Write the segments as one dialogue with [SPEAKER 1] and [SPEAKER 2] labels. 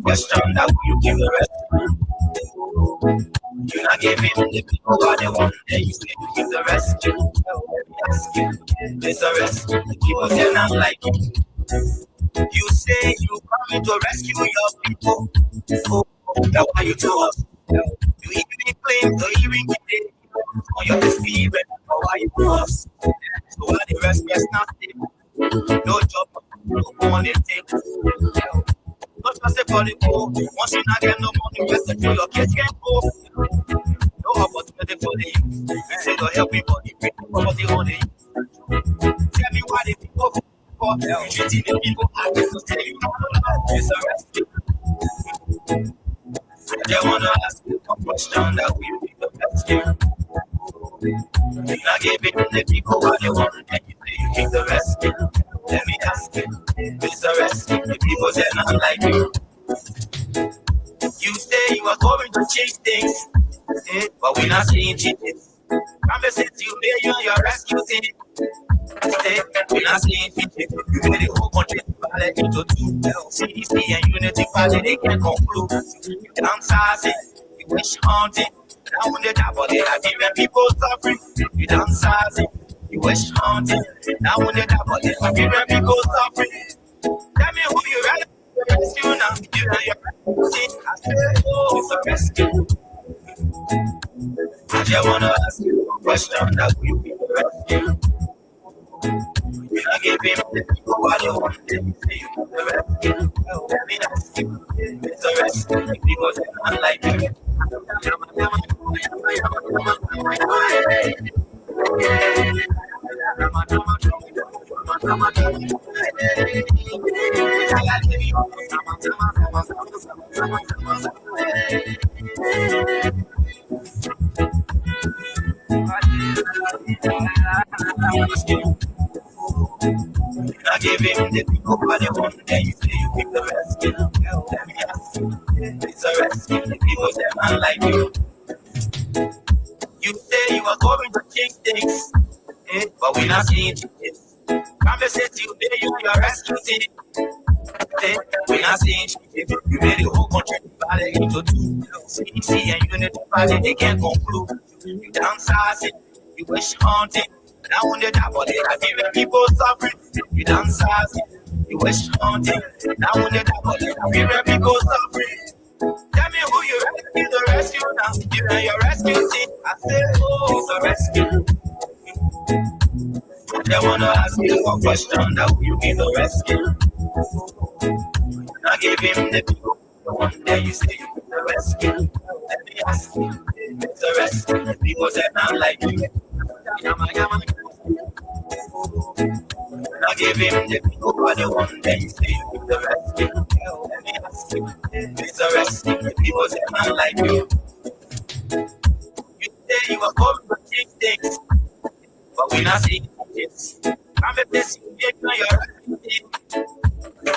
[SPEAKER 1] Question that you give the rest. You not give him the people what they want. Then you say you give the rescue. It's a rescue. The people they're not like you. You say you coming to rescue your people. Oh, that's why you to us. You even claim to even get it on your experience. Why you to us? So why the rest is nothing? No job, no money take. Not just for the poor. Once you not get no money, rest of your kids can go. No opportunity for the youth. You say to everybody, bring the poverty on the youth. Tell me why the people for treating the people I just tell you it's a rescue. They wanna ask you a question that will be the rescue. You not giving the people what they want, and you say you keep the rescue. Let me ask you, it's a rescue. The people say not like you. You say you are going to change things, but we're not seeing changes. Promises you made you your rescue team. We're not seeing changes. You made the whole country divided into two. CDC and Unity Party, they can't conclude. You downsizing, you wish haunting. Now when they die, but they are giving people suffering. You downsizing, you wish haunting. Now when they die, but they are giving people suffering. Tell me who you rather rescue now. You know your rescue. I said, oh, it's a rescue. I just wanna ask you a question that will be the rescue. You not give him the people what they want, then you say you give the rescue. Let me ask you, it's a rescue. The people say not like you. I give him the people what they want, then you say you give the rescue. Let me ask you, it's a rescue. The people say man like you. You say you are going to change things, but we're not seeing changes. Promises you made you your rescue team. We're not seeing changes. You made the whole country divided into two. CDC and Unity Party, they can't conclude. You downsizing, you wish haunting. Now when they die, but they are giving people suffering. You downsizing, you wish haunting. Now when they die, but they are giving people suffering. Tell me who you rescue, the rescue now. You know your rescue team. I say, oh, it's a rescue. They wanna ask you a question that will be the rescue. Now give him the people the one day you say you give the rescue. Let me ask you, it's a rescue. The people say not like you. Now give him the people what they want, then you say you give the rescue. Let me ask you, it's a rescue. The people say not like you. You say you are going to change things, but we're not seeing changes. I'm a place you get on your rescue. We're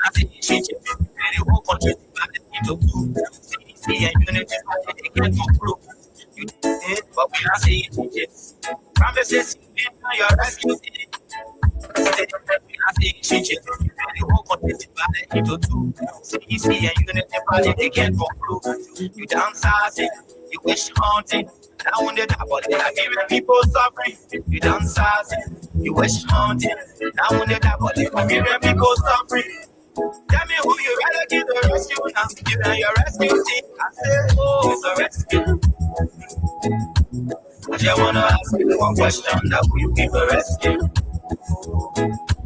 [SPEAKER 1] not seeing changes. And the whole country divided into two. CDC and Unity Party, they can't conclude. You did, but we're not seeing changes. Promises you made on your rescue team. We're not seeing changes. And the whole country divided into two. CDC and Unity Party, they can't conclude. You downsizing, you wish haunting. Now when they die, but they are giving people suffering. You downsizing, you wish haunting. Now when they die, but they are giving people suffering. Tell me who you rather give the rescue now. You know your rescue team. I say, oh, it's a rescue. I just wanna ask you one question that will you give the rescue?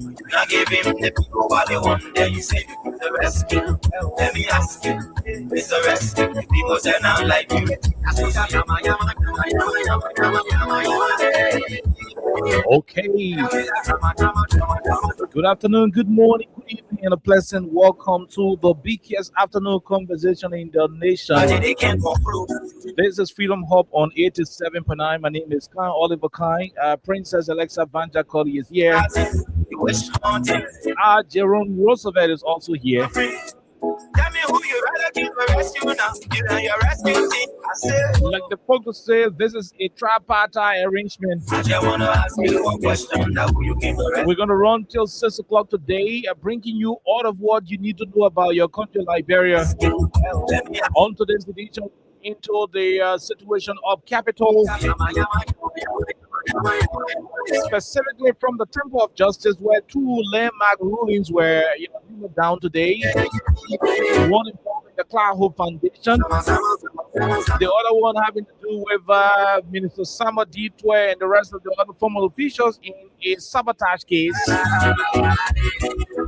[SPEAKER 1] You not give him the people what they want, then you say you give the rescue. Let me ask you, it's a rescue. The people say not like you.
[SPEAKER 2] Okay. Good afternoon, good morning, good evening, and a pleasant welcome to the BKS Afternoon Conversation in the Nation. This is Freedom Hub on 87.9. My name is Khan Oliver Khan. Princess Alexa Banja Colley is here. Jerome Roosevelt is also here.
[SPEAKER 1] Tell me who you rather give a rescue now. You know your rescue team. I
[SPEAKER 2] Like the folks say, this is a tripartite arrangement.
[SPEAKER 1] I just wanna ask you one question. Now who you came to rest?
[SPEAKER 2] We're going to run till 6 o'clock today, bringing you all of what you need to know about your country, Liberia.
[SPEAKER 1] Let me
[SPEAKER 2] On today's edition, into the situation of capital, specifically from the Temple of Justice, where two landmark rulings were down today. One involving the Cloud Hope Foundation, the other one having to do with Minister Sama Ditwe and the rest of the other formal officials in a sabotage case.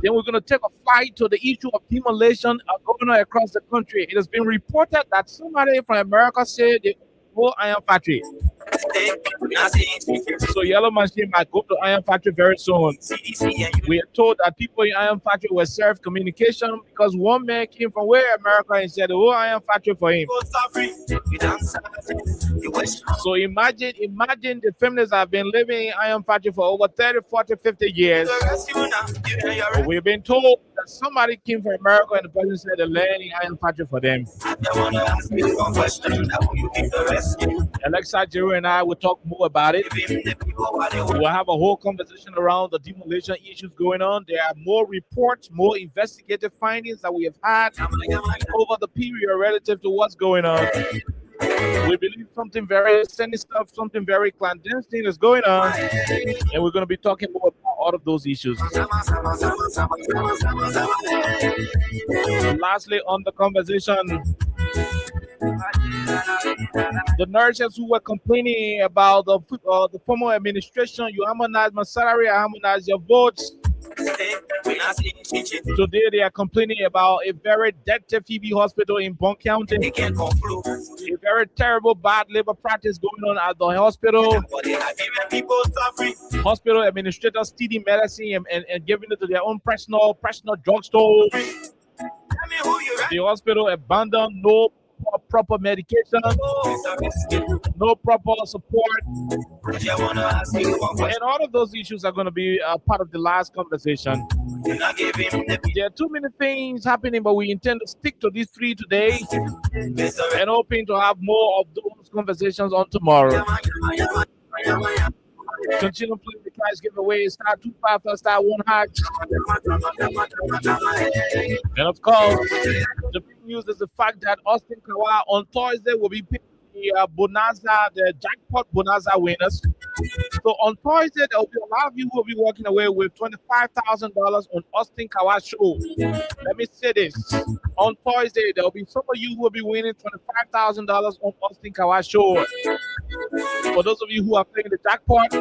[SPEAKER 2] Then we're going to take a flight to the issue of demolition going on across the country. It has been reported that somebody from America said the whole iron factory. So Yellow Machine might go to Iron Factory very soon. We are told that people in Iron Factory were served communication because one man came from where America and said the whole Iron Factory for him. So imagine the families have been living in Iron Factory for over 30, 40, 50 years. But we've been told that somebody came from America and the person said the land in Iron Factory for them. Alexa, Jerry, and I will talk more about it. We'll have a whole conversation around the demolition issues going on. There are more reports, more investigative findings that we have had over the period relative to what's going on. We believe something very sinister, something very clandestine is going on, and we're going to be talking more about all of those issues. Lastly, on the conversation, the nurses who were complaining about the former administration, you harmonize my salary, I harmonize your votes. Today they are complaining about a very dirty Phoebe hospital in Bond County. A very terrible bad labor practice going on at the hospital. Hospital administrators stealing medicine and giving it to their own personal drugstore. The hospital abandoned no proper medication, no proper support, and all of those issues are going to be part of the last conversation. There are too many things happening, but we intend to stick to these three today and hoping to have more of those conversations on tomorrow. Continue playing the cash giveaway. Star 25 star 1 hash. And of course, the big news is the fact that Austin Kawa on Thursday will be picking the Bonanza, the jackpot Bonanza winners. So on Thursday, there will be a lot of you who will be walking away with $25,000 on Austin Kawa show. Let me say this. On Thursday, there will be some of you who will be winning $25,000 on Austin Kawa show. For those of you who are playing the jackpot,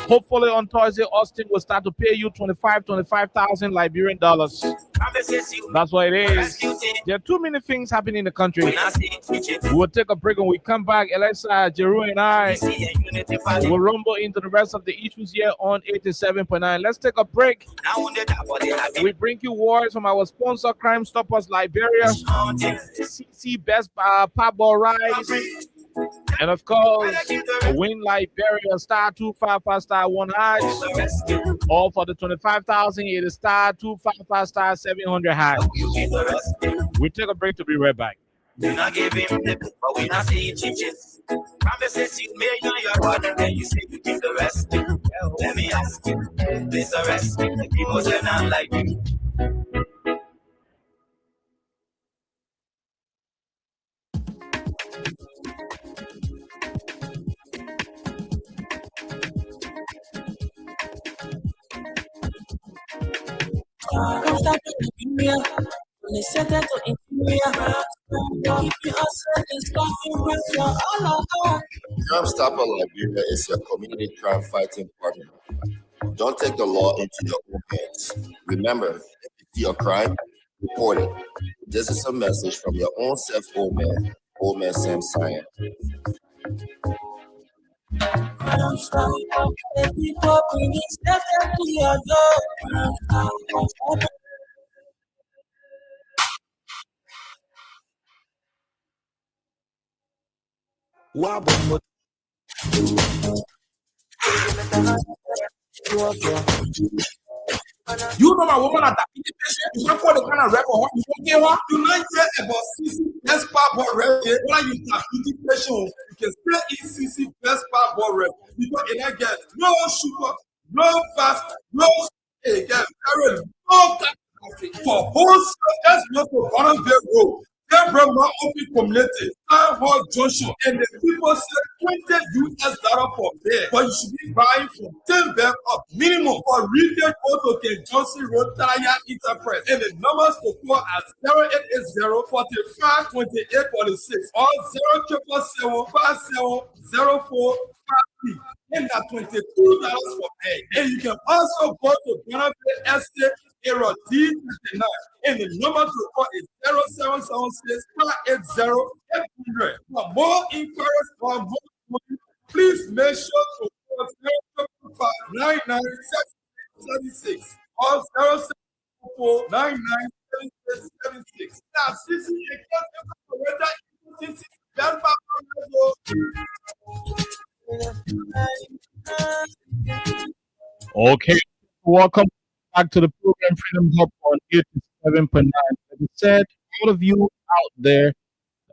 [SPEAKER 2] hopefully on Thursday, Austin will start to pay you 25,000 Liberian dollars. That's what it is. There are too many things happening in the country. We'll take a break. When we come back, Alexa, Jeru, and I will rumble into the rest of the issues here on 87.9. Let's take a break. We bring you words from our sponsor, Crime Stoppers Liberia, CC Best Pabo Rice, and of course, Win Liberia star 255 star 1 hash. All for the 25,000, it is star 255 star 700 hash. We take a break to be right back.
[SPEAKER 1] Do not give him the but we not see changes. Promises you made on your body, then you say you give the rest. Let me ask you, please arrest me. The people say not like you.
[SPEAKER 3] Crime Stopper Liberia is your community crime fighting partner. Don't take the law into your own hands. Remember, if you see a crime, report it. This is a message from your own self, Old Man Sam Cyan.
[SPEAKER 4] Crime Stopper, people bring it to your door.
[SPEAKER 5] You know my woman at that patient, you can't call the kind of record, you don't get her.
[SPEAKER 6] You not hear about CC
[SPEAKER 5] best passport rep. When you start patient, you can still ECC best passport rep. Because in that get no sugar, no fast, no again, no for wholesale, just not for Barnabas Road. Then Brahma Open Community, Town Hall Junction, and the people say $20 per bear, but you should be buying from 10 bear up minimum for retail auto Ken Johnson Road Tire Enterprise. And the numbers to call at 0880 45 28 46 or 0777 5704 and that $22 for egg. And you can also go to Barnabas Estate Area D59 and the number to call is 0776 580 800. For more inquiries or more money, please make sure to call 075 9976 or 074 9976. Now, CC
[SPEAKER 2] Okay, welcome back to the program Freedom Hub on 87.9. Like I said, all of you out there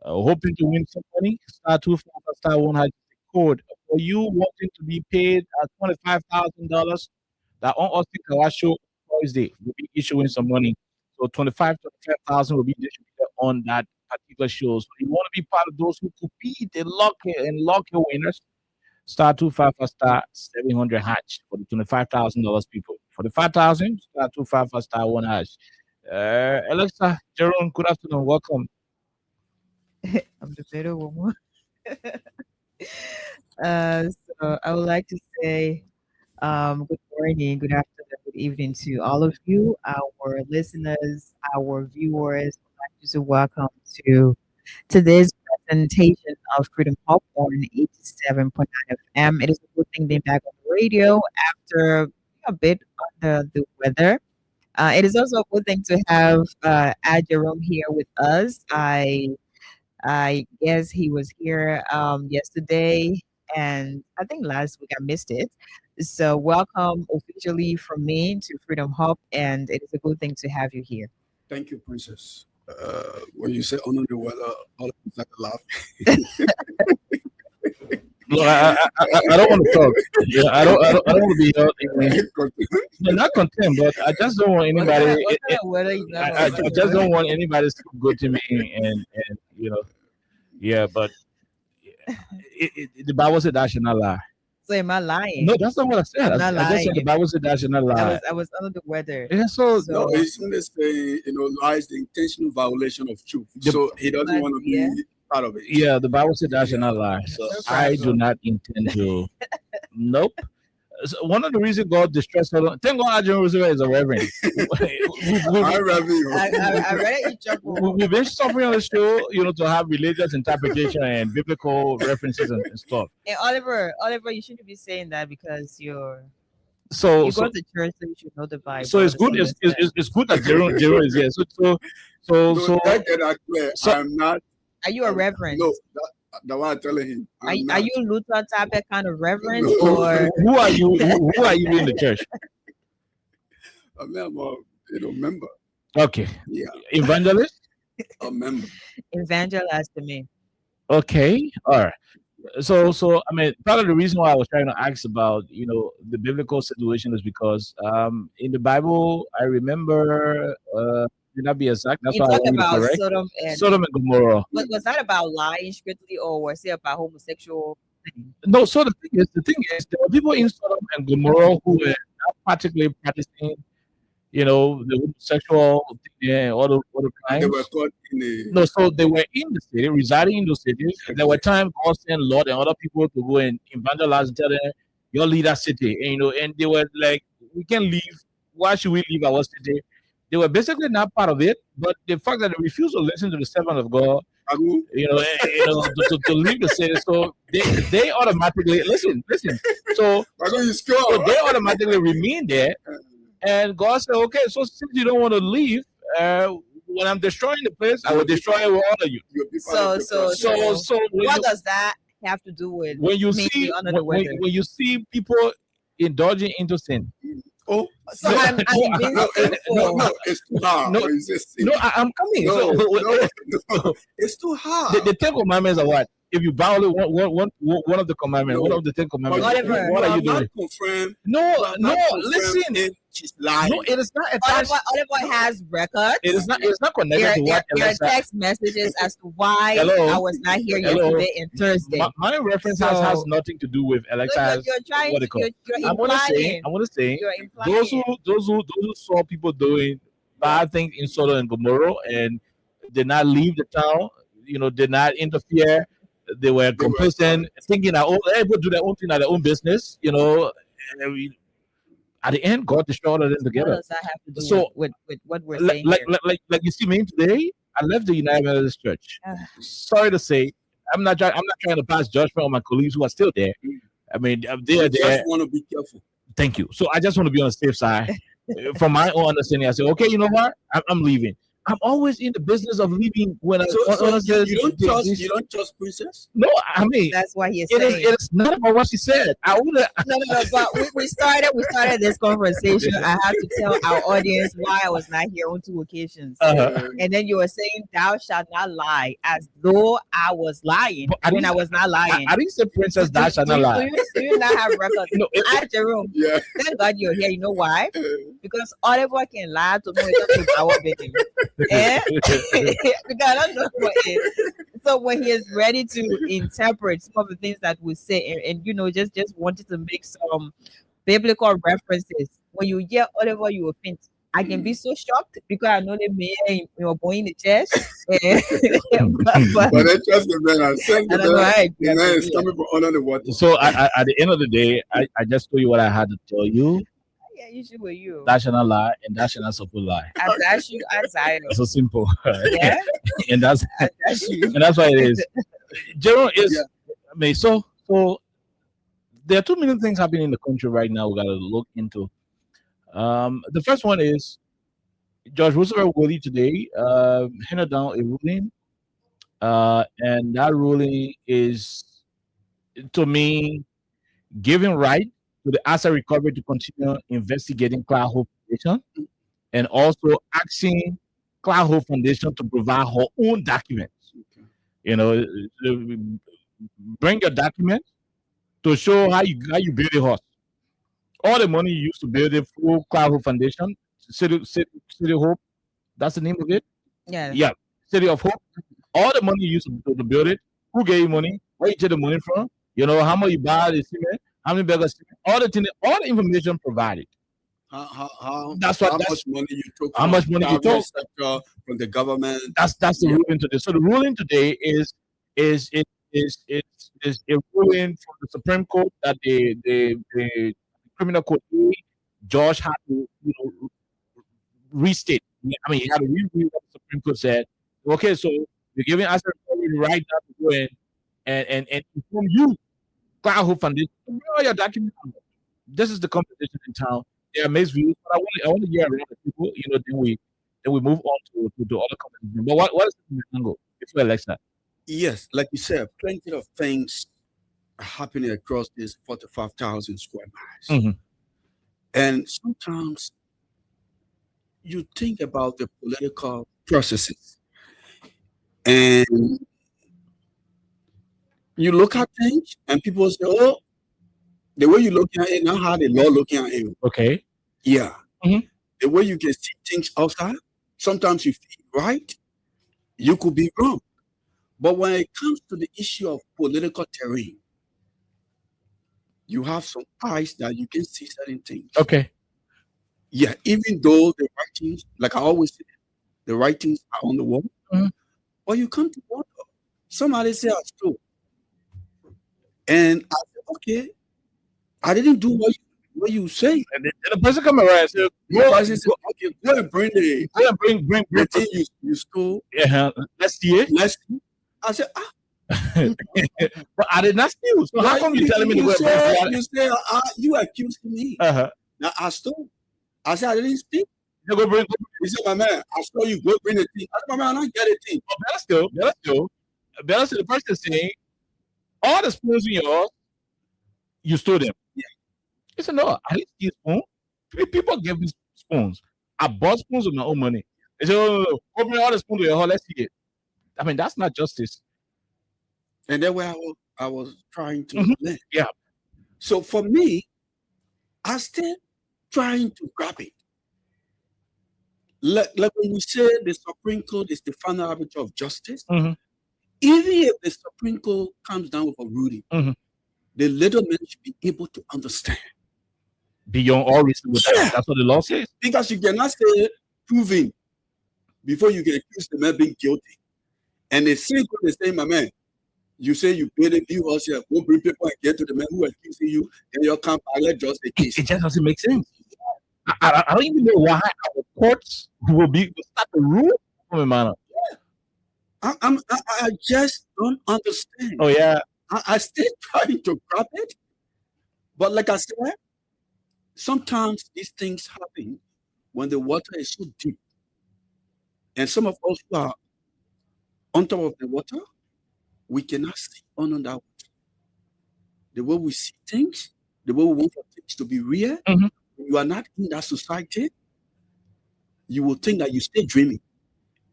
[SPEAKER 2] hoping to win some money, star 255 star 1 has the code. For you wanting to be paid at $25,000, that on Austin Kawasho Thursday will be issuing some money. So 25,000 will be distributed on that particular show. So you want to be part of those who could be the lucky winners. Star 255 star 700 hatch for the $25,000 people. For the 5,000, star 255 star 1 hash. Alexa, Jerome, good afternoon. Welcome.
[SPEAKER 6] I'm the better woman. So I would like to say good morning, good afternoon, good evening to all of you, our listeners, our viewers. I'd like to say welcome to today's presentation of Freedom Hub on 87.9 FM. It is a good thing being back on the radio after a bit under the weather. It is also a good thing to have Jerome here with us. I guess he was here yesterday, and I think last week I missed it. So welcome officially from me to Freedom Hub, and it is a good thing to have you here.
[SPEAKER 7] Thank you, Princess. When you say under the weather, all of us like to laugh.
[SPEAKER 2] No, I don't want to talk. Yeah, I don't want to be not content, but I just don't want anybody. I just don't want anybody to go to me and yeah. But the Bible said that should not lie.
[SPEAKER 6] So am I lying?
[SPEAKER 2] No, that's not what I said.
[SPEAKER 6] I'm not
[SPEAKER 2] I just said the
[SPEAKER 6] lying.
[SPEAKER 2] Bible said that should not lie.
[SPEAKER 6] I was under the weather.
[SPEAKER 2] Yeah,
[SPEAKER 7] No, it's when they say, lies the intentional violation of truth. So he doesn't want to be part of it.
[SPEAKER 2] Yeah, the Bible said that should not lie. So I do not intend to. Nope. So one of the reasons God distressed her, thank God Adrian Roosevelt is a reverend.
[SPEAKER 7] I
[SPEAKER 6] read it in trouble.
[SPEAKER 2] We've been suffering on the show, to have religious interpretation and biblical references and stuff.
[SPEAKER 6] And Oliver, you shouldn't be saying that because you go
[SPEAKER 2] So
[SPEAKER 6] to church, so you should know the Bible.
[SPEAKER 2] it's good. It's good that Jerome is here. So
[SPEAKER 7] that get that clear. I'm not.
[SPEAKER 6] Are you a reverend?
[SPEAKER 7] No, the one I'm telling him.
[SPEAKER 6] Are you Luther type of kind of reverend,
[SPEAKER 7] No.
[SPEAKER 6] or
[SPEAKER 2] who are you? Who are you in the church?
[SPEAKER 7] I mean, I'm a member.
[SPEAKER 2] Okay,
[SPEAKER 7] Yeah,
[SPEAKER 2] evangelist.
[SPEAKER 7] a member.
[SPEAKER 6] evangelize to me?
[SPEAKER 2] Okay, all right. So I mean, part of the reason why I was trying to ask about the biblical situation is because in the Bible I remember did not be exact. That's
[SPEAKER 6] You
[SPEAKER 2] why I
[SPEAKER 6] talk
[SPEAKER 2] want to
[SPEAKER 6] about
[SPEAKER 2] correct
[SPEAKER 6] Sodom
[SPEAKER 2] Sodom
[SPEAKER 6] and
[SPEAKER 2] and Gomorrah.
[SPEAKER 6] was that about lying strictly, or was it about homosexual thing?
[SPEAKER 2] No, so the thing is, there were people in Sodom and Gomorrah who were not particularly practicing, the homosexual thing and all the crimes.
[SPEAKER 7] They were caught in a.
[SPEAKER 2] No, so they were in the city, residing in those cities. There were times God sent Lord and other people to go and evangelize and tell them, "Your lead our city," and they were like, "We can leave. Why should we leave our city?" They were basically not part of it, but the fact that they refused to listen to the servant of God, to leave the city, so they automatically listen. So they automatically remain there, and God said, "Okay, so since you don't want to leave, when I'm destroying the place, I will destroy all of you."
[SPEAKER 6] So what
[SPEAKER 2] when
[SPEAKER 6] does that have to do with
[SPEAKER 2] you
[SPEAKER 6] me
[SPEAKER 2] see
[SPEAKER 6] under the weather?
[SPEAKER 2] when you see people indulging into sin,
[SPEAKER 7] Oh,
[SPEAKER 6] So I'm being
[SPEAKER 7] no,
[SPEAKER 6] sinful.
[SPEAKER 7] it's too hard.
[SPEAKER 2] No,
[SPEAKER 7] It's just-
[SPEAKER 2] I'm coming.
[SPEAKER 7] no,
[SPEAKER 2] So,
[SPEAKER 7] no, it's too hard.
[SPEAKER 2] the 10 commandments are what? If you violate one of the commandments, one of the 10 commandments,
[SPEAKER 6] Whatever.
[SPEAKER 2] what are you
[SPEAKER 7] not
[SPEAKER 2] doing?
[SPEAKER 7] confirmed.
[SPEAKER 2] No, listen.
[SPEAKER 7] If she's lying.
[SPEAKER 2] No, it is not attached.
[SPEAKER 6] Oliver has records.
[SPEAKER 2] It's not connected to what
[SPEAKER 6] There are
[SPEAKER 2] Alexa.
[SPEAKER 6] text messages as to why
[SPEAKER 2] Hello?
[SPEAKER 6] I was not here
[SPEAKER 2] Hello?
[SPEAKER 6] yesterday and Thursday.
[SPEAKER 2] My reference
[SPEAKER 6] So-
[SPEAKER 2] has nothing to do with Alexa.
[SPEAKER 6] So
[SPEAKER 2] has
[SPEAKER 6] you're trying
[SPEAKER 2] what they
[SPEAKER 6] to,
[SPEAKER 2] call.
[SPEAKER 6] you're
[SPEAKER 2] I want to say,
[SPEAKER 6] implying. You're implying.
[SPEAKER 2] those who saw people doing bad things in Sodom and Gomorrah and did not leave the town, did not interfere. They were complacent, thinking that everybody do their own thing at their own business. And at the end, God destroyed them
[SPEAKER 6] What
[SPEAKER 2] together.
[SPEAKER 6] does that have to do
[SPEAKER 2] So,
[SPEAKER 6] with what we're
[SPEAKER 2] Like,
[SPEAKER 6] saying
[SPEAKER 2] like,
[SPEAKER 6] here?
[SPEAKER 2] like you see me today, I left the United Methodist Church. Sorry to say, I'm not trying to pass judgment on my colleagues who are still there. I mean, they're
[SPEAKER 7] You
[SPEAKER 2] there.
[SPEAKER 7] just want to be careful.
[SPEAKER 2] Thank you. So I just want to be on the safe side. From my own understanding, I say, okay, you know what? I'm leaving. I'm always in the business of leaving when
[SPEAKER 7] So you don't trust princess?
[SPEAKER 2] No, I mean,
[SPEAKER 6] That's why he's
[SPEAKER 2] it
[SPEAKER 6] saying.
[SPEAKER 2] is not about what she said.
[SPEAKER 6] No. But we started this conversation. I have to tell our audience why I was not here on 2 occasions. And then you were saying, "Thou shalt not lie," as though I was lying
[SPEAKER 2] But I
[SPEAKER 6] when
[SPEAKER 2] didn't-
[SPEAKER 6] I was not lying.
[SPEAKER 2] I didn't say princess that shall not lie.
[SPEAKER 6] Do you not have records?
[SPEAKER 2] No,
[SPEAKER 6] At Jerome,
[SPEAKER 7] Yeah.
[SPEAKER 6] thank God you're here. You know why? Because Oliver can lie to me without our baby. Eh? Because I don't know what it is. So when he is ready to interpret some of the things that we say, and just wanted to make some biblical references. When you hear Oliver, you will think, I can be so shocked because I know the man you're going to church. but
[SPEAKER 7] But then trust the man and send
[SPEAKER 6] I
[SPEAKER 7] the
[SPEAKER 6] don't know
[SPEAKER 7] man.
[SPEAKER 6] how
[SPEAKER 7] The man is coming from under the water.
[SPEAKER 2] So at the end of the day, I just told you what I had to tell you.
[SPEAKER 6] yeah, usually with you.
[SPEAKER 2] That shall not lie, and that shall not support lie.
[SPEAKER 6] That's you, Isaiah.
[SPEAKER 2] So simple.
[SPEAKER 6] Yeah,
[SPEAKER 2] and that's
[SPEAKER 6] that's you.
[SPEAKER 2] and that's why it is. General is.
[SPEAKER 7] Yeah.
[SPEAKER 2] I mean, so there are too many things happening in the country right now. We got to look into. The first one is Judge Roosevelt Willie today handed down a ruling, and that ruling is, to me, giving right to the Asset Recovery to continue investigating Cloud Hope Foundation, and also asking Cloud Hope Foundation to provide her own documents. Bring your documents to show how you build a house. All the money you used to build it through Cloud Hope Foundation, City Hope, that's the name of it.
[SPEAKER 6] Yeah.
[SPEAKER 2] Yeah, City of Hope. All the money you used to build it. Who gave you money? Where you get the money from? How much you buy the cement? How many bags of cement? All the information provided.
[SPEAKER 7] How
[SPEAKER 2] That's
[SPEAKER 7] much money you took?
[SPEAKER 2] How
[SPEAKER 7] from
[SPEAKER 2] much money you
[SPEAKER 7] private
[SPEAKER 2] took?
[SPEAKER 7] sector, from the government?
[SPEAKER 2] That's the ruling today. So the ruling today is a ruling from the Supreme Court that the criminal court George had to restate. I mean, he had to read what the Supreme Court said. Okay, so you're giving us the right now to go in and inform you, Cloud Hope Foundation, bring all your documents. This is the competition in town. There are mixed views, but I want to hear around the people. Then we move on to other competition. But what is the angle? It's for Alexa.
[SPEAKER 7] Yes, like you said, plenty of things are happening across this 45,000 square miles.
[SPEAKER 2] Mhm.
[SPEAKER 7] And sometimes you think about the political processes and you look at things and people say, oh, the way you look at it, not how the law looking at it.
[SPEAKER 2] Okay.
[SPEAKER 7] Yeah.
[SPEAKER 2] Mhm.
[SPEAKER 7] The way you can see things outside, sometimes you feel right, you could be wrong. But when it comes to the issue of political terrain, you have some eyes that you can see certain things.
[SPEAKER 2] Okay.
[SPEAKER 7] Yeah, even though the writings, like I always say, the writings are on the wall,
[SPEAKER 2] Mhm.
[SPEAKER 7] but you come to wonder. Somebody say I stole. And I said, okay, I didn't do what you say.
[SPEAKER 2] And the person come around and say,
[SPEAKER 7] The person said, okay, go and bring the
[SPEAKER 2] go and bring
[SPEAKER 7] the thing you stole.
[SPEAKER 2] yeah, let's see it.
[SPEAKER 7] Let's see. I said,
[SPEAKER 2] But I did not steal. So how come you telling me to go and bring
[SPEAKER 7] you say, you accused me.
[SPEAKER 2] Uh-huh.
[SPEAKER 7] Now I stole. I said, I didn't steal.
[SPEAKER 2] You go bring
[SPEAKER 7] He said, my man, I saw you go bring the thing. I said, my man, I don't get a thing.
[SPEAKER 2] better still. The person saying all the spoons in yours, you stole them.
[SPEAKER 7] Yeah.
[SPEAKER 2] He said, no, I didn't steal spoon. People give me spoons. I bought spoons with my own money. They say, oh, no, open all the spoons to your hall. Let's see it. I mean, that's not justice.
[SPEAKER 7] And that's where I was trying to learn.
[SPEAKER 2] Yeah.
[SPEAKER 7] So for me, I still trying to grab it. Like when we say the Supreme Court is the final arbiter of justice,
[SPEAKER 2] Mhm.
[SPEAKER 7] even if the Supreme Court comes down with a ruling,
[SPEAKER 2] Mhm.
[SPEAKER 7] the little man should be able to understand.
[SPEAKER 2] Beyond all reasonable doubt.
[SPEAKER 7] Yeah.
[SPEAKER 2] That's what the law says.
[SPEAKER 7] Because you cannot say proving before you can accuse the man being guilty. And the same court is saying, my man, you say you paid a bill or say, go bring people and get to the man who is accusing you, and you'll come back, let just the case.
[SPEAKER 2] It just doesn't make sense. I don't even know why our courts will start to rule from a manner.
[SPEAKER 7] I just don't understand.
[SPEAKER 2] Oh yeah.
[SPEAKER 7] I still trying to grab it. But like I said, sometimes these things happen when the water is so deep. And some of us who are on top of the water, we cannot see under that water. The way we see things, the way we want for things to be real,
[SPEAKER 2] Mhm.
[SPEAKER 7] when you are not in that society, you will think that you stay dreaming.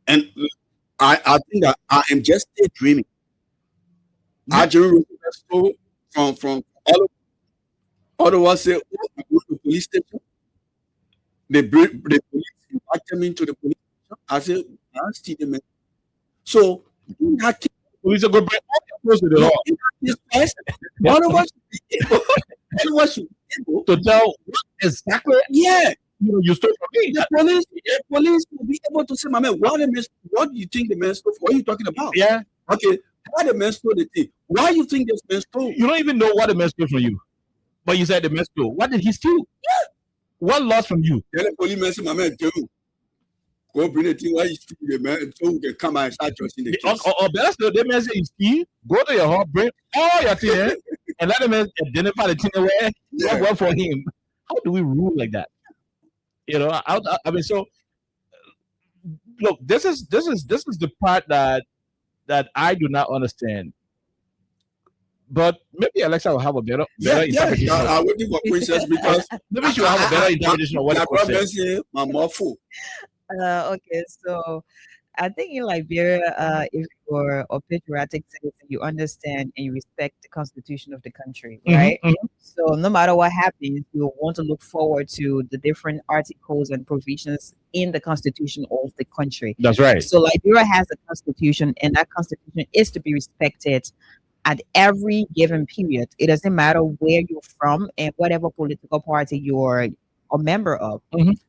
[SPEAKER 7] And I think that I am just still dreaming. I just remember from all of us say, oh, I go to the police station. The police invited me into the police station. I said, I see the man. So in that case,
[SPEAKER 2] Police are going to bring all the close to the law
[SPEAKER 7] in that case, all of us should be able
[SPEAKER 2] to tell what exactly
[SPEAKER 7] yeah,
[SPEAKER 2] you stole from me.
[SPEAKER 7] the police will be able to say, my man, what do you think the man stole? What are you talking about?
[SPEAKER 2] Yeah.
[SPEAKER 7] Okay, how the man stole the thing? Why you think this man stole?
[SPEAKER 2] You don't even know what the man stole from you. But you said the man stole. What did he steal? Yeah. What lost from you?
[SPEAKER 7] Tell the police man, say, my man, go bring the thing while you steal the man so we can come and start judging the case.
[SPEAKER 2] Or better still, the man say you steal, go to your home, bring all your things and let the man identify the thing where work for him. How do we rule like that? You know, I mean, so look, this is the part that I do not understand. But maybe Alexa will have a better interpretation.
[SPEAKER 7] I'm waiting for Princess because
[SPEAKER 2] maybe she will have a better interpretation of what the court says.
[SPEAKER 6] Okay, so I think in Liberia, if you're a patriotic citizen, you understand and you respect the constitution of the country, right? So no matter what happens, you want to look forward to the different articles and provisions in the constitution of the country.
[SPEAKER 2] That's right.
[SPEAKER 6] So Liberia has a constitution, and that constitution is to be respected at every given period. It doesn't matter where you're from and whatever political party you're a member of.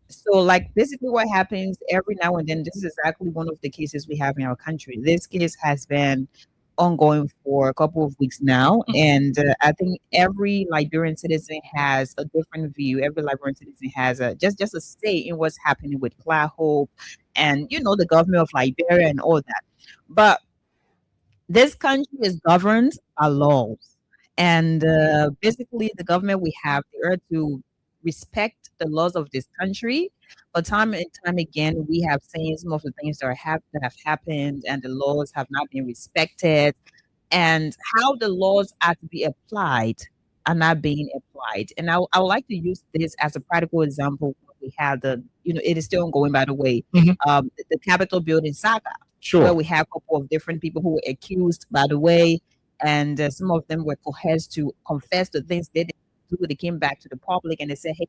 [SPEAKER 6] So basically what happens every now and then, this is exactly one of the cases we have in our country. This case has been ongoing for a couple of weeks now, and I think every Liberian citizen has a different view. Every Liberian citizen has just a say in what's happening with CLAHOPE and the government of Liberia and all that. But this country is governed by laws, and basically the government we have, they are to respect the laws of this country. But time and time again, we have seen some of the things that have happened, and the laws have not been respected, and how the laws are to be applied are not being applied. And I would like to use this as a practical example. We have it is still ongoing, by the way, the Capitol building saga.
[SPEAKER 2] Sure.
[SPEAKER 6] Where we have a couple of different people who were accused, by the way, and some of them were coerced to confess the things they did do. They came back to the public and they said, hey,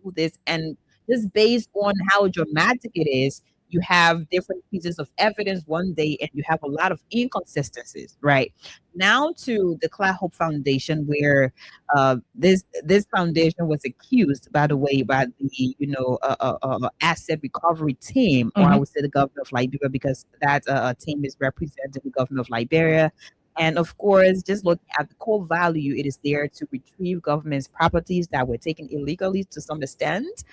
[SPEAKER 6] do this. And just based on how dramatic it is, you have different pieces of evidence one day and you have a lot of inconsistencies, right? Now to the CLAHOPE Foundation, where this foundation was accused, by the way, by the asset recovery team, or I would say the government of Liberia, because that team is representing the government of Liberia. And of course, just looking at the core value, it is there to retrieve government's properties that were taken illegally to some extent.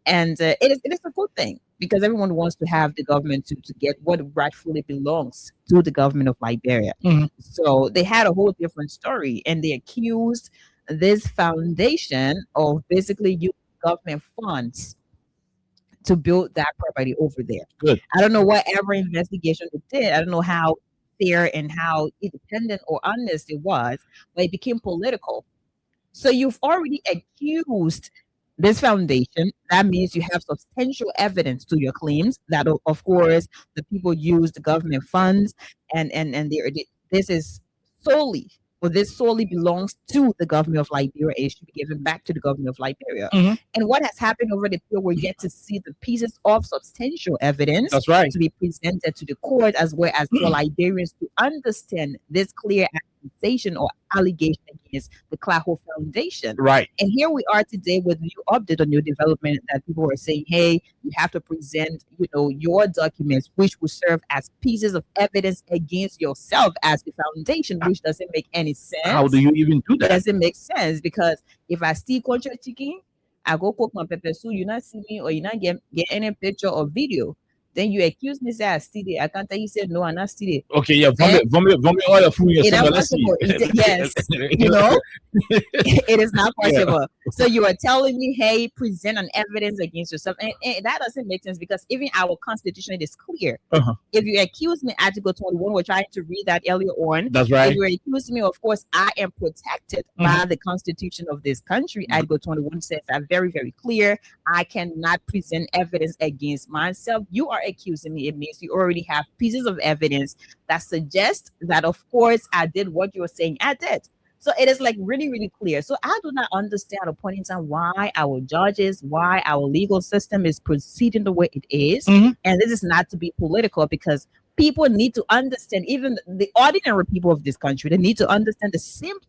[SPEAKER 6] And it is a good thing, because everyone wants to have the government to get what rightfully belongs to the government of Liberia. So they had a whole different story, and they accused this foundation of basically using government funds to build that property over there.
[SPEAKER 2] Good.
[SPEAKER 6] I don't know whatever investigation they did. I don't know how fair and how independent or honest it was, but it became political. So you've already accused this foundation, that means you have substantial evidence to your claims that, of course, the people use the government funds, and this is solely, or this solely belongs to the government of Liberia. It should be given back to the government of Liberia.
[SPEAKER 2] Mhm.
[SPEAKER 6] And what has happened over the period, we're yet to see the pieces of substantial evidence
[SPEAKER 2] That's right.
[SPEAKER 6] to be presented to the court, as well as for Liberians to understand this clear accusation or allegation against the Claho Foundation.
[SPEAKER 2] Right.
[SPEAKER 6] And here we are today with a new update, a new development that people are saying, hey, you have to present, your documents, which will serve as pieces of evidence against yourself as the foundation, which doesn't make any sense.
[SPEAKER 2] How do you even do
[SPEAKER 6] It
[SPEAKER 2] that?
[SPEAKER 6] doesn't make sense, because if I steal country chicken, I go cook my pepper soup, you not see me, or you not get any picture or video, then you accuse me, say I steal it. I can't tell you, say no, I not steal it.
[SPEAKER 2] Okay, yeah, vomit all your food
[SPEAKER 6] It
[SPEAKER 2] yourself.
[SPEAKER 6] not
[SPEAKER 2] Let's see.
[SPEAKER 6] possible. Yes, it is not possible. So you are telling me, hey, present an evidence against yourself, and that doesn't make sense, because even our constitution is clear.
[SPEAKER 2] Uh-huh.
[SPEAKER 6] If you accuse me, Article 21, we're trying to read that earlier on.
[SPEAKER 2] That's right.
[SPEAKER 6] If you accuse me, of course, I am protected by the constitution of this country. Article 21 says that very, very clear. I cannot present evidence against myself. You are accusing me. It means you already have pieces of evidence that suggest that, of course, I did what you were saying I did. So it is like really, really clear. So I do not understand at a point in time why our judges, why our legal system is proceeding the way it is.
[SPEAKER 2] Mhm.
[SPEAKER 6] And this is not to be political, because people need to understand, even the ordinary people of this country, they need to understand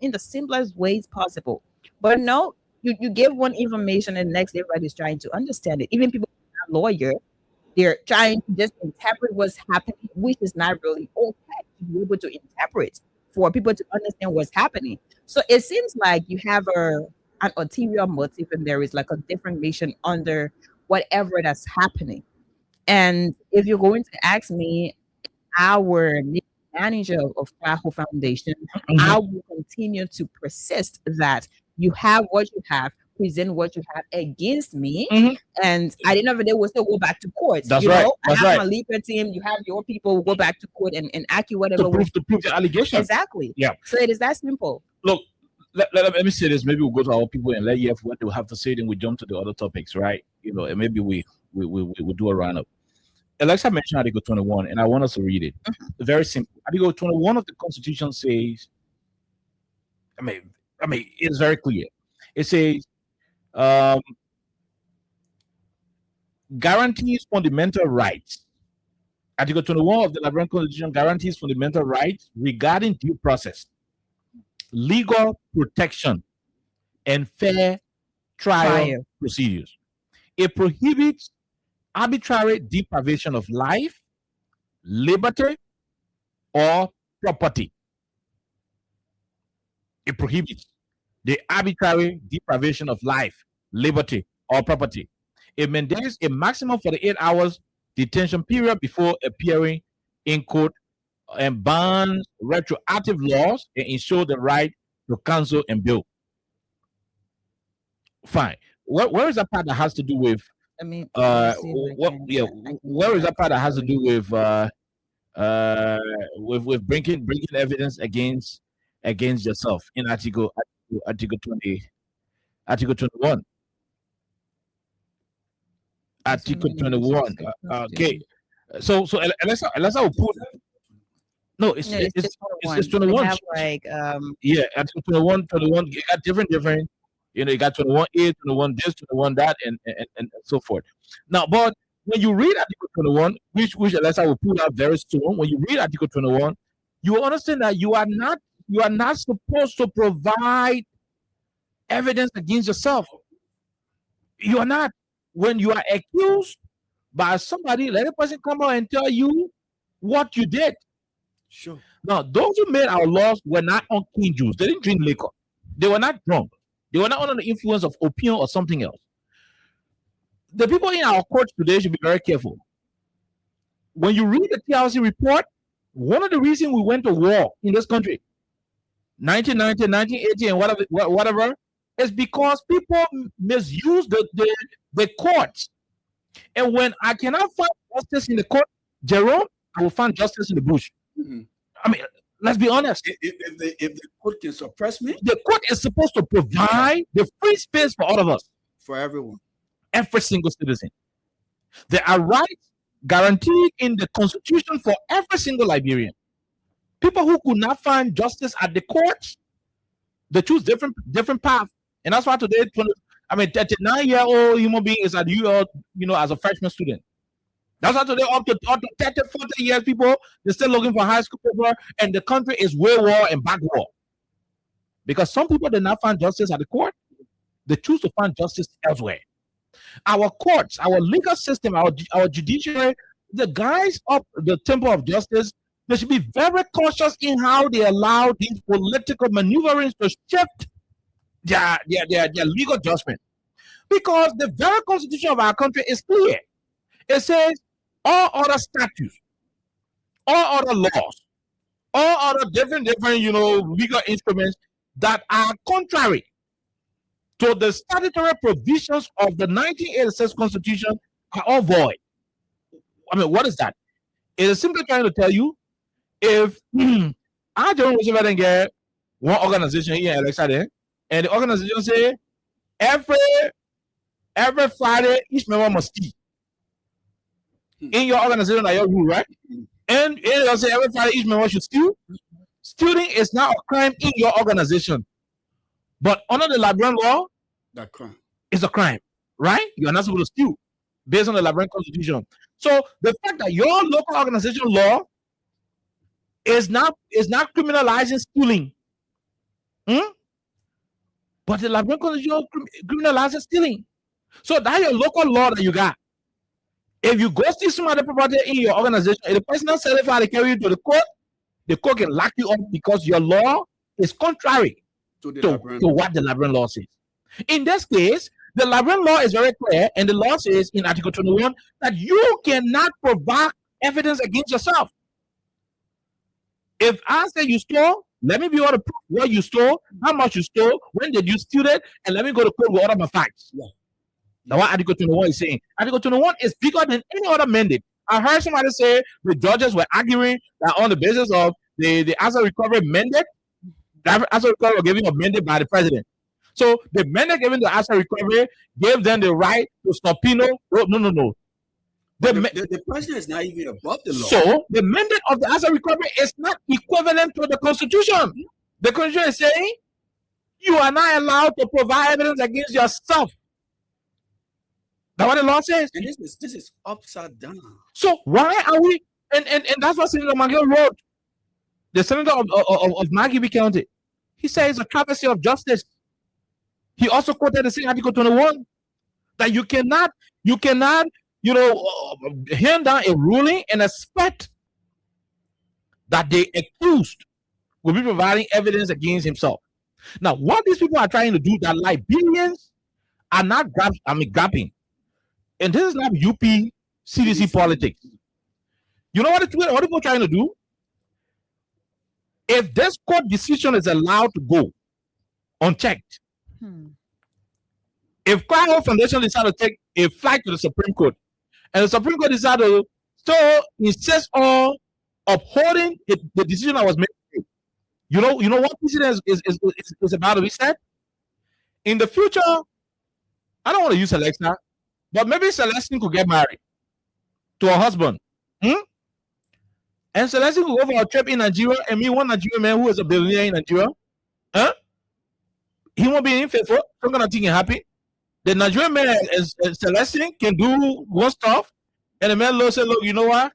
[SPEAKER 6] in the simplest ways possible. But no, you give one information and next everybody's trying to understand it. Even people who are not lawyers, they're trying to just interpret what's happening, which is not really okay to be able to interpret for people to understand what's happening. So it seems like you have an ulterior motive, and there is like a different mission under whatever that's happening. And if you're going to ask me, our manager of Claho Foundation, I will continue to persist that you have what you have, present what you have against me, and at the end of the day, we'll still go back to court.
[SPEAKER 2] That's right.
[SPEAKER 6] I
[SPEAKER 2] That's
[SPEAKER 6] have
[SPEAKER 2] right.
[SPEAKER 6] my legal team, you have your people, we'll go back to court and argue whatever.
[SPEAKER 2] To prove the allegation.
[SPEAKER 6] Exactly.
[SPEAKER 2] Yeah.
[SPEAKER 6] So it is that simple.
[SPEAKER 2] Look, let me say this. Maybe we'll go to our people and let you have what they will have to say. Then we jump to the other topics, right? And maybe we do a roundup. Alexa mentioned Article 21, and I want us to read it. Very simple. Article 21 of the Constitution says, I mean, it's very clear. It says, guarantees fundamental rights. Article 21 of the Liberian Constitution guarantees fundamental rights regarding due process, legal protection, and fair trial procedures. It prohibits arbitrary deprivation of life, liberty, or property. It prohibits the arbitrary deprivation of life, liberty, or property. It mandates a maximum 48 hours detention period before appearing in court, and bans retroactive laws and ensure the right to counsel and bail. Fine. Where is that part that has to do with?
[SPEAKER 6] I mean,
[SPEAKER 2] where is that part that has to do with bringing evidence against yourself in Article 21? Article 21. Okay. So unless I will put. No, it's 21.
[SPEAKER 6] We have like
[SPEAKER 2] Article 21. You got different. You got 21A, 21 this, 21 that, and so forth. Now, but when you read Article 21, which unless I will put out very soon, when you read Article 21, you will understand that you are not supposed to provide evidence against yourself. You are not. When you are accused by somebody, let a person come out and tell you what you did.
[SPEAKER 7] Sure.
[SPEAKER 2] Now, those who made our laws were not unclean Jews. They didn't drink liquor. They were not drunk. They were not under the influence of opium or something else. The people in our courts today should be very careful. When you read the TRC report, one of the reasons we went to war in this country, 1990, 1980, and whatever, is because people misuse the courts. And when I cannot find justice in the court, Jerome, I will find justice in the bush. I mean, let's be honest.
[SPEAKER 7] If the court can suppress me,
[SPEAKER 2] the court is supposed to provide the free space for all of us.
[SPEAKER 7] for everyone.
[SPEAKER 2] Every single citizen. There are rights guaranteed in the Constitution for every single Liberian. People who could not find justice at the courts, they choose different paths. And that's why today, 39-year-old human being is at UL, as a freshman student. That's why today, up to 30, 40 years, people, they're still looking for high school paper, and the country is wayward and backward. Because some people did not find justice at the court, they choose to find justice elsewhere. Our courts, our legal system, our judiciary, the guys of the temple of justice, they should be very cautious in how they allow these political maneuverings to shift their legal judgment. Because the very constitution of our country is clear. It says all other statutes, all other laws, all other different legal instruments that are contrary to the statutory provisions of the 1986 Constitution are all void. What is that? It is simply trying to tell you, if I don't get one organization here in Alexa, and the organization say every Friday each member must steal. In your organization, that your rule, right? And it say every Friday each member should steal. Stealing is not a crime in your organization, but under the Liberian law,
[SPEAKER 7] that crime
[SPEAKER 2] is a crime, right? You are not supposed to steal based on the Liberian Constitution. So the fact that your local organization law is not criminalizing stealing, but the Liberian Constitution criminalizes stealing. So that's your local law that you got. If you go steal some other property in your organization, if the person not certified to carry you to the court can lock you up because your law is contrary to what the Liberian law says. In this case, the Liberian law is very clear, and the law says in Article 21 that you cannot provide evidence against yourself. If I say you stole, let me be able to prove what you stole, how much you stole, when did you steal it, and let me go to court with all of my facts. Yeah. Now, what Article 21 is saying, Article 21 is bigger than any other mandate. I heard somebody say the judges were arguing that on the basis of the asset recovery mandate, the asset recovery was given a mandate by the president. So the mandate given the asset recovery gave them the right to subpoena. No.
[SPEAKER 7] The president is not even above the law.
[SPEAKER 2] So the mandate of the asset recovery is not equivalent to the Constitution. The Constitution is saying you are not allowed to provide evidence against yourself. That's what the law says.
[SPEAKER 7] And this is upside down.
[SPEAKER 2] So why are we? And that's what Senator McGill wrote. The senator of Maggie County. He says it's a travesty of justice. He also quoted the same Article 21 that you cannot, hand down a ruling and expect that the accused will be providing evidence against himself. Now, what these people are trying to do, that Liberians are not grabbing. And this is not UP CDC politics. You know what people are trying to do? If this court decision is allowed to go unchecked, if Cry Hope Foundation decide to take a flight to the Supreme Court, and the Supreme Court decide to insist on upholding the decision that was made, you know what decision is about to be said? In the future, I don't want to use Alexa, but maybe Celestine could get married to her husband. And Celestine could go for a trip in Nigeria and meet one Nigerian man who is a billionaire in Nigeria. He won't be unfaithful. I'm gonna think him happy. The Nigerian man Celestine can do one stuff, and the man said, "Look, you know what?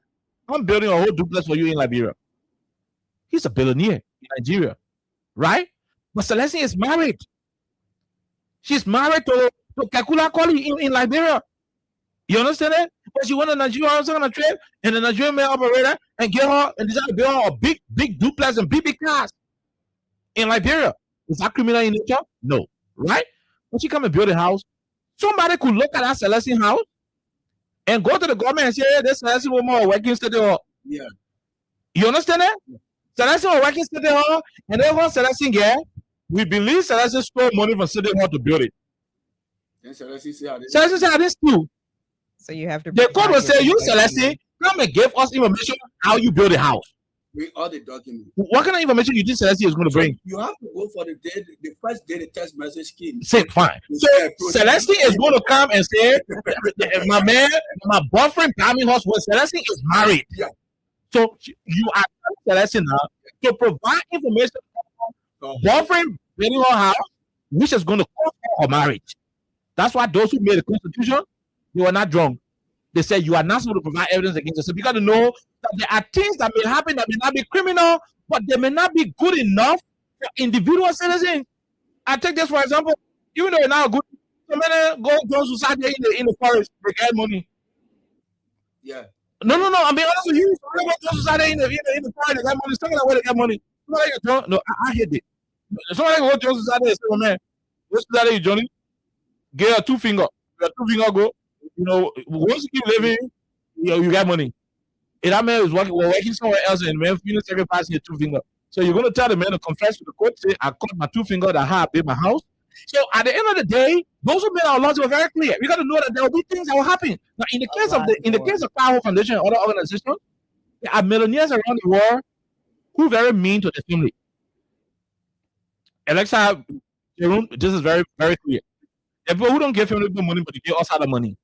[SPEAKER 2] I'm building a whole duplex for you in Liberia." He's a billionaire in Nigeria, right? But Celestine is married. She's married to Kakula Koli in Liberia. You understand that? But she went to Nigeria on a trip, and the Nigerian man operator and get her and decided to build her a big duplex and big cars in Liberia. Is that criminal in nature? No, right? When she come and build a house, somebody could look at that Celestine house and go to the government and say, "Hey, this Celestine woman are working City Hall."
[SPEAKER 7] Yeah.
[SPEAKER 2] You understand that? Celestine are working City Hall, and then once Celestine get, we believe Celestine stole money from City Hall to build it.
[SPEAKER 7] Then Celestine say, "I
[SPEAKER 2] didn't steal."
[SPEAKER 6] So you have to.
[SPEAKER 2] The court will say, "You, Celestine, come and give us information how you build a house."
[SPEAKER 7] bring all the documents.
[SPEAKER 2] What kind of information you think Celestia is going to bring?
[SPEAKER 7] You have to go for the day, the first day the text message came.
[SPEAKER 2] Say fine.
[SPEAKER 7] You
[SPEAKER 2] So
[SPEAKER 7] say,
[SPEAKER 2] Celestia is going to come and say, my man, my boyfriend, Tommy Hoswell, Celestia is married.
[SPEAKER 7] Yeah.
[SPEAKER 2] So you are telling Celestia now to provide information
[SPEAKER 7] Oh.
[SPEAKER 2] boyfriend building her house, which is going to cost her marriage. That's why those who made the Constitution, they were not drunk. They said you are not supposed to provide evidence against us. So you got to know that there are things that may happen that may not be criminal, but they may not be good enough for individual citizens. I take this for example. Even though it's not good, so many go to Saturday in the forest, they get money.
[SPEAKER 7] Yeah.
[SPEAKER 2] No. I'm being honest with you. So many go to Saturday in the forest, they got money. Some of them where they get money. No, I hate it. Somebody go to Saturday and say, man, what's Saturday, Johnny? Get a 2 finger. Your 2 finger go. You know, once you keep living, you got money. And that man is working somewhere else, and man, you know, sacrificing your 2 finger. So you're gonna tell the man to confess to the court, say, I cut my 2 finger that I built my house. So at the end of the day, those who made our laws were very clear. We got to know that there will be things that will happen. Now, in the case of Power Foundation and other organizations, there are millionaires around the world who are very mean to the family. Alexa, this is very, very clear. There are people who don't give family money, but they give us other money.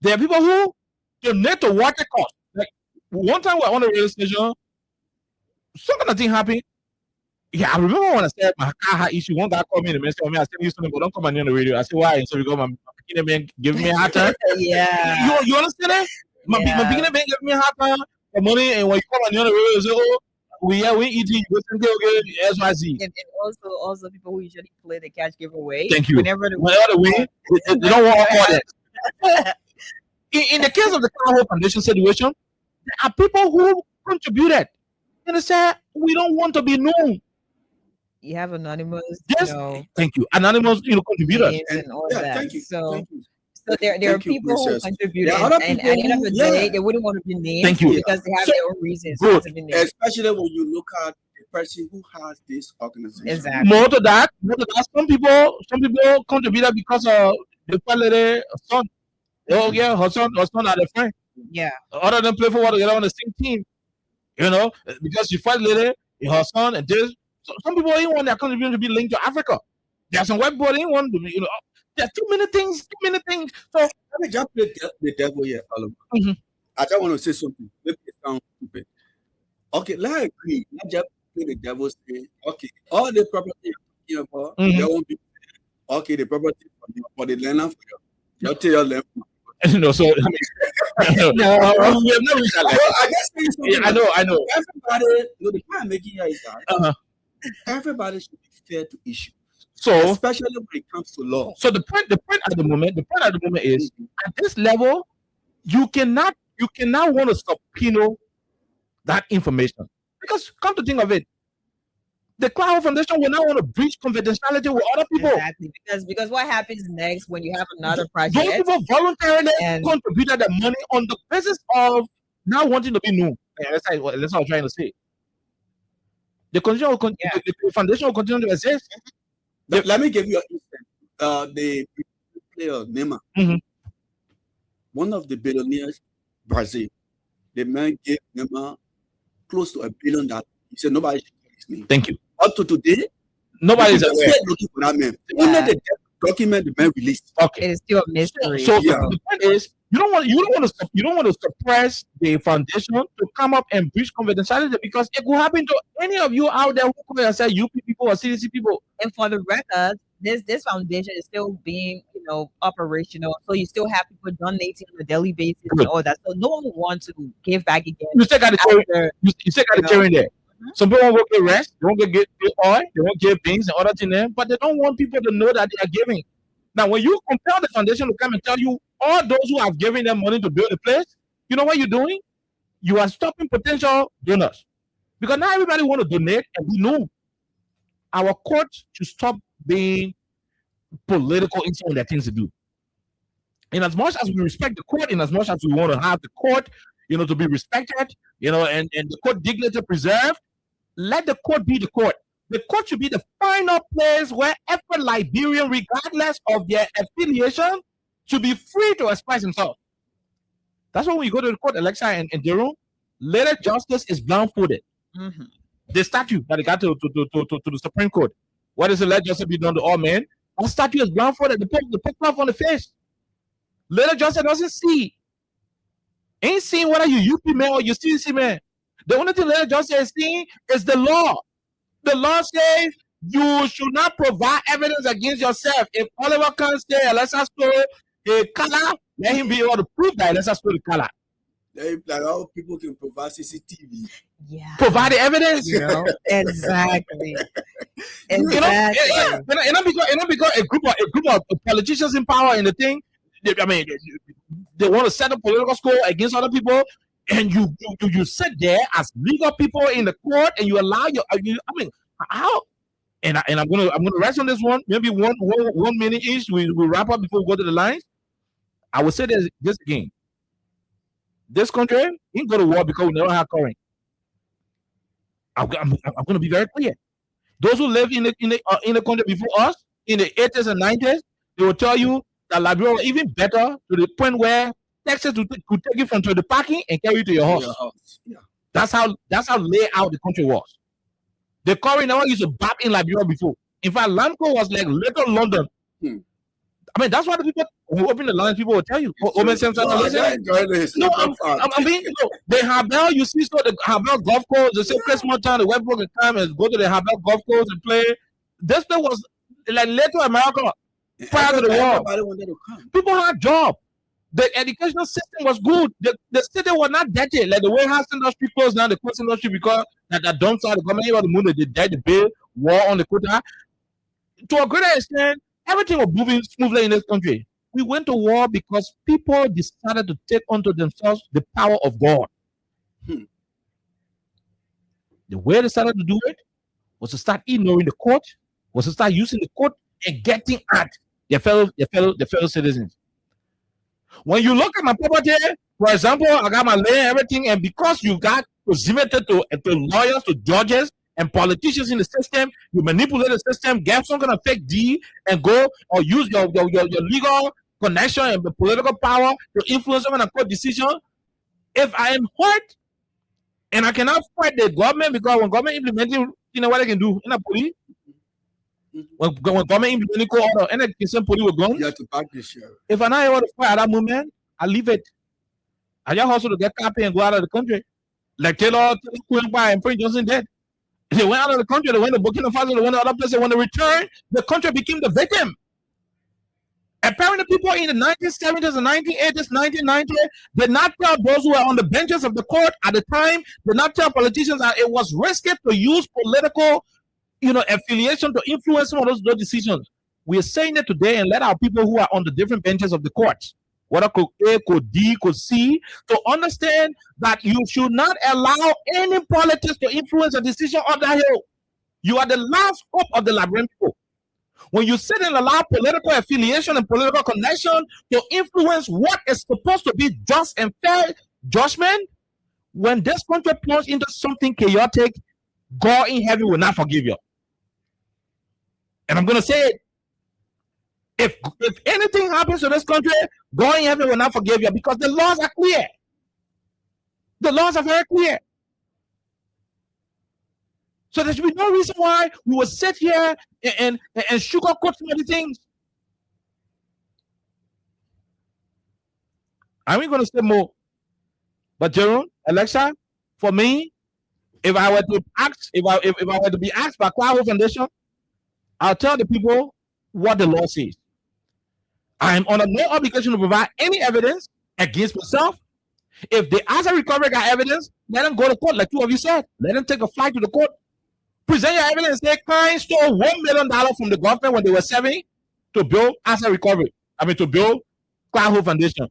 [SPEAKER 2] There are people who donate to water costs. Like one time we were on a radio station, some kind of thing happened. Yeah, I remember when I said my car had issue. One guy called me in the message. I said you something, but don't come on the radio. I said why? So we go, my beginning man giving me a hard time.
[SPEAKER 6] Yeah.
[SPEAKER 2] You understand that? My beginning man giving me a hard time for money, and when you come on the radio, you say, oh, we eating. You go to XYZ.
[SPEAKER 6] And also people who usually play the cash giveaway.
[SPEAKER 2] Thank you.
[SPEAKER 6] Whenever the
[SPEAKER 2] win, they don't want all that. In the case of the Carl Foundation situation, there are people who contributed, and they said we don't want to be known.
[SPEAKER 6] you have anonymous,
[SPEAKER 2] Yes, thank you. Anonymous, contributors.
[SPEAKER 6] names and all
[SPEAKER 7] Yeah,
[SPEAKER 6] that.
[SPEAKER 7] thank you.
[SPEAKER 6] So
[SPEAKER 7] Thank you.
[SPEAKER 6] so there are
[SPEAKER 7] Thank you,
[SPEAKER 6] people who
[SPEAKER 7] Princess.
[SPEAKER 6] contributed,
[SPEAKER 7] There are other
[SPEAKER 6] and at the end of the
[SPEAKER 7] people who-
[SPEAKER 6] day,
[SPEAKER 7] yeah.
[SPEAKER 6] they wouldn't want to be named
[SPEAKER 2] Thank you.
[SPEAKER 6] because they have
[SPEAKER 2] So-
[SPEAKER 6] their own reasons
[SPEAKER 2] Good.
[SPEAKER 6] not to be named.
[SPEAKER 7] Especially when you look at the person who has this organization.
[SPEAKER 6] Exactly.
[SPEAKER 2] More to that, some people contributed because of the family son. Oh yeah, her son are the friend.
[SPEAKER 6] Yeah.
[SPEAKER 2] Other than play for what together on the same team, because she fight later, her son and this. So some people didn't want their contribution to be linked to Africa. There are some white people didn't want to be, there are too many things. So
[SPEAKER 7] Let me just play the devil here, Oliver.
[SPEAKER 2] Mhm.
[SPEAKER 7] I just want to say something. Maybe it sounds stupid. Okay, let's agree. Let's just play the devil say, okay, all the property you're talking about,
[SPEAKER 2] Mhm.
[SPEAKER 7] there won't be. Okay, the property for the land for you. Tell your land.
[SPEAKER 2] so I mean, no, we have never reached that level.
[SPEAKER 7] Well, I guess
[SPEAKER 2] Yeah, I know.
[SPEAKER 7] everybody, the point I'm making here is that
[SPEAKER 2] Uh-huh.
[SPEAKER 7] everybody should be fair to issues,
[SPEAKER 2] So
[SPEAKER 7] especially when it comes to law.
[SPEAKER 2] So the point at the moment is at this level, you cannot want to subpoena that information, because come to think of it, the Cloud Foundation will not want to breach confidentiality with other people.
[SPEAKER 6] Exactly. Because what happens next when you have another
[SPEAKER 2] Those
[SPEAKER 6] project?
[SPEAKER 2] people voluntarily
[SPEAKER 6] And-
[SPEAKER 2] contributed the money on the basis of not wanting to be known. Yeah, that's what I'm trying to say. The foundation will continue to exist.
[SPEAKER 7] Let me give you an instance. The player Neymar,
[SPEAKER 2] Mhm.
[SPEAKER 7] one of the billionaires, Brazil, the man gave Neymar close to $1 billion. He said nobody should know his name.
[SPEAKER 2] Thank you.
[SPEAKER 7] Up to today,
[SPEAKER 2] Nobody's
[SPEAKER 7] people are
[SPEAKER 2] aware.
[SPEAKER 7] still looking for that man.
[SPEAKER 6] Yeah.
[SPEAKER 7] Only the document the man released.
[SPEAKER 2] Okay.
[SPEAKER 6] It is still a mystery.
[SPEAKER 2] So
[SPEAKER 7] Yeah.
[SPEAKER 2] the point is, you don't want to suppress the foundation to come up and breach confidentiality, because it could happen to any of you out there who call yourself UP people or CDC people.
[SPEAKER 6] And for the record, this foundation is still being, operational. So you still have people donating on a daily basis
[SPEAKER 2] Good.
[SPEAKER 6] and all that. So no one will want to give back again.
[SPEAKER 2] You still got to carry.
[SPEAKER 6] After,
[SPEAKER 2] You still got to
[SPEAKER 6] You
[SPEAKER 2] carry in there.
[SPEAKER 6] Mhm.
[SPEAKER 2] Some people won't get rest. They won't get oil. They won't give beans and other things there, but they don't want people to know that they are giving. Now, when you compel the foundation to come and tell you all those who have given them money to build the place, you know what you're doing? You are stopping potential donors, because now everybody want to donate and be known. Our courts should stop being political in some of their things to do. In as much as we respect the court, in as much as we want to have the court, to be respected, and the court dignity preserved, let the court be the court. The court should be the final place where every Liberian, regardless of their affiliation, should be free to express himself. That's why when you go to the court, Alexa and Jerome, Later justice is blindfolded.
[SPEAKER 6] Mhm.
[SPEAKER 2] The statute that they got to the Supreme Court. What is the let justice be done to all men? That statute is blindfolded. They put cloth on the face. Later justice doesn't see. Ain't seeing whether you UP man or you CC man. The only thing later justice is seeing is the law. The law says you should not provide evidence against yourself. If Oliver can't say Alexa stole a color, let him be able to prove that Alexa stole the color.
[SPEAKER 7] Like all people can provide CCTV.
[SPEAKER 6] Yeah.
[SPEAKER 2] Provide the evidence.
[SPEAKER 6] You know? Exactly.
[SPEAKER 2] You know,
[SPEAKER 6] Exactly.
[SPEAKER 2] because a group of politicians in power in the thing, they want to set up political score against other people, and you sit there as legal people in the court, and you allow how? And I'm gonna rest on this one, maybe one minute each. We wrap up before we go to the lines. I will say this again. This country ain't go to war because we never have current. I'm going to be very clear. Those who live in the country before us in the 80s and 90s, they will tell you that Liberia was even better to the point where Texas could take you from the parking and carry you to your house.
[SPEAKER 7] Yeah.
[SPEAKER 2] That's how laid out the country was. The current never used to bap in Liberia before. In fact, Lamco was like little London. I mean, that's why the people who open the lines, people will tell you.
[SPEAKER 7] No,
[SPEAKER 2] I'm being, the Habel, you see, so the Habel golf course, the same Christmas time, the Westbrook can come and go to the Habel golf course and play. This place was like Little America prior to the war.
[SPEAKER 7] Everybody wanted to come.
[SPEAKER 2] People had jobs. The educational system was good. The city was not dirty. Like the warehouse industry closed down, the clothes industry because that dumps out the government of the moon, they died the bill, war on the quota. To a greater extent, everything was moving smoothly in this country. We went to war because people decided to take unto themselves the power of God. The way they started to do it was to start ignoring the court, was to start using the court and getting at their fellow citizens. When you look at my property, for example, I got my land, everything, and because you got presented to lawyers, to judges, and politicians in the system, you manipulate the system, get some kind of fake deed, and go or use your legal connection and the political power to influence some kind of court decision. If I am hurt and I cannot fight the government, because when government implementing, you know what they can do in a police. When government implementing court order, and they send police with guns.
[SPEAKER 7] You have to back this year.
[SPEAKER 2] If I'm not able to fight at that moment, I leave it. I just hustle to get copy and go out of the country. Like Taylor and Prince Johnson did. They went out of the country, they went to Burkina Faso, they went to other places. When they returned, the country became the victim. Apparently, people in the 1970s and 1980s, 1990s did not tell those who were on the benches of the court at the time, did not tell politicians that it was risky to use political, affiliation to influence some of those decisions. We are saying it today and let our people who are on the different benches of the courts, whether code A, code D, code C, to understand that you should not allow any politics to influence a decision on that hill. You are the last hope of the Liberian people. When you sit and allow political affiliation and political connection to influence what is supposed to be just and fair judgment, when this country plunges into something chaotic, God in heaven will not forgive you. And I'm going to say it. If anything happens to this country, God in heaven will not forgive you because the laws are clear. The laws are very clear. So there should be no reason why we will sit here and sugarcoat some of the things. I ain't going to say more. But Jerome, Alexa, for me, if I were to be asked by Cloud Foundation, I'll tell the people what the law says. I am under no obligation to provide any evidence against myself. If the asset recovery got evidence, let them go to court, like two of you said. Let them take a flight to the court. Present your evidence. Say, client stole $1 million from the government when they were 70 to build asset recovery. To build Cloud Foundation.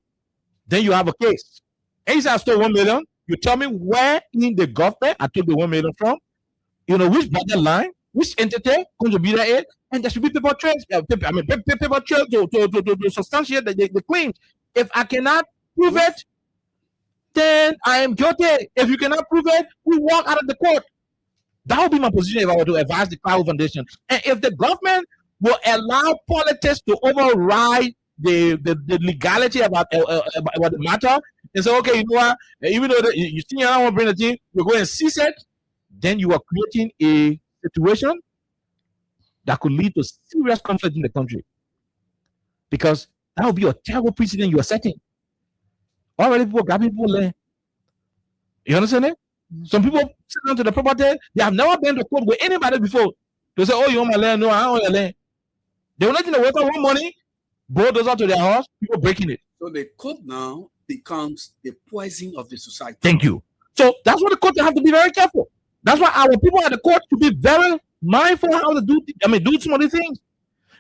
[SPEAKER 2] Then you have a case. And you say I stole $1 million. You tell me where in the government I took the $1 million from. Which budget line, which entity contributed it, and there should be paper trails. Paper trail to substantiate the claims. If I cannot prove it, then I am guilty. If you cannot prove it, we walk out of the court. That would be my position if I were to advise the Cloud Foundation. And if the government will allow politics to override the legality about the matter, and say, okay, you know what? Even though you think I don't want to bring the thing, you go and seize it. Then you are creating a situation that could lead to serious conflict in the country, because that would be a terrible precedent you are setting. Already people grabbing people land. You understand it? Some people sit down to the property, they have never been to court with anybody before. They say, oh, you want my land? No, I don't want your land. They will let you know, wake up one morning, bulldozer to their house, people breaking it.
[SPEAKER 7] So the court now becomes the poison of the society.
[SPEAKER 2] Thank you. So that's why the court have to be very careful. That's why our people at the court to be very mindful how to do some of these things.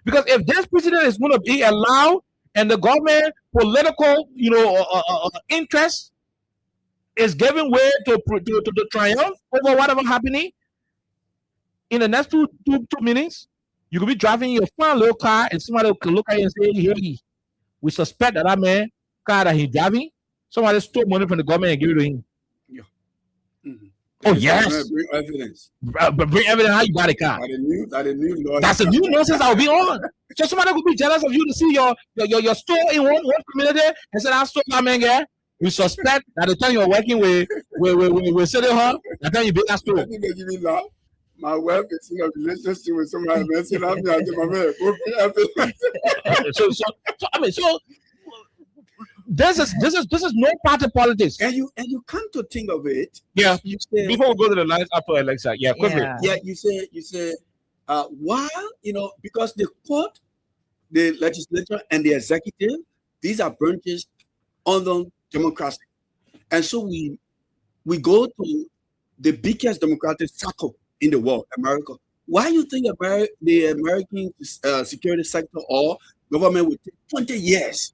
[SPEAKER 2] Because if this precedent is going to be allowed and the government political, interest is giving way to the triumph over whatever happening, in the next two minutes, you could be driving your fine little car and somebody can look at you and say, hey, we suspect that man car that he's driving, somebody stole money from the government and give it to him.
[SPEAKER 7] Yeah. Mm-hmm.
[SPEAKER 2] Oh, yes.
[SPEAKER 7] Bring evidence.
[SPEAKER 2] Bring evidence how you got a car. That's a new nonsense that will be on. So somebody could be jealous of you to see your store in one community and say, I stole my man there. We suspect that the time you're working with City Hall, that time you build that store.
[SPEAKER 7] My wife is in a relationship with somebody else, and I'm not my man.
[SPEAKER 2] So this is no party politics.
[SPEAKER 7] And you come to think of it.
[SPEAKER 2] Yeah.
[SPEAKER 7] You say,
[SPEAKER 2] before we go to the lines after Alexa, quickly.
[SPEAKER 7] Yeah. You say, while because the court, the legislature, and the executive, these are branches under democracy, and so we go to the biggest democratic circle in the world, America. Why you think the American security sector or government would take 20 years?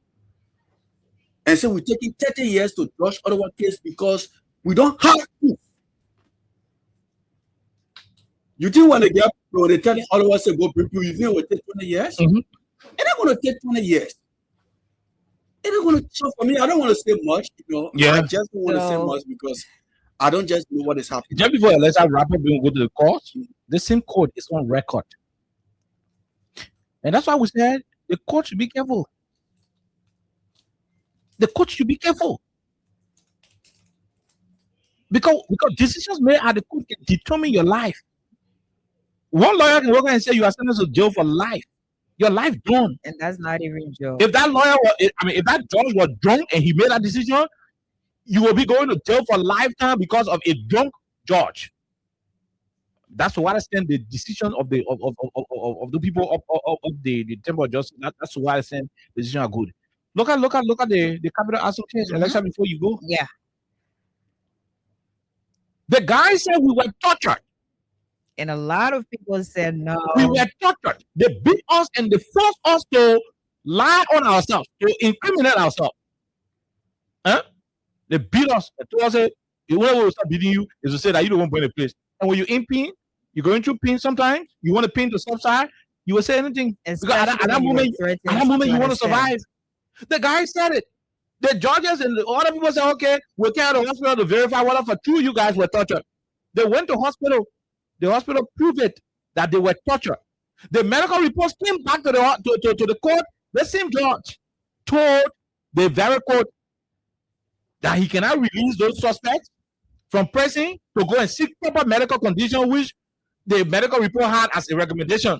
[SPEAKER 7] And so we're taking 30 years to rush Ottawa case because we don't have to. You think when they get when they tell Ottawa say go prepare, you think it will take 20 years?
[SPEAKER 2] Mm-hmm.
[SPEAKER 7] It's not going to take 20 years. It's not going to. So for me, I don't want to say much.
[SPEAKER 2] Yeah.
[SPEAKER 7] I just don't want to say much because I don't just know what is happening.
[SPEAKER 2] Just before let's have wrap up and go to the court, the same court is on record. And that's why we said the court should be careful. The court should be careful. Because decisions made at the court can determine your life. One lawyer can walk and say you are sentenced to jail for life. Your life done.
[SPEAKER 6] And that's not even joke.
[SPEAKER 2] If that lawyer if that judge was drunk and he made that decision, you will be going to jail for lifetime because of a drunk judge. That's to what extent the decision of the people of the Temple of Justice. That's to what extent the decisions are good. Look at the capital assault case, Alexa, before you go.
[SPEAKER 6] Yeah.
[SPEAKER 2] The guy said we were tortured.
[SPEAKER 6] And a lot of people said no.
[SPEAKER 2] We were tortured. They beat us and they forced us to lie on ourselves, to incriminate ourselves. Huh? They beat us. They told us, the only way we'll start beating you is to say that you don't want to burn a place. And when you in pain, you're going through pain sometimes, you want to pain to subside, you will say anything. Because at that moment you want to survive. The guy said it. The judges and the other people said, okay, we'll carry the hospital to verify whether for true you guys were tortured. They went to hospital. The hospital proved it that they were tortured. The medical reports came back to the court. The same judge told the very court that he cannot release those suspects from prison to go and seek proper medical condition, which the medical report had as a recommendation.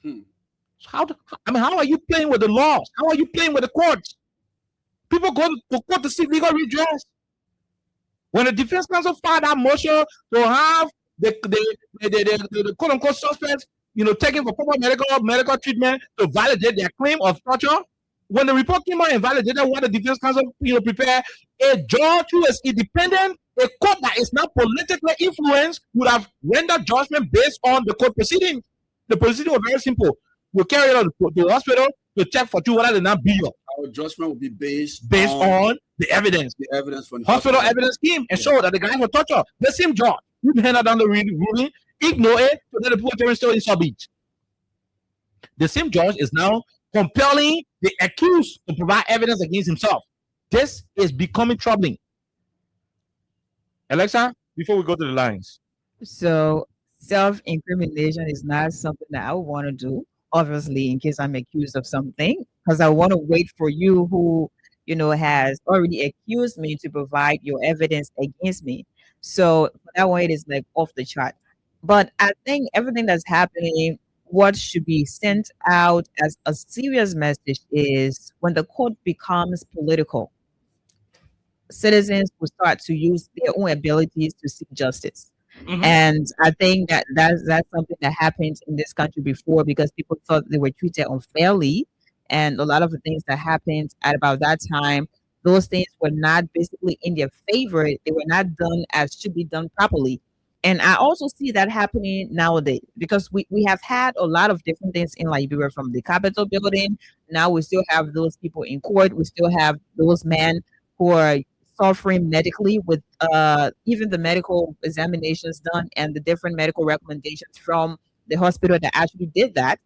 [SPEAKER 2] So how are you playing with the laws? How are you playing with the courts? People go to court to seek legal redress. When the defense counsel filed that motion to have the quote unquote suspects, taken for proper medical treatment to validate their claim of torture, when the report came out and validated what the defense counsel prepared, a judge who is independent, a court that is not politically influenced, would have rendered judgment based on the court proceeding. The proceeding was very simple. We'll carry it out to the hospital to check for you whether they not be.
[SPEAKER 7] Our judgment will be based
[SPEAKER 2] on the evidence.
[SPEAKER 7] The evidence from the
[SPEAKER 2] hospital evidence came and showed that the guys were tortured. The same judge who handed down the ruling, ignore it, so that the people are still in Subbeach. The same judge is now compelling the accused to provide evidence against himself. This is becoming troubling. Alexa, before we go to the lines.
[SPEAKER 6] So self-incrimination is not something that I would want to do, obviously, in case I'm accused of something, because I want to wait for you who has already accused me to provide your evidence against me. So for that one, it is like off the chart. But I think everything that's happening, what should be sent out as a serious message is when the court becomes political, citizens will start to use their own abilities to seek justice. And I think that's something that happened in this country before because people thought they were treated unfairly. And a lot of the things that happened at about that time, those things were not basically in their favor. They were not done as should be done properly. And I also see that happening nowadays because we have had a lot of different things in Liberia from the Capitol building. Now we still have those people in court. We still have those men who are suffering medically with even the medical examinations done and the different medical recommendations from the hospital that actually did that.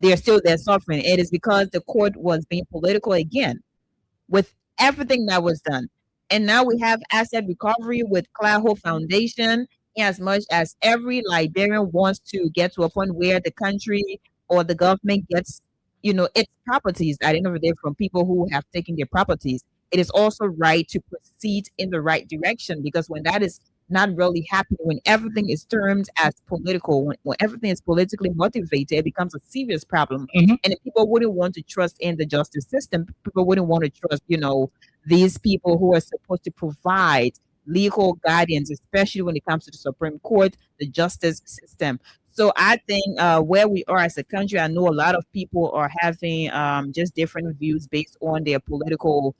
[SPEAKER 6] They're still there suffering. It is because the court was being political again with everything that was done. And now we have asset recovery with Claho Foundation. As much as every Liberian wants to get to a point where the country or the government gets, its properties at the end of the day from people who have taken their properties, it is also right to proceed in the right direction because when that is not really happening, when everything is termed as political, when everything is politically motivated, it becomes a serious problem. And if people wouldn't want to trust in the justice system, people wouldn't want to trust, these people who are supposed to provide legal guidance, especially when it comes to the Supreme Court, the justice system. So I think where we are as a country, I know a lot of people are having just different views based on their political,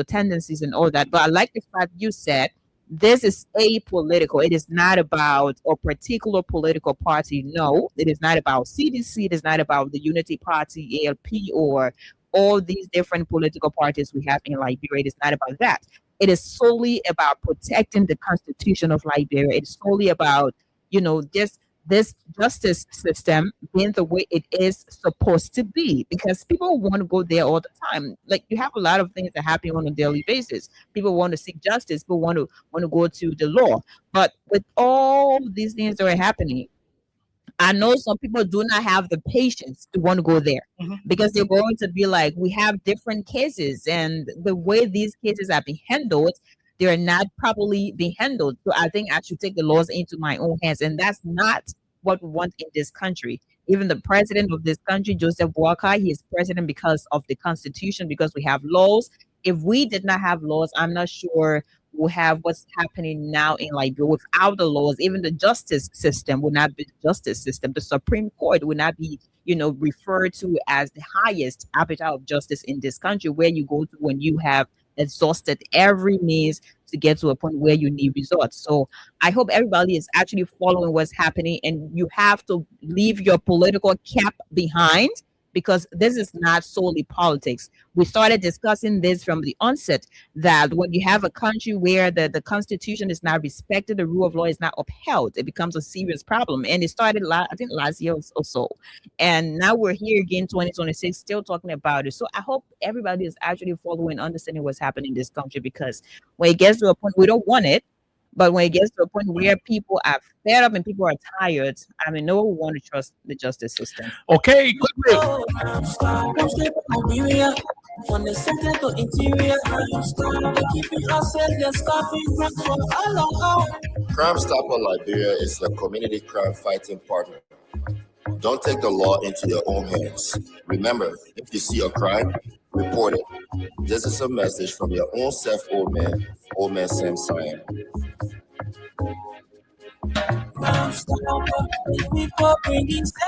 [SPEAKER 6] tendencies and all that. But I like the fact you said this is apolitical. It is not about a particular political party. No, it is not about CDC. It is not about the Unity Party, ALP, or all these different political parties we have in Liberia. It is not about that. It is solely about protecting the Constitution of Liberia. It's solely about, just this justice system being the way it is supposed to be because people want to go there all the time. Like you have a lot of things that happen on a daily basis. People want to seek justice, people want to go to the law. But with all these things that are happening, I know some people do not have the patience to want to go there because they're going to be like, we have different cases and the way these cases are being handled, they're not properly being handled. So I think I should take the laws into my own hands. And that's not what we want in this country. Even the president of this country, Joseph Boakai, he is president because of the Constitution, because we have laws. If we did not have laws, I'm not sure we'll have what's happening now in Liberia. Without the laws, even the justice system would not be the justice system. The Supreme Court would not be, referred to as the highest appetite of justice in this country, where you go to when you have exhausted every means to get to a point where you need results. So I hope everybody is actually following what's happening, and you have to leave your political cap behind because this is not solely politics. We started discussing this from the onset that when you have a country where the Constitution is not respected, the rule of law is not upheld, it becomes a serious problem. And it started, I think, last year or so. And now we're here again, 2026, still talking about it. So I hope everybody is actually following, understanding what's happening in this country, because when it gets to a point, we don't want it. But when it gets to a point where people are fed up and people are tired, no one want to trust the justice system.
[SPEAKER 2] Okay, quickly.
[SPEAKER 4] From the center to interior, keeping ourselves
[SPEAKER 3] Crime Stopper Liberia is a community crime fighting partner. Don't take the law into your own hands. Remember, if you see a crime, report it. This is a message from your own self, old man Sam Cyan.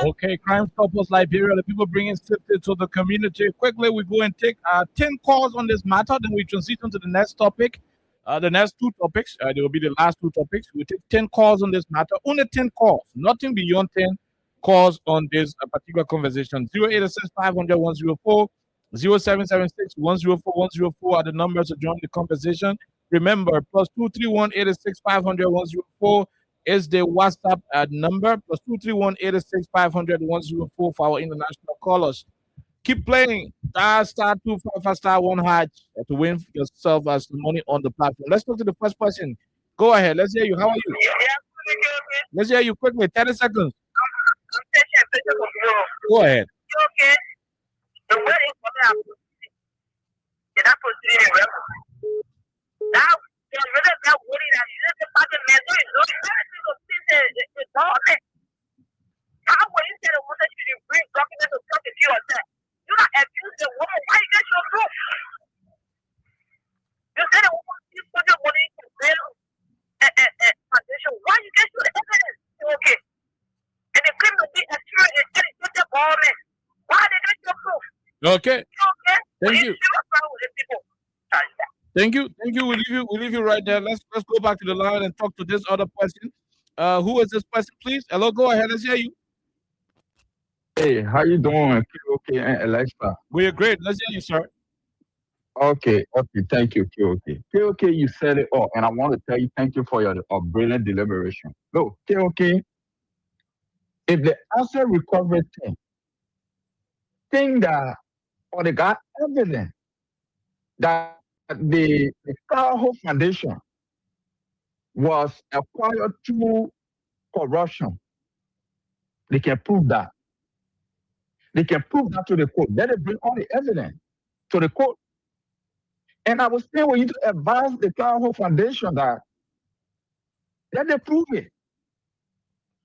[SPEAKER 2] Okay, Crime Stoppers Liberia, the people bringing safety to the community. Quickly, we go and take 10 calls on this matter, then we transition to the next topic. The next two topics, they will be the last two topics. We take 10 calls on this matter, only 10 calls, nothing beyond 10 calls on this particular conversation. 0886 500 104, 0776 104 104 are the numbers to join the conversation. Remember, plus 231 86 500 104 is the WhatsApp number, plus 231 86 500 104 for our international callers. Keep playing star 255 star 1 hash to win yourself some money on the platform. Let's talk to the first person. Go ahead. Let's hear you. How are you? Let's hear you quickly. 30 seconds. Go ahead.
[SPEAKER 8] Okay. The wedding for me, that
[SPEAKER 1] proceeding, now there's really that worry that you just imagine man doing everything of things is government. How will you say the woman should bring documents to talk to you or that? You not abuse the woman, why you get your proof? You say the woman you put your money into bail and foundation, why you get your evidence? Okay. And the criminal be assured and get the government. Why they get your proof?
[SPEAKER 2] Okay.
[SPEAKER 1] Okay.
[SPEAKER 2] Thank you.
[SPEAKER 1] People.
[SPEAKER 2] Thank you. We'll leave you right there. Let's go back to the line and talk to this other person. Who is this person, please? Hello, go ahead. Let's hear you.
[SPEAKER 8] Hey, how you doing, KOK and Alexa?
[SPEAKER 2] We're great. Let's hear you, sir.
[SPEAKER 8] Okay, thank you, KOK. KOK, you said it all, and I want to tell you thank you for your brilliant deliberation. Look, KOK, if the asset recovery thing that, or they got evidence that the Carho Foundation was acquired through corruption, they can prove that. They can prove that to the court. Let it bring all the evidence to the court. And I was saying we need to advise the Carho Foundation that let them prove it.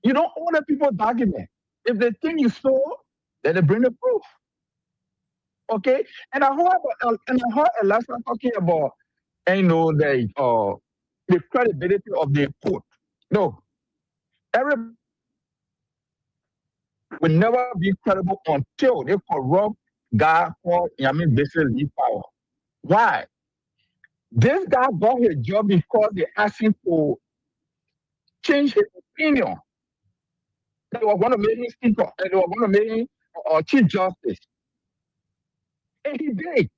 [SPEAKER 8] You don't own the people's document. If they think you stole, let them bring the proof. Okay? And I heard Alexa talking about, the credibility of the court. No. Everybody will never be credible until they corrupt guy called Yamin Bessel leave power. Why? This guy got his job because they asked him to change his opinion. They were going to make him speaker, and they were going to make him chief justice. And he did.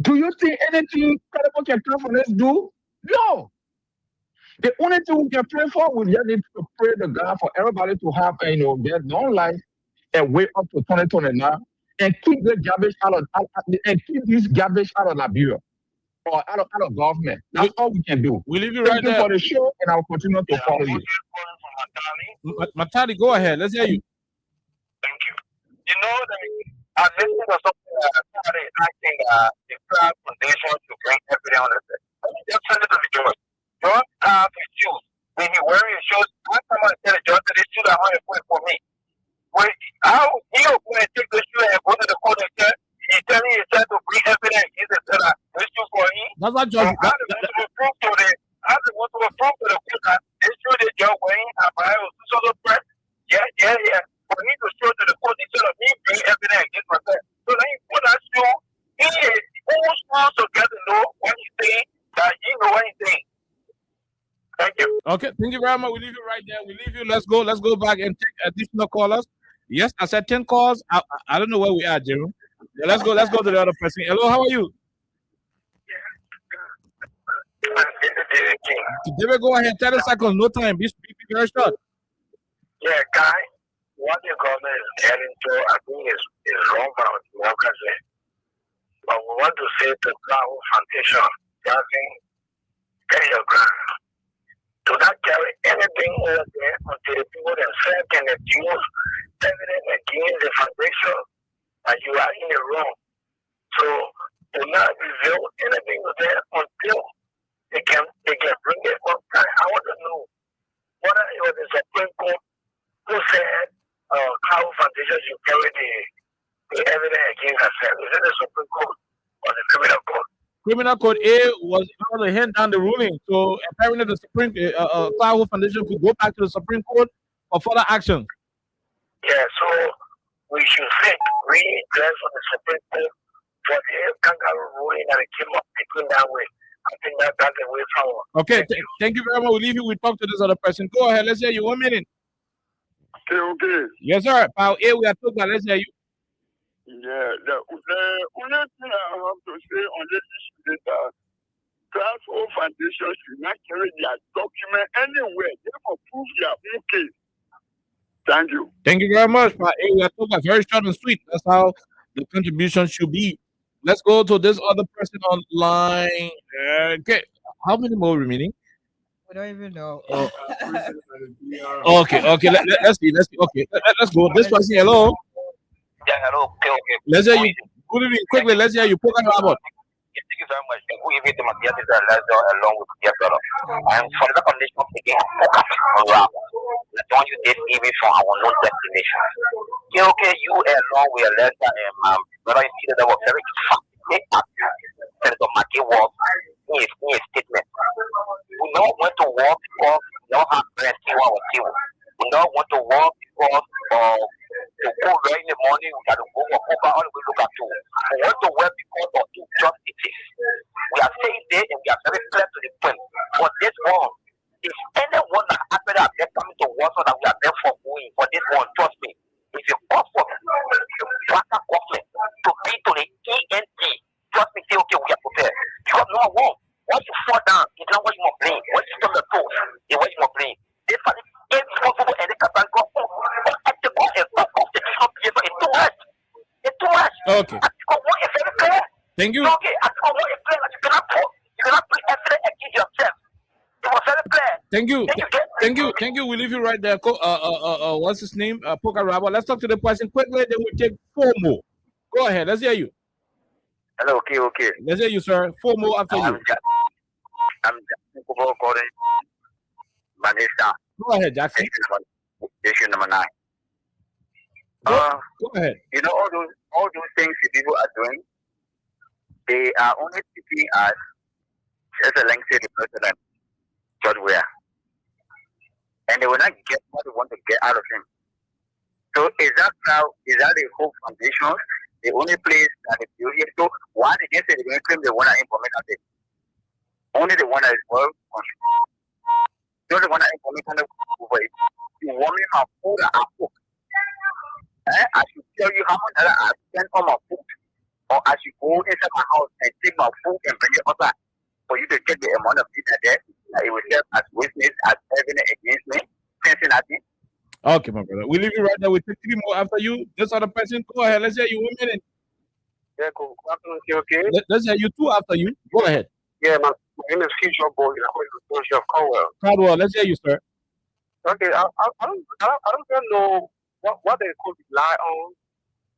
[SPEAKER 8] Do you think anything credible can come from this dude? No. The only thing we can pray for, we just need to pray to God for everybody to have their long life and wait up to 2029 and keep the garbage keep this garbage out of Liberia or out of government. That's all we can do.
[SPEAKER 2] We'll leave you right there.
[SPEAKER 8] Thank you for the show, and I'll continue to follow you.
[SPEAKER 2] Matali, go ahead. Let's hear you.
[SPEAKER 1] Thank you. You know, I listened to something somebody asking the Crowd Foundation to bring evidence on it. Just send it to the judge. George have his shoes. When he wearing his shoes, I come and tell the judge that these shoes are 100 points for me. When how he'll go and take the shoe and go to the court and say, he's telling himself to bring evidence. He said that this shoe for him.
[SPEAKER 2] That's not judge.
[SPEAKER 1] How they want to prove to the court that this shoe the judge wearing and by so press. Yeah. For me to show to the court instead of me bring evidence against myself. So then you put that shoe, he is supposed to get to know what he's saying, that he know what he's saying. Thank you.
[SPEAKER 2] Okay, thank you very much. We leave you right there. We leave you. Let's go back and take additional callers. Yes, I said 10 calls. I don't know where we are, Jerome. Yeah, let's go to the other person. Hello, how are you? David, go ahead. 30 seconds, no time. Be very short.
[SPEAKER 1] Yeah, guy, what the government is heading to, I think is wrong about democracy. But we want to say to Carho Foundation, get your grant. Do not carry anything over there until the people themselves can use evidence against the foundation and you are in the wrong. So do not reveal anything to them until they can bring it on time. I want to know whether it was the Supreme Court who said Carho Foundation should carry the evidence against herself. Is it the Supreme Court or the Criminal Court?
[SPEAKER 2] Criminal Code A was able to hand down the ruling. So apparently the Supreme Carho Foundation could go back to the Supreme Court for further action.
[SPEAKER 1] Yeah, so we should think really dress on the Supreme Court for the kangaroo ruling that it came up between that way. I think that's the way forward.
[SPEAKER 2] Okay, thank you very much. We'll leave you. We talk to this other person. Go ahead. Let's hear you. 1 minute.
[SPEAKER 9] Okay.
[SPEAKER 2] Yes, sir. Power A, we are talking. Let's hear you.
[SPEAKER 9] Yeah, the only thing I have to say on this issue is that Carho Foundation should not carry their document anywhere. They will prove their own case. Thank you.
[SPEAKER 2] Thank you very much. Power A, we are talking very short and sweet. That's how the contribution should be. Let's go to this other person online. Okay. How many more remaining?
[SPEAKER 6] We don't even know.
[SPEAKER 2] Okay. Let's see. Okay. Let's go. This person, hello.
[SPEAKER 1] Yeah, hello. Okay.
[SPEAKER 2] Let's hear you. Good evening. Quickly, let's hear you. Poker Robert.
[SPEAKER 10] Thank you very much. Who even to my dear sister along with dear brother. And for the condition of taking focus on rap. Don't you date even from our known destination. Okay, you along with a letter and brother you see that was very fast. Senator Maki was in his statement. We don't want to walk because we don't have friends with you. We don't want to walk because to go early in the morning, we got to go for Uber, all we look at you. We want to work because of injustices. We are saying this and we are very clear to the point. For this one, if anyone that happened that they're coming to work so that we are there for going for this one, trust me, if you offer blacker government to be to the ENT, trust me, say, okay, we are prepared. Because no one, once you fall down, it's not what you want to blame. Once you stop the toes, it's what you want to blame. This is impossible and it can go it's too much. It's too much.
[SPEAKER 2] Okay. Thank you.
[SPEAKER 10] Okay, you cannot put effort against yourself. It was very clear.
[SPEAKER 2] Thank you. We leave you right there. What's his name? Poker Rabba. Let's talk to the person quickly. Then we take 4 more. Go ahead. Let's hear you.
[SPEAKER 10] Hello. Okay.
[SPEAKER 2] Let's hear you, sir. 4 more after you.
[SPEAKER 10] I'm calling Vanessa.
[SPEAKER 2] Go ahead, Jackson.
[SPEAKER 10] Station number 9.
[SPEAKER 2] Go ahead.
[SPEAKER 10] You know all those things the people are doing. They are only speaking as Excellency the President, George Weah, and they will not get what they want to get out of him. So is that the Hope Foundation the only place that is doing it? So why they just say they're going to claim they want to implement it? Only the one that is well controlled. The only one that implement it. You want me to food and cook. I should tell you how much I spend on my food, or I should go inside my house and take my food and bring it outside for you to get the amount of food there. It will serve as witness, as evidence against me. Cincinnati.
[SPEAKER 2] Okay, my brother. We leave you right there. We take 3 more after you. This other person, go ahead. Let's hear you 1 minute.
[SPEAKER 11] Yeah, cool. Okay.
[SPEAKER 2] Let's hear you 2 after you. Go ahead.
[SPEAKER 11] Yeah, my name is Future Boy. I'm of Caldwell.
[SPEAKER 2] Caldwell, let's hear you, sir.
[SPEAKER 11] Okay, I don't even know what they could rely on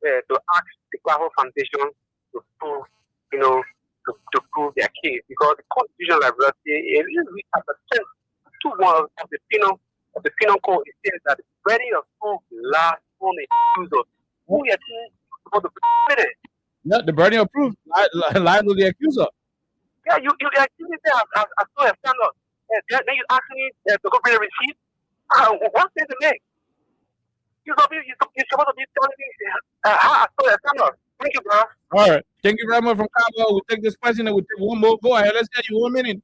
[SPEAKER 11] to ask the Clavo Foundation to prove, to prove their case, because the constitutional liability is really at the 2:1 of the penal code. It says that the burden of proof lies on the accuser. Who is supposed to be it?
[SPEAKER 2] Yeah, the burden of proof lies with the accuser.
[SPEAKER 11] Yeah, you actually say I saw a stand up. Then you ask me to go bring a receipt. What sense to make? You're supposed to be telling me how I saw a stand up. Thank you, bro.
[SPEAKER 2] All right. Thank you very much from Caldwell. We'll take this question and we'll take 1 more. Go ahead. Let's hear you 1 minute.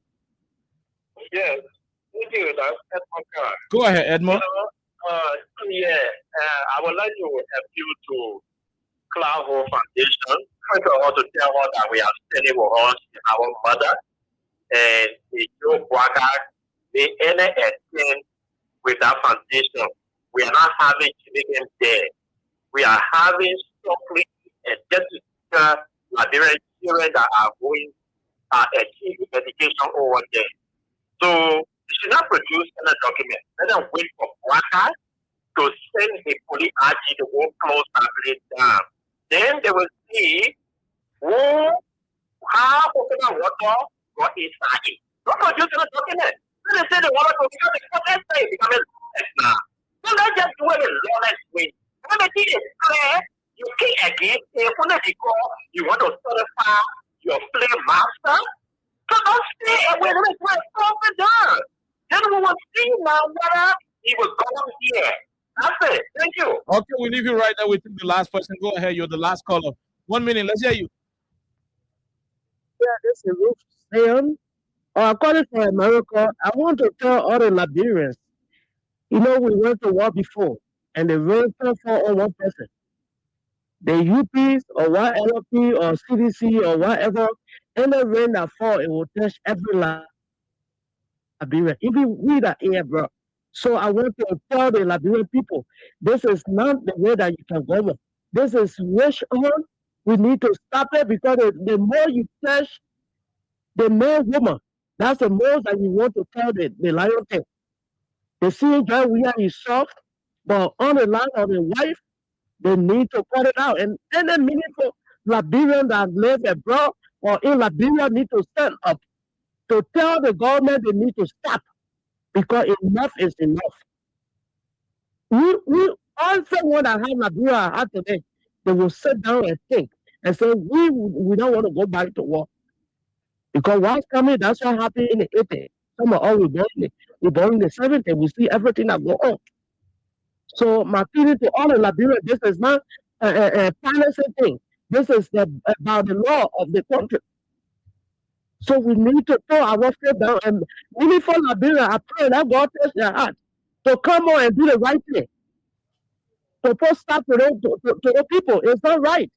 [SPEAKER 11] Yeah. Thank you. That's my
[SPEAKER 2] Go ahead, Edmond.
[SPEAKER 11] I would like to appeal to Clavo Foundation. First of all, to tell us that we are standing with us, our mother, and the Joe Braga, the NSN with that foundation. We are not having children there. We are having suffering and just Liberian children that are going achieve education over there. So they should not produce any document. Let them wait for Braga to send a police RG to go close family down. Then they will see how coconut water got inside. Don't produce any document. Then they say they want to become a essay, become a now. So let's just do it in lawless way. When the thing is clear, you can't again say you want to certify your flame master. So don't stay away. Let me it down. Then we will see now whether he will go here. That's it. Thank you.
[SPEAKER 2] Okay, we leave you right there. We take the last person. Go ahead. You're the last caller. 1 minute. Let's hear you.
[SPEAKER 12] Yeah, this is Ruth Sayon. According to America, I want to tell all the Liberians, we went to war before, and the rain fell on one person. The UPs or YLP or CDC or whatever, any rain that fall, it will touch every Liberian, even we that here, bro. So I want to tell the Liberian people, this is not the way that you can go on. This is wish on. We need to stop it, because the more you touch the male woman, that's the more that you want to tell the lion thing. The seeing that we are soft, but on the line of the wife, they need to cut it out. And any meaningful Liberian that live abroad, or in Liberia need to stand up to tell the government they need to stop because enough is enough. We all someone that have Liberia had today, they will sit down and think and say we don't want to go back to war. Because what's coming, that's what happened in the 80s. Some of us we born in the 70s, we see everything that go on. So my feeling to all in Liberia, this is not a policy thing. This is about the law of the country. So we need to throw our foot down and really for Liberia, I pray that God touch their heart to come on and do the right thing. To put stop to the people. It's not right.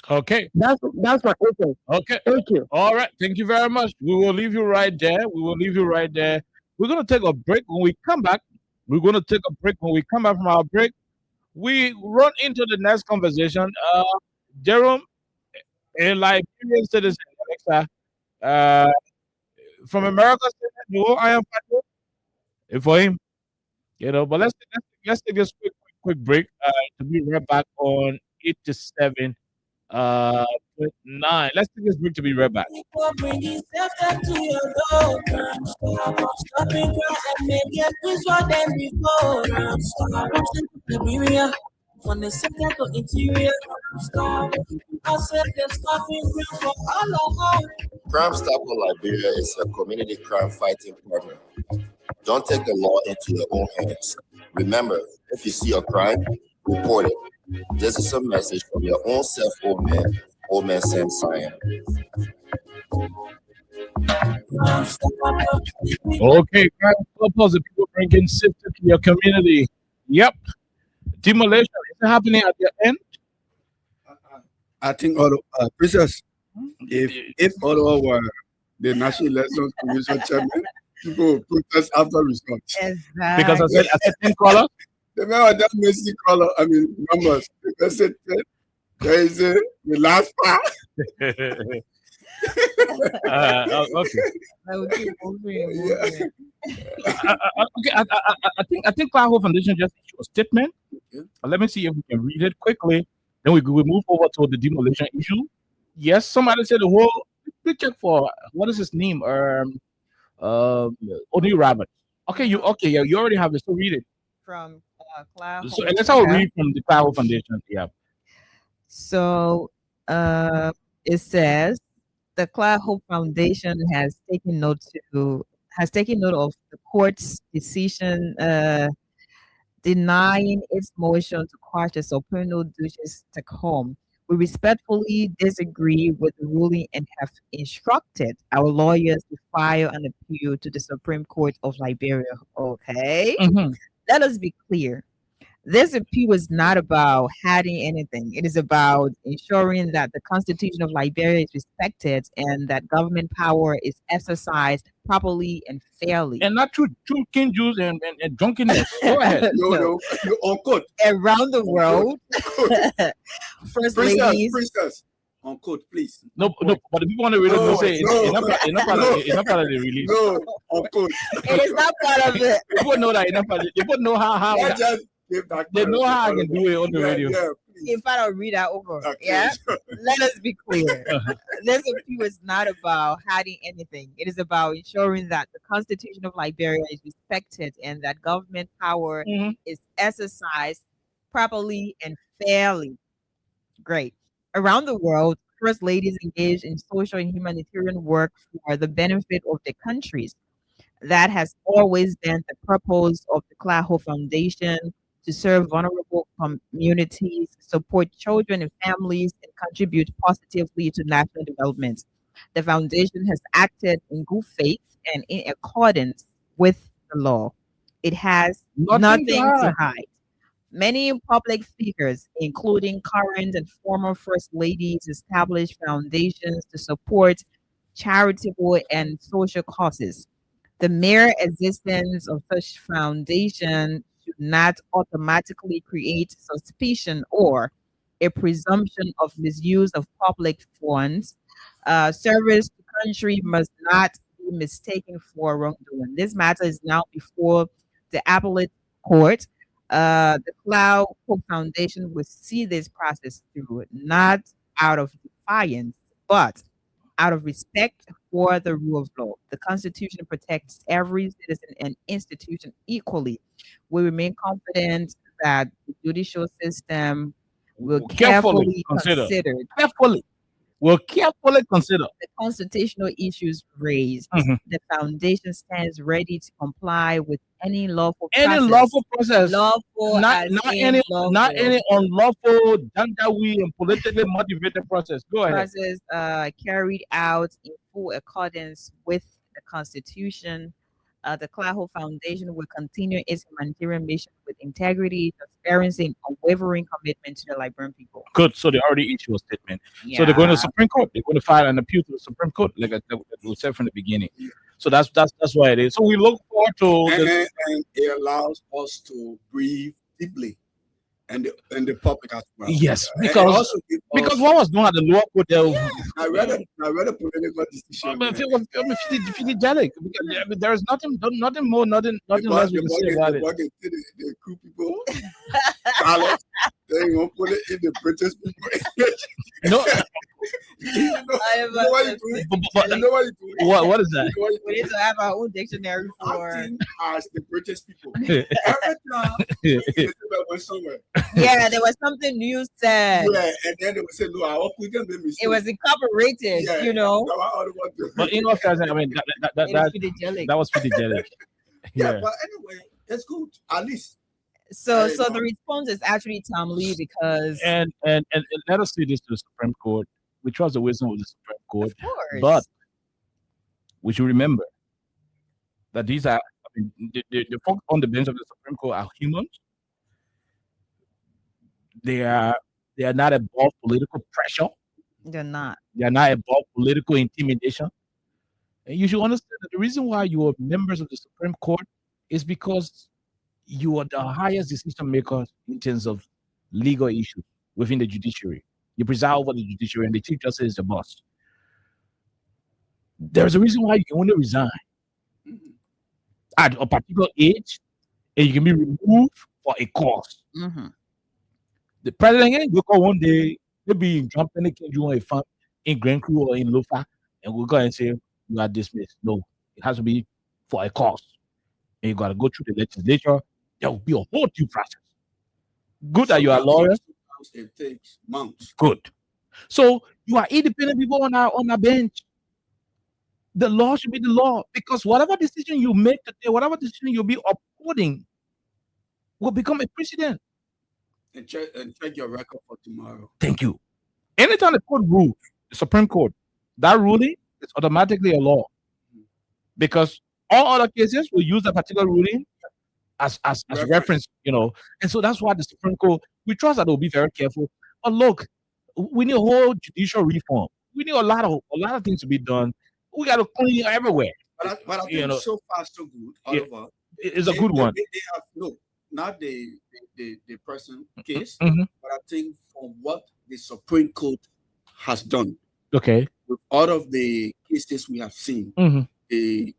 [SPEAKER 2] Okay.
[SPEAKER 12] That's my opinion.
[SPEAKER 2] Okay.
[SPEAKER 12] Thank you.
[SPEAKER 2] All right. Thank you very much. We will leave you right there. We're going to take a break. When we come back, When we come back from our break, we run into the next conversation. Jerome, a Liberian citizen, from America, no, I am for him. But let's take this quick break to be right back on 87 9. Let's take this break to be right back.
[SPEAKER 4] People bringing self to your door. Stop and cry and make it please for them before. Pushing to Liberia on the second to interior. I said they're stopping real for all of us.
[SPEAKER 3] Crime Stopper Liberia is a community crime fighting partner. Don't take the law into your own hands. Remember, if you see a crime, report it. This is a message from your own self, Old Man Sam Cyan.
[SPEAKER 2] Okay, crime stoppers, the people bringing safety to your community. Yep. Demolition, is it happening at the end?
[SPEAKER 7] I think, Princess, if Ottawa were the National Elections Commission chairman, people will protest after results.
[SPEAKER 6] Exactly.
[SPEAKER 2] Because I said 10 color.
[SPEAKER 7] Remember that messy color, numbers. Because there is the last part.
[SPEAKER 2] Okay. Okay. I think Cloud Hope Foundation just issued a statement. Let me see if we can read it quickly. Then we move over to the demolition issue. Yes, somebody said the whole. We check for what is his name? Oni Rabbit. Okay, you already have it. So read it
[SPEAKER 6] from Cloud.
[SPEAKER 2] So let's all read from the Cloud Hope Foundation. Yeah.
[SPEAKER 6] So it says the Cloud Hope Foundation has taken note of the court's decision denying its motion to quash the Soprano Duchess Tacom. We respectfully disagree with the ruling and have instructed our lawyers to file an appeal to the Supreme Court of Liberia. Okay?
[SPEAKER 2] Mm-hmm.
[SPEAKER 6] Let us be clear. This appeal is not about hiding anything. It is about ensuring that the Constitution of Liberia is respected and that government power is exercised properly and fairly.
[SPEAKER 2] And not through king Jews and drunkenness. Go ahead.
[SPEAKER 7] No, unquote.
[SPEAKER 6] Around the world. First ladies.
[SPEAKER 7] Princess. Unquote, please.
[SPEAKER 2] No, but the people want to read it. Say it's not part of the release.
[SPEAKER 7] No, unquote.
[SPEAKER 6] It is not part of it.
[SPEAKER 2] People know that. People know how. They know how I can do it on the radio.
[SPEAKER 6] In fact, I'll read that over.
[SPEAKER 7] Okay.
[SPEAKER 6] Yeah. Let us be clear. This appeal is not about hiding anything. It is about ensuring that the Constitution of Liberia is respected and that government power is exercised properly and fairly. Great. Around the world, first ladies engage in social and humanitarian work for the benefit of their countries. That has always been the purpose of the Cloud Hope Foundation, to serve vulnerable communities, support children and families, and contribute positively to national development. The foundation has acted in good faith and in accordance with the law. It has nothing to hide. Many public figures, including current and former first ladies, established foundations to support charitable and social causes. The mere existence of such foundation should not automatically create suspicion or a presumption of misuse of public funds. Service to country must not be mistaken for wrongdoing. This matter is now before the appellate court. The Cloud Hope Foundation will see this process through, not out of defiance, But out of respect for the rule of law, the Constitution protects every citizen and institution equally. We remain confident that the judicial system will carefully consider
[SPEAKER 2] will carefully consider
[SPEAKER 6] the constitutional issues raised.
[SPEAKER 2] Mhm.
[SPEAKER 6] The foundation stands ready to comply with any lawful
[SPEAKER 2] process,
[SPEAKER 6] lawful
[SPEAKER 2] not
[SPEAKER 6] as
[SPEAKER 2] not
[SPEAKER 6] in
[SPEAKER 2] any
[SPEAKER 6] lawful
[SPEAKER 2] not any unlawful, janjaweed, and politically motivated process. Go ahead.
[SPEAKER 6] process carried out in full accordance with the Constitution. The Claho Foundation will continue its humanitarian mission with integrity, transparency, and unwavering commitment to the Liberian people.
[SPEAKER 2] Good. So they already issued a statement. So they're going to the Supreme Court. They're going to file an appeal to the Supreme Court, like we said from the beginning. So that's why it is. So we look forward to
[SPEAKER 7] And it allows us to breathe deeply, and the public as well.
[SPEAKER 2] yes,
[SPEAKER 7] And it
[SPEAKER 2] because
[SPEAKER 7] also gives us-
[SPEAKER 2] what was done at the lower court there.
[SPEAKER 7] I read a political decision.
[SPEAKER 2] But it was philogenic. I mean, there is nothing more, nothing less we can say about it.
[SPEAKER 7] The coup people, Carlos, they won't put it in the British people.
[SPEAKER 2] No,
[SPEAKER 7] You know why you do it? You know why you do it?
[SPEAKER 2] what is that?
[SPEAKER 7] You know why you do
[SPEAKER 6] We need
[SPEAKER 7] it?
[SPEAKER 6] to have our own dictionary for.
[SPEAKER 7] Acting as the British people. Every time they say that we're somewhere.
[SPEAKER 6] Yeah, there was something new said.
[SPEAKER 7] Yeah, and then they will say, no, our people made mistake.
[SPEAKER 6] It was incorporated,
[SPEAKER 7] Yeah,
[SPEAKER 6] you know.
[SPEAKER 7] that's what I don't want to-
[SPEAKER 2] But in all fairness, I mean
[SPEAKER 6] It is philogenic.
[SPEAKER 2] that was philogenic.
[SPEAKER 7] Yeah,
[SPEAKER 2] Yeah.
[SPEAKER 7] but anyway, it's good. At least.
[SPEAKER 6] So,
[SPEAKER 7] I
[SPEAKER 6] so
[SPEAKER 7] know.
[SPEAKER 6] the response is actually timely because,
[SPEAKER 2] And let us say this to the Supreme Court. We trust the wisdom of the Supreme Court,
[SPEAKER 6] of course,
[SPEAKER 2] but we should remember that these are, I mean, the folks on the bench of the Supreme Court are humans. They are not above political pressure.
[SPEAKER 6] they're not.
[SPEAKER 2] They are not above political intimidation. And you should understand that the reason why you are members of the Supreme Court is because you are the highest decision makers in terms of legal issues within the judiciary. You preside over the judiciary, and the Chief Justice is the boss. There's a reason why you can only resign at a particular age, and you can be removed for a cause.
[SPEAKER 6] Mm-hmm.
[SPEAKER 2] The president can go one day, maybe in Trump, and they can do a farm in Grand Crew or in Lofa, and we'll go and say you are dismissed. No, it has to be for a cause. And you got to go through the legislature. There will be a whole due process. Good that you are a lawyer.
[SPEAKER 7] It takes months.
[SPEAKER 2] Good. So you are independent people on our bench. The law should be the law, because whatever decision you make today, whatever decision you'll be upholding, will become a precedent.
[SPEAKER 7] And check your record for tomorrow.
[SPEAKER 2] Thank you. Anytime the court rules, the Supreme Court, that ruling is automatically a law, because all other cases will use that particular ruling as reference, you know. And so that's why the Supreme Court, we trust that they'll be very careful. But look, we need a whole judicial reform. We need a lot of things to be done. We got to clean everywhere.
[SPEAKER 7] But I think
[SPEAKER 2] You know,
[SPEAKER 7] so far so good.
[SPEAKER 2] yeah,
[SPEAKER 7] Oliver.
[SPEAKER 2] It's a good one.
[SPEAKER 7] They have not the person case,
[SPEAKER 2] Mhm.
[SPEAKER 7] but I think from what the Supreme Court has done
[SPEAKER 2] Okay.
[SPEAKER 7] with all of the cases we have seen,
[SPEAKER 2] Mhm.
[SPEAKER 7] the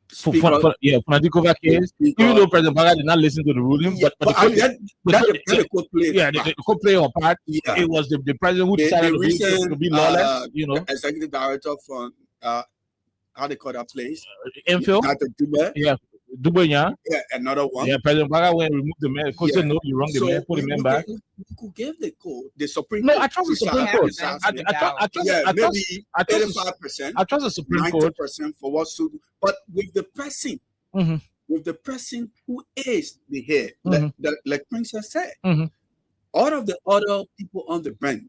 [SPEAKER 2] For
[SPEAKER 7] speaker,
[SPEAKER 2] Funadikova case,
[SPEAKER 7] speaker-
[SPEAKER 2] even though President Baga did not listen to the ruling,
[SPEAKER 7] Yeah,
[SPEAKER 2] but the
[SPEAKER 7] but I
[SPEAKER 2] court-
[SPEAKER 7] mean, that the court played.
[SPEAKER 2] yeah, the court play a part.
[SPEAKER 7] Yeah.
[SPEAKER 2] It was the president who
[SPEAKER 7] The
[SPEAKER 2] decided to
[SPEAKER 7] recent,
[SPEAKER 2] be lawless, you know.
[SPEAKER 7] executive director from how they call that place?
[SPEAKER 2] Enfield,
[SPEAKER 7] Dr. Dube.
[SPEAKER 2] yeah, Dubanya,
[SPEAKER 7] Yeah, another one.
[SPEAKER 2] yeah, President Baga went and removed the man. The court said,
[SPEAKER 7] Yeah.
[SPEAKER 2] no, you wrong the
[SPEAKER 7] So
[SPEAKER 2] man, put the man back.
[SPEAKER 7] we could give the court, the Supreme
[SPEAKER 2] No,
[SPEAKER 7] Court.
[SPEAKER 2] I trust the
[SPEAKER 7] to
[SPEAKER 2] Supreme
[SPEAKER 7] start
[SPEAKER 2] Court.
[SPEAKER 7] this out.
[SPEAKER 2] I trust
[SPEAKER 7] Yeah,
[SPEAKER 2] I trust
[SPEAKER 7] maybe
[SPEAKER 2] I trust
[SPEAKER 7] 85%,
[SPEAKER 2] I trust the Supreme Court.
[SPEAKER 7] 90% for what's suitable. But with the person,
[SPEAKER 2] Mhm.
[SPEAKER 7] who is the head,
[SPEAKER 2] Mhm.
[SPEAKER 7] like Princess said,
[SPEAKER 2] Mhm.
[SPEAKER 7] all of the other people on the bench,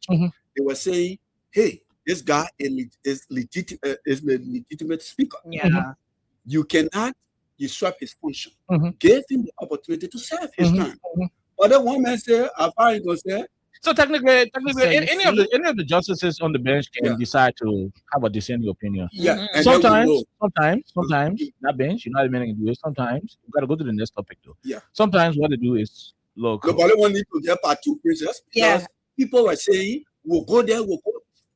[SPEAKER 2] Mhm.
[SPEAKER 7] they were saying, "Hey, this guy is the legitimate speaker.
[SPEAKER 6] Yeah.
[SPEAKER 7] You cannot usurp his function.
[SPEAKER 2] Mhm.
[SPEAKER 7] Give him the opportunity to serve his
[SPEAKER 2] Mhm.
[SPEAKER 7] term."
[SPEAKER 2] Mhm.
[SPEAKER 7] Other one man say, "I find go say."
[SPEAKER 2] So technically,
[SPEAKER 6] So you
[SPEAKER 2] any of the justices on the bench can
[SPEAKER 7] Yeah.
[SPEAKER 2] decide to have a dissenting opinion.
[SPEAKER 7] Yeah,
[SPEAKER 6] Mhm.
[SPEAKER 7] and then we
[SPEAKER 2] Sometimes
[SPEAKER 7] know.
[SPEAKER 2] that bench, that man can do it. Sometimes you gotta go to the next topic though.
[SPEAKER 7] Yeah.
[SPEAKER 2] Sometimes what they do is look.
[SPEAKER 7] Nobody want need to get part two princess.
[SPEAKER 6] Yeah.
[SPEAKER 7] Because people were saying, "We'll go there, we'll go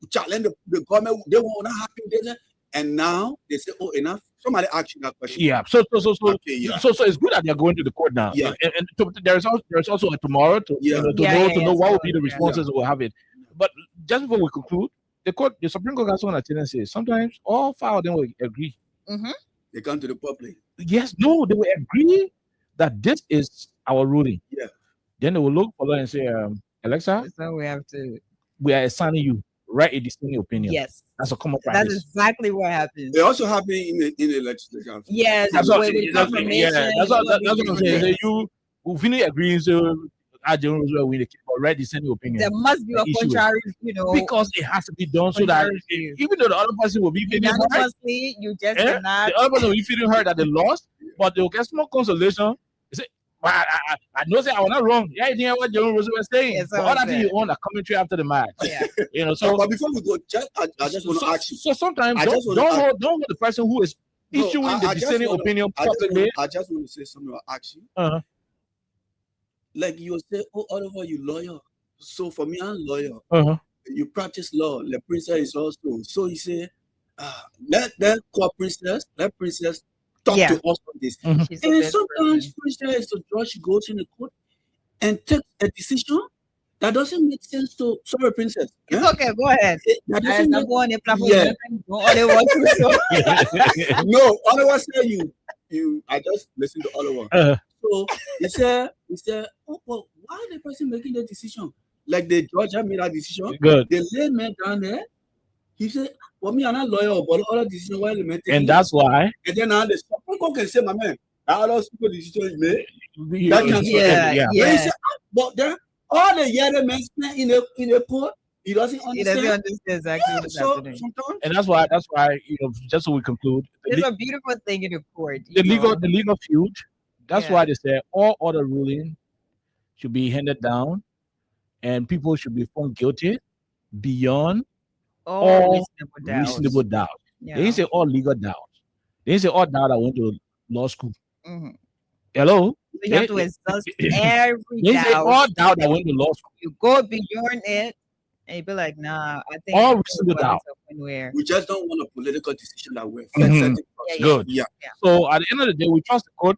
[SPEAKER 7] challenge the government, they were not happy with it." And now they say, "Oh, enough." Somebody asked you that question.
[SPEAKER 2] Yeah. So
[SPEAKER 7] Okay, yeah.
[SPEAKER 2] so it's good that they're going to the court now.
[SPEAKER 7] Yeah.
[SPEAKER 2] And there's also a tomorrow to
[SPEAKER 7] Yeah.
[SPEAKER 2] you know, to
[SPEAKER 6] Yeah,
[SPEAKER 2] know
[SPEAKER 6] yeah,
[SPEAKER 2] to know
[SPEAKER 6] yeah,
[SPEAKER 2] what will
[SPEAKER 6] so,
[SPEAKER 2] be the
[SPEAKER 6] yeah.
[SPEAKER 2] responses we'll have it. But just before we conclude, the Supreme Court has one tendency. Sometimes all 5 of them will agree.
[SPEAKER 6] Mm-hmm.
[SPEAKER 7] They come to the public.
[SPEAKER 2] Yes, no, they will agree that this is our ruling.
[SPEAKER 7] Yeah.
[SPEAKER 2] Then they will look for law and say, Alexa,
[SPEAKER 6] So
[SPEAKER 2] we are assigning you write a dissenting opinion.
[SPEAKER 6] Yes.
[SPEAKER 2] That's a common
[SPEAKER 6] That's
[SPEAKER 2] practice.
[SPEAKER 6] exactly what happens.
[SPEAKER 7] They also happen in the legislature.
[SPEAKER 6] Yes.
[SPEAKER 2] That's what,
[SPEAKER 6] with
[SPEAKER 2] that's
[SPEAKER 6] confirmation,
[SPEAKER 2] that's what I'm saying.
[SPEAKER 6] yes.
[SPEAKER 2] You will finish agreeing, so I don't know win the case, but write dissenting opinion.
[SPEAKER 6] There must be a
[SPEAKER 2] Issue it.
[SPEAKER 6] contrary,
[SPEAKER 2] Because it has to be done so that
[SPEAKER 6] contrary view.
[SPEAKER 2] even though the other person will be feeling hurt,
[SPEAKER 6] Unanimously, you just
[SPEAKER 2] the
[SPEAKER 6] cannot.
[SPEAKER 2] other person will be feeling hurt that they lost, but they'll get small consolation. They say, but I know say I was not wrong. Yeah, I didn't hear what Jerome Roosevelt was saying.
[SPEAKER 6] Yes,
[SPEAKER 2] But all that thing you own a commentary after the match.
[SPEAKER 6] Yeah.
[SPEAKER 2] You know, so
[SPEAKER 7] But before we go, I just want to ask you.
[SPEAKER 2] So sometimes
[SPEAKER 7] I just
[SPEAKER 2] don't
[SPEAKER 7] wanna
[SPEAKER 2] hold the person who is
[SPEAKER 7] No,
[SPEAKER 2] issuing
[SPEAKER 7] I-
[SPEAKER 2] the
[SPEAKER 7] I just
[SPEAKER 2] dissenting
[SPEAKER 7] wanna-
[SPEAKER 2] opinion
[SPEAKER 7] I just
[SPEAKER 2] publicly.
[SPEAKER 7] want to say something. I'll ask you.
[SPEAKER 2] Uh-huh.
[SPEAKER 7] Like you say, oh, Oliver, you lawyer. So for me, I'm lawyer.
[SPEAKER 2] Uh-huh.
[SPEAKER 7] You practice law. The princess is also. So you say, let that call princess. Let princess talk
[SPEAKER 6] Yeah.
[SPEAKER 7] to us on this.
[SPEAKER 2] Mhm.
[SPEAKER 6] She's the
[SPEAKER 7] And
[SPEAKER 6] best
[SPEAKER 7] sometimes
[SPEAKER 6] person.
[SPEAKER 7] princess, the judge goes in the court and takes a decision that doesn't make sense to. Sorry, princess.
[SPEAKER 6] It's
[SPEAKER 7] Yeah?
[SPEAKER 6] okay, go ahead.
[SPEAKER 7] That
[SPEAKER 6] I
[SPEAKER 7] doesn't make,
[SPEAKER 6] go on the platform.
[SPEAKER 7] Yeah.
[SPEAKER 6] Go all they want to. So.
[SPEAKER 7] no, Oliver said you. I just listened to Oliver.
[SPEAKER 2] Uh-huh.
[SPEAKER 7] So he said, oh, well, why the person making the decision? Like the judge had made that decision.
[SPEAKER 2] Good.
[SPEAKER 7] The layman down there, he said, well, me, I'm not lawyer, but all the decision why the man taking.
[SPEAKER 2] And that's why
[SPEAKER 7] And then now the Supreme Court can say, my man, all those people decision you made.
[SPEAKER 2] you-
[SPEAKER 7] That can
[SPEAKER 6] Yeah,
[SPEAKER 2] yeah.
[SPEAKER 7] When he say, but there, all the yellow men in the court, he doesn't
[SPEAKER 6] He doesn't
[SPEAKER 7] understand.
[SPEAKER 6] understand exactly
[SPEAKER 7] Yeah,
[SPEAKER 6] what's
[SPEAKER 7] so
[SPEAKER 6] happening.
[SPEAKER 7] sometimes
[SPEAKER 2] And that's why just so we conclude
[SPEAKER 6] It's a beautiful thing in the court.
[SPEAKER 2] the
[SPEAKER 6] you know.
[SPEAKER 2] legal feud. That's
[SPEAKER 6] Yeah.
[SPEAKER 2] why they say all other ruling should be handed down, and people should be found guilty beyond all
[SPEAKER 6] reasonable doubt.
[SPEAKER 2] reasonable doubt.
[SPEAKER 6] Yeah.
[SPEAKER 2] They didn't say all legal doubt. They didn't say all doubt that went to law school.
[SPEAKER 6] Mhm.
[SPEAKER 2] Hello?
[SPEAKER 6] So you have to
[SPEAKER 2] They-
[SPEAKER 6] exhaust every
[SPEAKER 2] They say
[SPEAKER 6] doubt.
[SPEAKER 2] all doubt that went to law school.
[SPEAKER 6] You go beyond it, and you be like, nah, I think
[SPEAKER 2] All
[SPEAKER 6] I know
[SPEAKER 2] reasonable
[SPEAKER 6] what
[SPEAKER 2] doubt.
[SPEAKER 6] is somewhere.
[SPEAKER 7] we just don't want a political decision that will affect
[SPEAKER 2] Mhm.
[SPEAKER 7] certain
[SPEAKER 6] Yeah,
[SPEAKER 7] person.
[SPEAKER 2] Good.
[SPEAKER 7] Yeah.
[SPEAKER 2] So at the end of the day, we trust the court.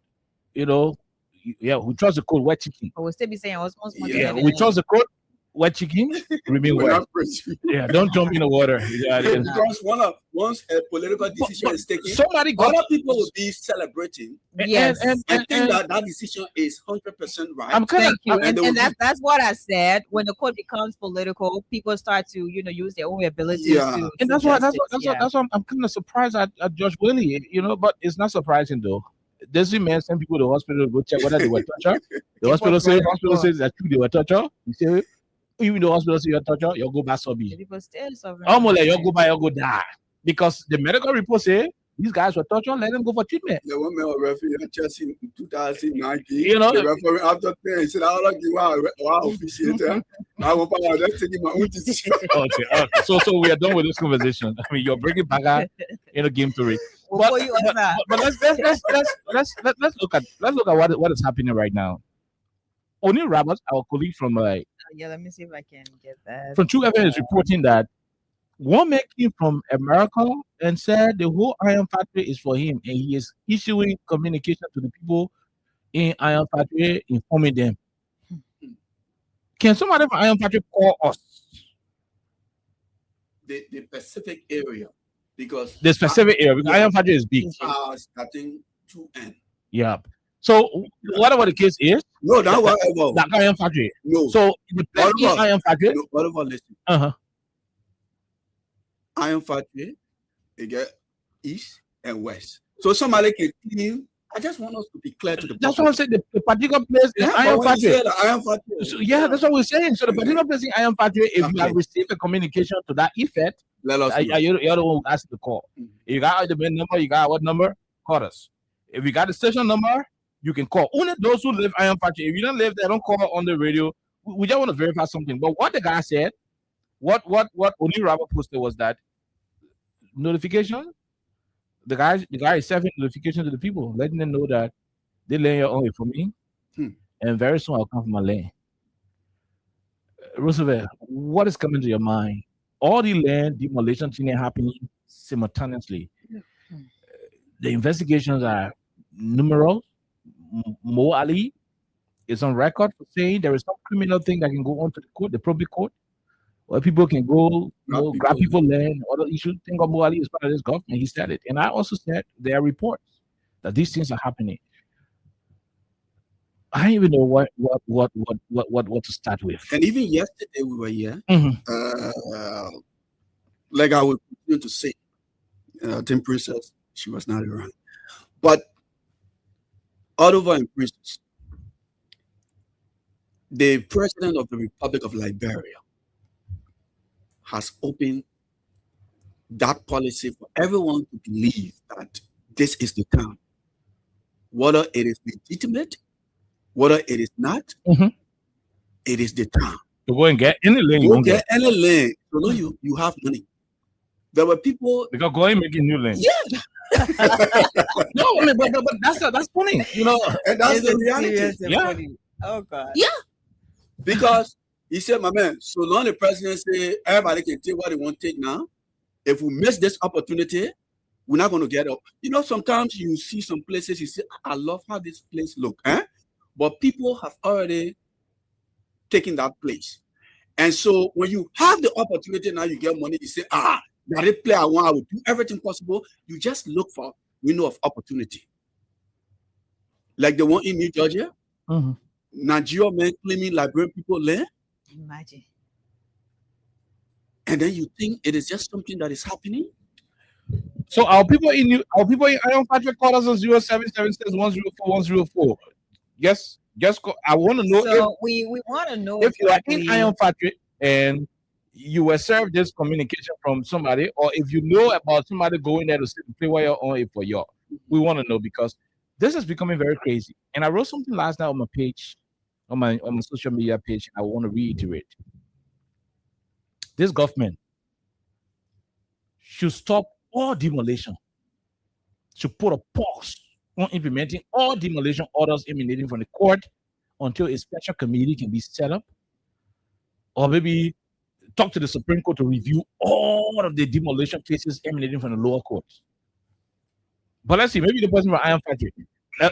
[SPEAKER 2] We trust the court. We're chicken.
[SPEAKER 6] But we'll still be saying, I was most
[SPEAKER 2] Yeah, we trust the court. We're chicken. Remain
[SPEAKER 7] We're
[SPEAKER 2] wet.
[SPEAKER 7] not preaching.
[SPEAKER 2] Yeah, don't jump in the water. Yeah, and-
[SPEAKER 7] Because once a political decision is taken,
[SPEAKER 2] somebody got
[SPEAKER 7] other people will be celebrating
[SPEAKER 6] Yes.
[SPEAKER 7] and think that that decision is 100% right.
[SPEAKER 2] I'm kind
[SPEAKER 6] Thank you.
[SPEAKER 7] and
[SPEAKER 6] And,
[SPEAKER 7] they will
[SPEAKER 6] that's what I said. When the court becomes political, people start to, use their own abilities
[SPEAKER 7] Yeah.
[SPEAKER 6] to
[SPEAKER 2] And that's why
[SPEAKER 6] justice.
[SPEAKER 2] I'm kind of surprised at Josh Willie, but it's not surprising though. Does man send people to the hospital to go check whether they were tortured? The hospital says that true they were tortured. You say even the hospital say you're tortured, you'll go back sobbing.
[SPEAKER 6] People still suffering.
[SPEAKER 2] Almost like you'll go back, you'll go die. Because the medical report say these guys were tortured, let them go for treatment.
[SPEAKER 7] The one man referee at Chelsea in 2019,
[SPEAKER 2] The
[SPEAKER 7] referee after 10, he said, I'll give our officiator. I will just taking my own decision.
[SPEAKER 2] Okay. So we are done with this conversation. I mean, you're bringing back a game theory.
[SPEAKER 6] We'll call you on that.
[SPEAKER 2] But let's look at what is happening right now. O'Neil Roberts, our colleague from
[SPEAKER 6] Yeah, let me see if I can get that.
[SPEAKER 2] True FM is reporting that one man came from America and said the whole iron factory is for him, and he is issuing communication to the people in iron factory, informing them. Can somebody from iron factory call us?
[SPEAKER 7] The Pacific area, because
[SPEAKER 2] The specific area, because iron factory is big.
[SPEAKER 7] starting to end.
[SPEAKER 2] Yeah. So whatever the case is,
[SPEAKER 7] No, not whatever.
[SPEAKER 2] that iron factory.
[SPEAKER 7] No.
[SPEAKER 2] So the place in
[SPEAKER 7] Whatever.
[SPEAKER 2] iron factory.
[SPEAKER 7] No, whatever, listen.
[SPEAKER 2] Uh-huh.
[SPEAKER 7] Iron factory, they get east and west. So somebody can clean. I just want us to be clear to the
[SPEAKER 2] That's what I'm saying. The particular place in
[SPEAKER 7] Yeah,
[SPEAKER 2] iron
[SPEAKER 7] but when you
[SPEAKER 2] factory.
[SPEAKER 7] say the iron factory,
[SPEAKER 2] So, yeah, that's what we're saying. So the particular place in iron factory, if you
[SPEAKER 7] Okay.
[SPEAKER 2] have received a communication to that effect,
[SPEAKER 7] let us know.
[SPEAKER 2] you're the one who asked the call.
[SPEAKER 7] Mhm.
[SPEAKER 2] If you got the main number, you got what number? Call us. If you got the station number, you can call. Only those who live iron factory. If you don't live there, don't call on the radio. We just want to verify something. But what the guy said, what O'Neil Robert posted was that notification. The guy is sending notification to the people, letting them know that they lay your own for me, and very soon I'll come from my land. Roosevelt, what is coming to your mind? All the land demolition thing happening simultaneously. The investigations are numerous. Mo Ali is on record for saying there is some criminal thing that can go on to the court, the probate court. where people can go, grab
[SPEAKER 7] people
[SPEAKER 2] people land. Or you should think Abu Ali is part of this government. He said it, and I also said there are reports that these things are happening. I don't even know what to start with.
[SPEAKER 7] And even yesterday we were here.
[SPEAKER 2] Mhm.
[SPEAKER 7] Like I would continue to say, Tim Princess, she was not around. But all over in prisons, the president of the Republic of Liberia has opened that policy for everyone to believe that this is the time. Whether it is legitimate, whether it is not, it is the time.
[SPEAKER 2] To go and get any land, you
[SPEAKER 7] Go
[SPEAKER 2] won't
[SPEAKER 7] get any land. So no, you have money. There were people.
[SPEAKER 2] Because go and make a new land.
[SPEAKER 7] Yeah.
[SPEAKER 2] No, I mean, but that's funny, you know.
[SPEAKER 7] And that's
[SPEAKER 6] It's
[SPEAKER 7] the
[SPEAKER 6] a
[SPEAKER 7] reality.
[SPEAKER 6] serious and
[SPEAKER 2] Yeah.
[SPEAKER 6] funny. Oh God.
[SPEAKER 7] Yeah. Because he said, my man, so long the president say everybody can take what they want to take now. If we miss this opportunity, we're not going to get up. You know, sometimes you see some places, you say, I love how this place look. But people have already taken that place. And so when you have the opportunity now, you get money, you say, that it play I want, I will do everything possible. You just look for window of opportunity. Like the one in New Georgia, Nigeria men claiming Liberian people land.
[SPEAKER 6] Imagine.
[SPEAKER 7] And then you think it is just something that is happening.
[SPEAKER 2] So our people in Iron Patrick call us on 0776104104. Yes, just call. I want to know
[SPEAKER 6] So we want to know
[SPEAKER 2] if you are in
[SPEAKER 6] exactly-
[SPEAKER 2] Iron Patrick and you were served this communication from somebody, or if you know about somebody going there to sit and play while you're on it for y'all. We want to know because this is becoming very crazy. And I wrote something last night on my page, on my social media page. I want to reiterate. This government should stop all demolition. Should put a pause on implementing all demolition orders emanating from the court until a special committee can be set up, or maybe talk to the Supreme Court to review all of the demolition cases emanating from the lower courts. But let's see, maybe the person from Iron Factory.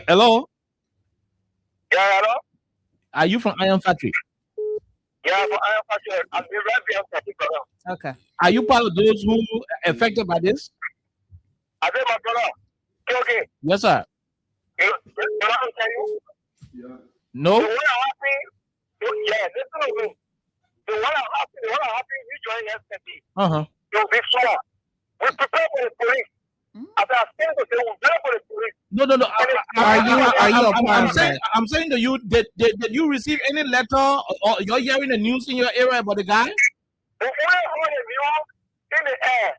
[SPEAKER 2] Hello?
[SPEAKER 11] Yeah, hello?
[SPEAKER 2] Are you from Iron Factory?
[SPEAKER 11] Yeah, for Iron Factory. I'm the Reverend Particular.
[SPEAKER 6] Okay.
[SPEAKER 2] Are you part of those who are affected by this?
[SPEAKER 11] I think my brother. Okay.
[SPEAKER 2] Yes, sir.
[SPEAKER 11] You know what I'm saying?
[SPEAKER 2] No?
[SPEAKER 11] The one I'm happy, yeah, listen to me. The one I'm happy, you join yesterday. You'll be sure. We prepare for the police. As I said, we prepare for the police.
[SPEAKER 2] No. I'm saying to you, did you receive any letter or you're hearing the news in your area about the guy?
[SPEAKER 11] The only one is you in the air,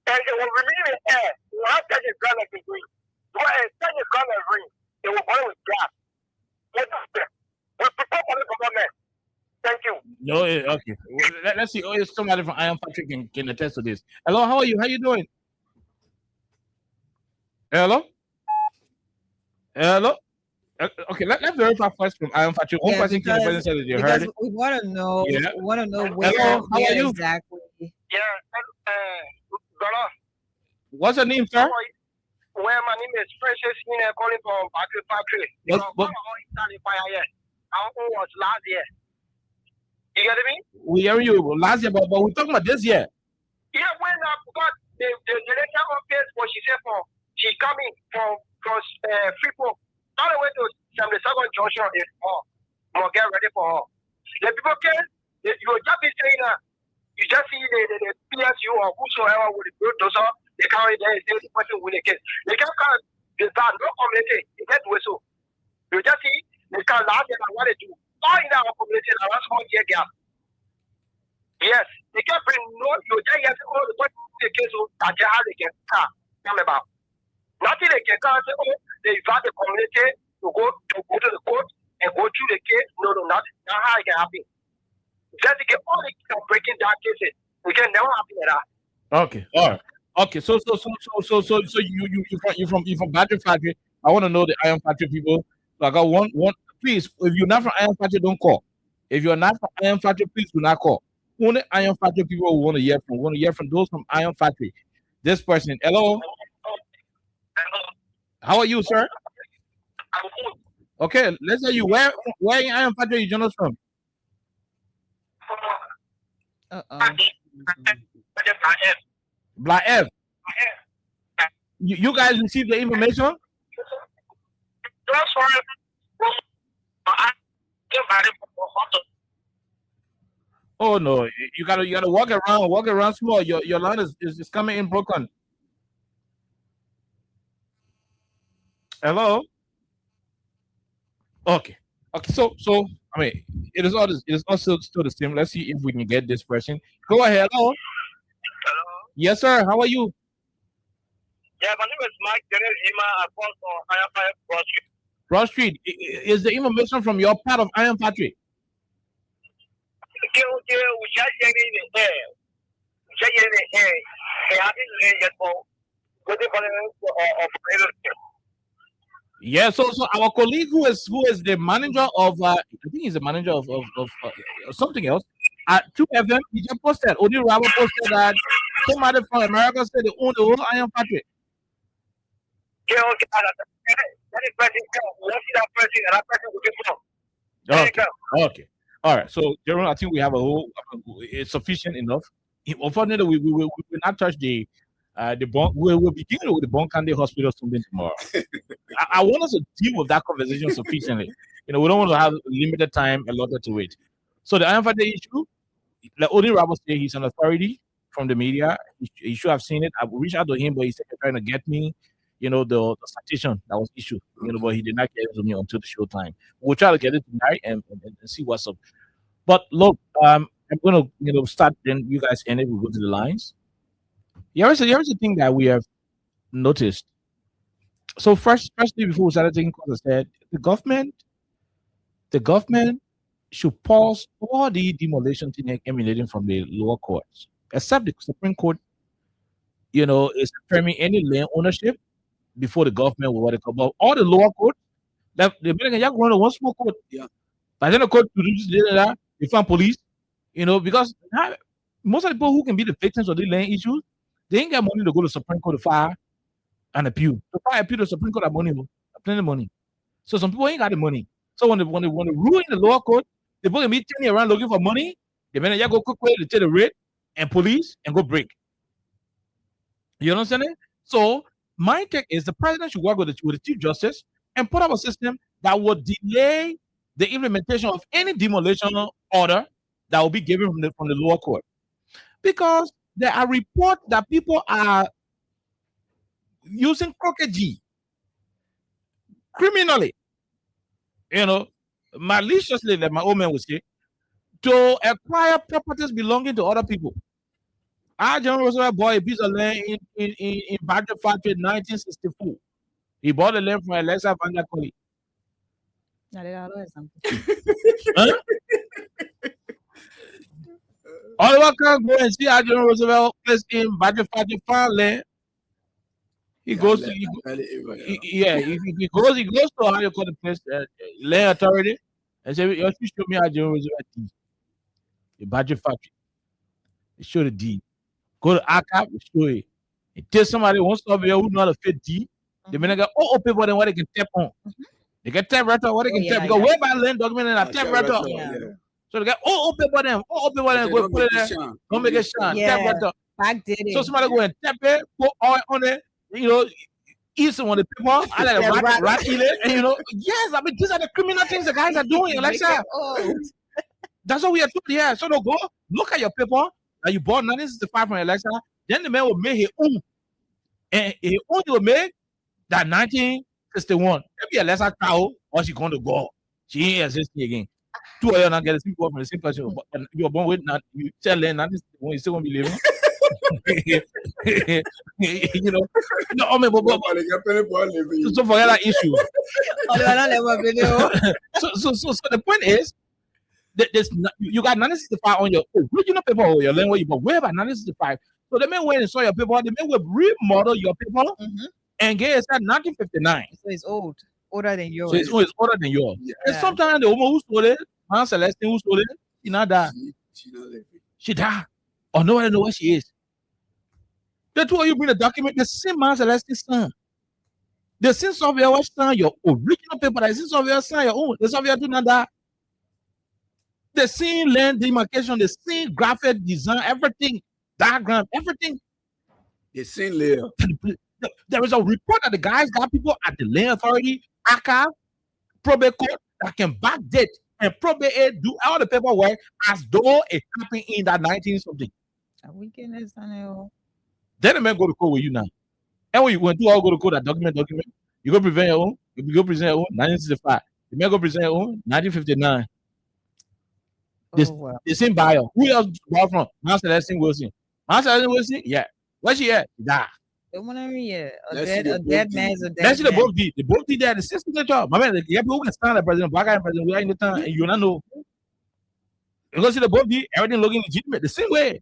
[SPEAKER 11] and it will remain in the air. You will have to take gun like a green. When it takes a gun like green, it will burn with gas. We prepare for the government. Thank you.
[SPEAKER 2] No, okay. Let's see. Oh, if somebody from Iron Factory can attest to this. Hello, how are you? How you doing? Hello? Okay, let's verify first from Iron Factory. One person can present said that you heard it.
[SPEAKER 6] We want to know.
[SPEAKER 2] Yeah.
[SPEAKER 6] We want to know
[SPEAKER 2] Hello,
[SPEAKER 6] where,
[SPEAKER 2] how are you?
[SPEAKER 6] exactly.
[SPEAKER 11] Yeah, brother.
[SPEAKER 2] What's your name, sir?
[SPEAKER 11] Well, my name is Precious Hine, calling from Factory.
[SPEAKER 2] What-
[SPEAKER 11] I was last year. You get me?
[SPEAKER 2] We hear you last year, but we're talking about this year.
[SPEAKER 11] Yeah, when I got the director office, what she said for, she coming from Freeport, all the way to Sam the second junction is more get ready for her. The people can, you will just be saying that, you just see the PSU or whosoever would go to so they carry there, the person with the case. They can't come, the bad, no community, they get to so. You just see, they can laugh at what they do. All in our community, around small year gap. Yes, they can bring no, you just get all the case that they can come about. Nothing they can come say, oh, they invite the community to go to the court and go through the case. No, not how it can happen. Just to get all the breaking down cases. We can never happen at that.
[SPEAKER 2] Okay, all right. Okay, so you from Battery Factory. I want to know the Iron Factory people. So I got one. Please, if you're not from Iron Factory, don't call. If you're not from Iron Factory, please do not call. Only Iron Factory people we want to hear from. We want to hear from those from Iron Factory. This person, hello. How are you, sir? Okay, let's say you where in Iron Factory you join us from? Black F. You guys received the information? Oh no, you gotta walk around small. Your line is coming in broken. Hello? Okay. So I mean it is also still the same. Let's see if we can get this person. Go ahead. Hello. Yes, sir. How are you?
[SPEAKER 11] Yeah, my name is Mike Terezima. I call from Iron Broad Street.
[SPEAKER 2] Broad Street. Is the information from your part of Iron Factory? Yeah, so our colleague who is the manager of I think he's the manager of something else at 2FM, he just posted, Odi Rabo posted that somebody from America said they own the whole Iron Factory. Okay. All right. So, Jerome, I think we have it's sufficient enough. Unfortunately, we will not touch the bunk. We'll begin with the Bonkande Hospital something tomorrow. I want us to deal with that conversation sufficiently. We don't want to have limited time allotted to it. So the Iron Factory issue, the Odi Rabo said he's an authority from the media. He should have seen it. I reached out to him, but he said he's trying to get me, the citation that was issued. But he did not get it to me until the show time. We'll try to get it tonight and see what's up. But look, I'm gonna start. Then you guys end it. We'll go to the lines. Here's a thing that we have noticed. So firstly, before we started taking calls, I said the government should pause all the demolition thing emanating from the lower courts, except the Supreme Court. Is affirming any land ownership before the government will what they call. But all the lower courts, they're going to one small court.
[SPEAKER 7] Yeah.
[SPEAKER 2] But then the court produces that they find police. Because most of the people who can be the victims of the land issues, they ain't got money to go to Supreme Court to file and appeal. To file appeal to Supreme Court have money, plenty of money. So some people ain't got the money. So when they rule in the lower court, the people can be turning around looking for money. They better go quick way to take the rate and police and go break. You understand it? So my take is the president should work with the Chief Justice and put up a system that would delay the implementation of any demolition order that will be given from the lower court. Because there are reports that people are using crooked G criminally, maliciously, like my old man would say, to acquire properties belonging to other people. I General Roosevelt bought a piece of land in Badger Factory in 1964. He bought the land from Alexa Van der Colley. Huh? Oliver can go and see how General Roosevelt place in Badger Factory farmland. He goes to he goes to how you call the place land authority and say, "You show me how General Roosevelt did the Badger Factory." They show the deed. Go to archive, show it. And tell somebody wants to be who know how to fit deed. They may not get all people then what they can tap on. They get tap right on what they can tap because where by land document and tap right on. So they get all people then go put it there. Don't make it shine. Tap right on.
[SPEAKER 6] Back did it.
[SPEAKER 2] So somebody go and tap it, put oil on it, eat some of the people, I like a rat eat it, and yes, I mean these are the criminal things the guys are doing, like that. That's what we are doing here. So go look at your paper that you bought 1965 from Alexa, then the man will make his own. And his own will make that 1961. Maybe Alexa cow or she going to go. She ain't existing again. Two of you not getting people from the same person. But you were born with you tell them 1961, you still won't be living. So forget that issue. So the point is you got 1965 on your original paper or your land where you bought way back 1965. So they may wait and saw your paper, they may remodel your paper and get it at 1959.
[SPEAKER 6] So it's older than yours.
[SPEAKER 2] So it's older than yours. Yeah. And sometimes the woman who stole it, Aunt Celestine who stole it, she not died. She died. Or nobody know where she is. The two of you bring the document, the same man Celestine's son. The same software was son, your original paper, the same software son, your own. The software do not die. The same land demarcation, the same graphic design, everything, diagram, everything.
[SPEAKER 7] The same layer.
[SPEAKER 2] There is a report that the guys got people at the land authority, ACA, probate court that can backdate and probate do all the paperwork as though it happened in that 19 something.
[SPEAKER 6] We can listen.
[SPEAKER 2] Then the man go to court with you now. And when you all go to court, that document, you go present your own, you go present your own, 1965. The man go present your own, 1959. The same buyer. Who else bought from? Master Celestine Wilson. Master Celestine Wilson? Yeah. Where's she at? Die.
[SPEAKER 6] A dead man's a dead
[SPEAKER 2] Let's see the
[SPEAKER 6] man.
[SPEAKER 2] both D. The both D there, the system job. My man, yeah, people can stand the president, black guy president, we are in the time, and you don't know. You go see the both D, everything looking legitimate, the same way.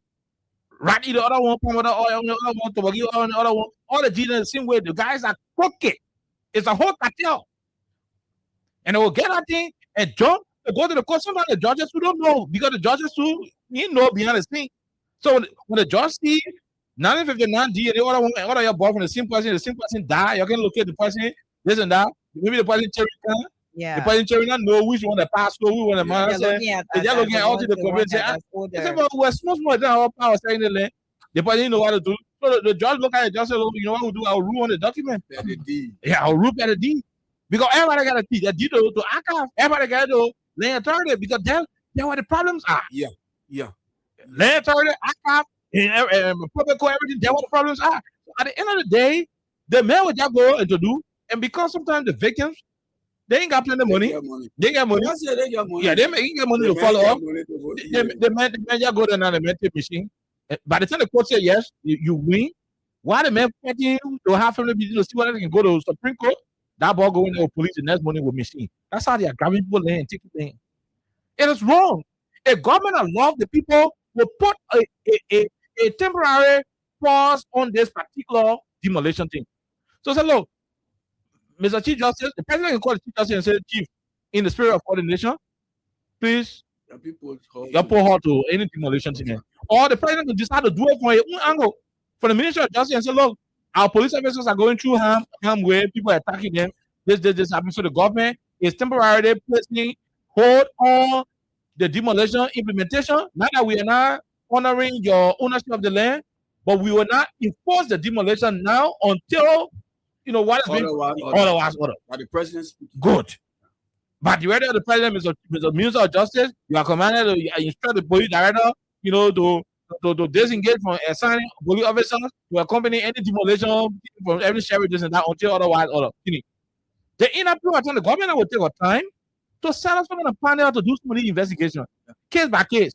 [SPEAKER 2] Ratty the other one, Palmer the other one, Tobagio on the other one, all the G the same way. The guys are crooked. It's a whole cartel. And they will get that thing and jump. They go to the court. Sometimes the judges who don't know because the judges who know behind the scene. So when the judge see 1959 D and the other one, other your boyfriend, the same person die, you can locate the person, this and that. Maybe the person cherry can.
[SPEAKER 6] Yeah.
[SPEAKER 2] The person cherry not know which one the pastor, which one the man. They're looking at all the community. They say, well, we're small than our power saying the land. The person know what to do. So the judge look at it, just say, you know what we'll do? I'll rule on the document. Yeah, I'll rule at the D. Because everybody got a D. That D to archive. Everybody got to land authority because that's where the problems are.
[SPEAKER 7] Yeah.
[SPEAKER 2] Land authority, archive, and public court, everything, that's what the problems are. So at the end of the day, the man will just go and to do, and because sometimes the victims, they ain't got plenty of money. They got money.
[SPEAKER 7] They got money.
[SPEAKER 2] Yeah, they got money to follow up. The man just go there now, the man take machine. By the time the court say yes, you win. Why the man fighting you to have family business to see whether they can go to Supreme Court? That ball going to police the next morning with machine. That's how they are grabbing people and taking things. It is wrong. A government that loves the people will put a temporary pause on this particular demolition thing. So say, look, Mr. Chief Justice, the president can call the Chief Justice and say, Chief, in the spirit of coordination, please, you put her to any demolition thing. Or the president can decide to do it from a angle. For the Ministry of Justice and say, look, our police officers are going through harm where people are attacking them. This happens. So the government is temporarily placing hold on the demolition implementation. Not that we are not honoring your ownership of the land, but we will not enforce the demolition now until what is being otherwise order.
[SPEAKER 7] By the president.
[SPEAKER 2] Good. But the order of the president is the Minister of Justice. You are commanded to instruct the police director, to disengage from assigning police officers to accompany any demolition from every sheriff this and that until otherwise order. The inner people the government will take a time to set up a panel to do some of the investigation, case by case.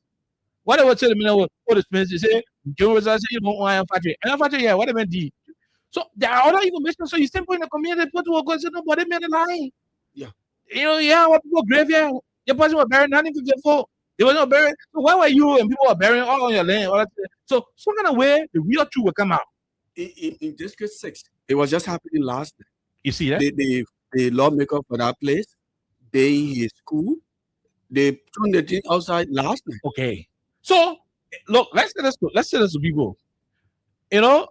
[SPEAKER 2] What they will tell the minister, what the say, you don't want factory. And factory, yeah, what they meant D. So there are other information. So you simply in the community put to a good nobody made a lie.
[SPEAKER 7] Yeah.
[SPEAKER 2] What people graveyard. Your person was buried 1954. They were not buried. So why were you and people were burying all on your land? So some kind of way the real truth will come out.
[SPEAKER 7] In District 6, it was just happening last night.
[SPEAKER 2] You see that?
[SPEAKER 7] The lawmaker for that place, they in his school, they turned the thing outside last night.
[SPEAKER 2] Okay. So look, let's say this to people. The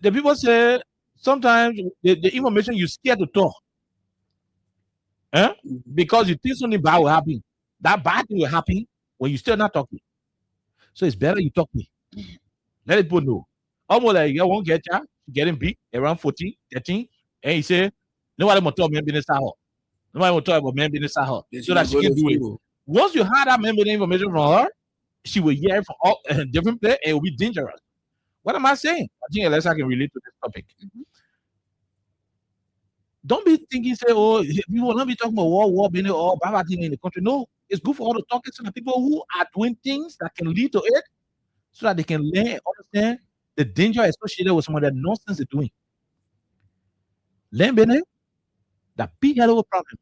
[SPEAKER 2] people say sometimes the information you're scared to talk. Because you think something bad will happen. That bad thing will happen when you still not talking. So it's better you talk me. Let people know. Almost like you won't get ya, getting beat around 14, 13, and he say, nobody will talk man business hot. Nobody will talk about man business hot. So that she can do it. Once you had that member information from her, she will hear it from all different places and it will be dangerous. What am I saying? I think unless I can relate to this topic. Don't be thinking, say, we will not be talking about war, being all bad thing in the country. No, it's good for all the talking to the people who are doing things that can lead to it so that they can learn and understand the danger associated with some of the nonsense they're doing. Learn, Bene, that big hell of a problem.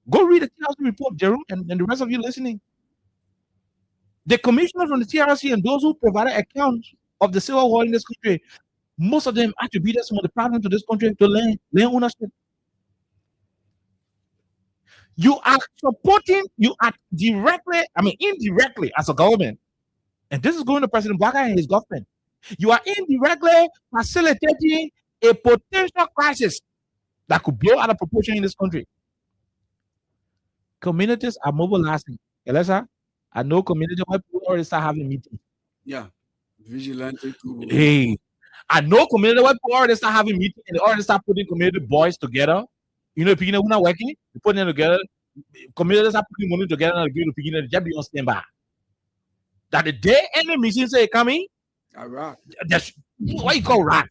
[SPEAKER 2] Go read the TRC report, Jerome, and the rest of you listening. The commissioners from the TRC and those who provided accounts of the civil war in this country, most of them attributed some of the problems to this country to land ownership. You are indirectly as a government, and this is going to President Baka and his government. You are indirectly facilitating a potential crisis that could blow out of proportion in this country. Communities are mobilizing. Elisa, I know community where people already start having meetings.
[SPEAKER 7] Yeah. Vigilante too.
[SPEAKER 2] Hey, I know community where people already start having meetings and they already start putting community boys together. You know, people who not working, they putting them together. Communities are putting money together and give the people just be on standby. That the day any mission say coming,
[SPEAKER 7] Iraq.
[SPEAKER 2] that's what you call rat.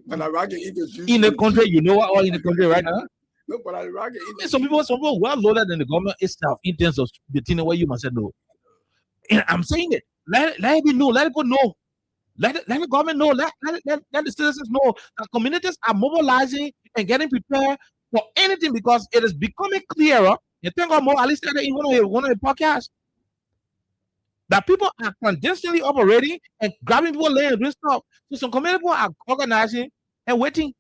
[SPEAKER 7] But Iraq is
[SPEAKER 2] In the country, you know what all in the country right now?
[SPEAKER 7] No, but Iraq is
[SPEAKER 2] Some people well loaded than the government itself in terms of the thing where you must say no. And I'm saying it. Let it be know. Let it go know. Let the government know. Let the citizens know that communities are mobilizing and getting prepared for anything because it is becoming clearer. You think of more, at least in one of the podcasts, that people are clandestinely operating and grabbing people land and doing stuff. So some community people are organizing and waiting.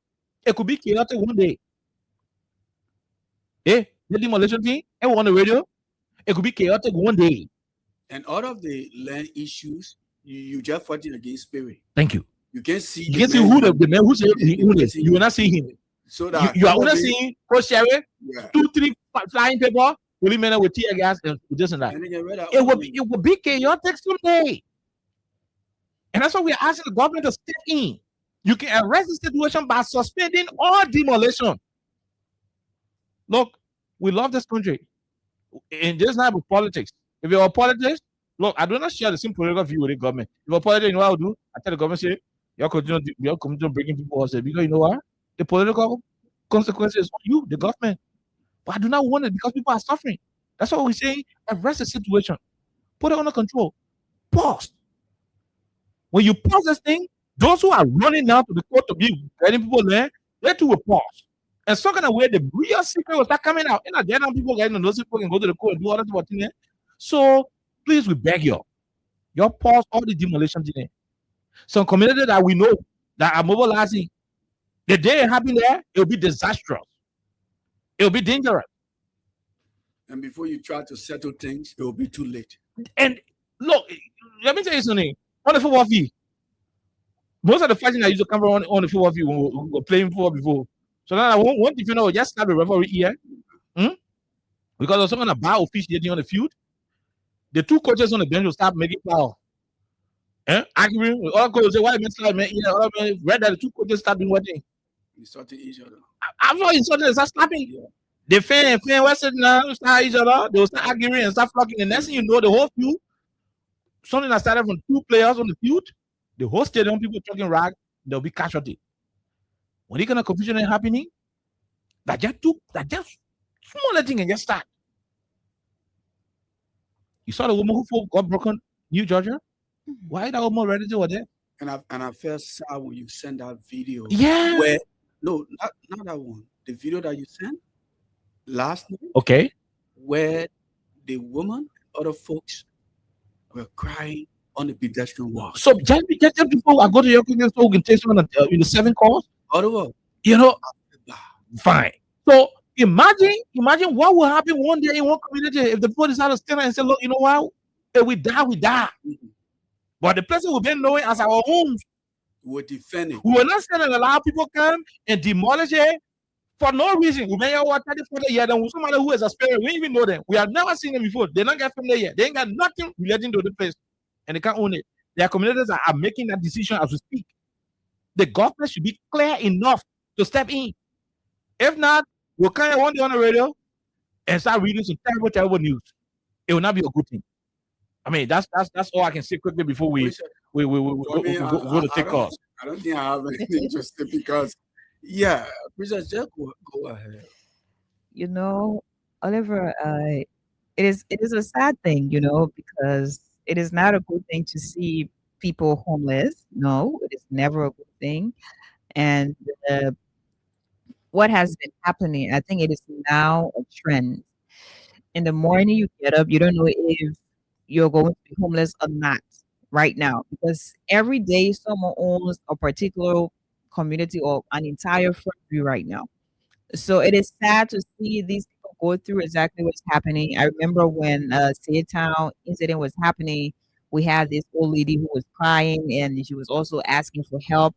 [SPEAKER 2] It could be chaotic one day. The demolition thing, and on the radio, it could be chaotic one day.
[SPEAKER 7] And all of the land issues, you just fighting against spirit.
[SPEAKER 2] Thank you.
[SPEAKER 7] You can see.
[SPEAKER 2] You can see who the man who said who is. You will not see him.
[SPEAKER 7] So that
[SPEAKER 2] you are only seeing Coach Sherry,
[SPEAKER 7] yeah.
[SPEAKER 2] 2-3 flying people, police men with tear gas and this and that.
[SPEAKER 7] And
[SPEAKER 2] It will be chaotic someday. And that's why we are asking the government to step in. You can arrest the situation by suspending all demolition. Look, we love this country. And this not with politics. If you're a politics, look, I do not share the same political view with the government. If you're a politics, you know what I'll do? I tell the government, say, you're continue breaking people off. Because you know what? The political consequences on you, the government. But I do not want it because people are suffering. That's what we're saying. Arrest the situation. Put it under control. Pause. When you pause this thing, those who are running now to the court to be getting people there, they too will pause. And some kind of way the real secret will start coming out. And then people getting those people can go to the court and do all that thing there. So please, we beg you, pause all the demolition thing. Some community that we know that are mobilizing, the day it happen there, it will be disastrous. It will be dangerous.
[SPEAKER 7] And before you try to settle things, it will be too late.
[SPEAKER 2] And look, let me tell you something. On the football field, most of the fighting that used to come from on the football field when we were playing football before. So now I want if you know just have a referee here. Because of some kind of bad officiating on the field, the two coaches on the bench will start making foul. Arguing with other coaches say, why man? Other men read that the two coaches start doing what thing.
[SPEAKER 7] Insulting each other.
[SPEAKER 2] After insulting, they start slapping. Yeah. The fan Western now start each other, they will start arguing and start flocking. The next thing you know, the whole field, something that started from 2 players on the field, the whole stadium, people talking rag, there'll be casualty. When the kind of confusion is happening, that just smaller thing and just start. You saw the woman who got broken, New Georgia? Why that woman ready to there?
[SPEAKER 7] And I felt sad when you sent that video.
[SPEAKER 2] Yeah.
[SPEAKER 7] Where no, not that one. The video that you sent last night.
[SPEAKER 2] Okay.
[SPEAKER 7] Where the woman, other folks were crying on the pedestrian walk.
[SPEAKER 2] So just before I go to your clinic, so we can take some in the 7 calls.
[SPEAKER 7] Otherwise,
[SPEAKER 2] fine. So imagine what will happen one day in one community if the people decide to stand and say, look, you know what? If we die, we die. Mm-hmm. But the person we've been knowing as our homes,
[SPEAKER 7] we're defending.
[SPEAKER 2] We will not stand and allow people come and demolish it for no reason. We may have 30, 40 years, and somebody who is a spirit, we even know them. We have never seen them before. They don't get familiar yet. They ain't got nothing relating to the place, and they can't own it. There are communities that are making that decision as we speak. The government should be clear enough to step in. If not, we'll come here one day on the radio and start reading some terrible news. It will not be a good thing. I mean, that's all I can say quickly before we go to take off.
[SPEAKER 7] I don't think I have anything to say because, yeah, Princess Jack, go ahead.
[SPEAKER 6] You know, Oliver, it is a sad thing, because it is not a good thing to see people homeless. No, it is never a good thing. And what has been happening, I think it is now a trend. In the morning you get up, you don't know if you're going to be homeless or not right now, because every day someone owns a particular community or an entire front view right now. So it is sad to see these people go through exactly what's happening. I remember when Saytown incident was happening, we had this old lady who was crying and she was also asking for help,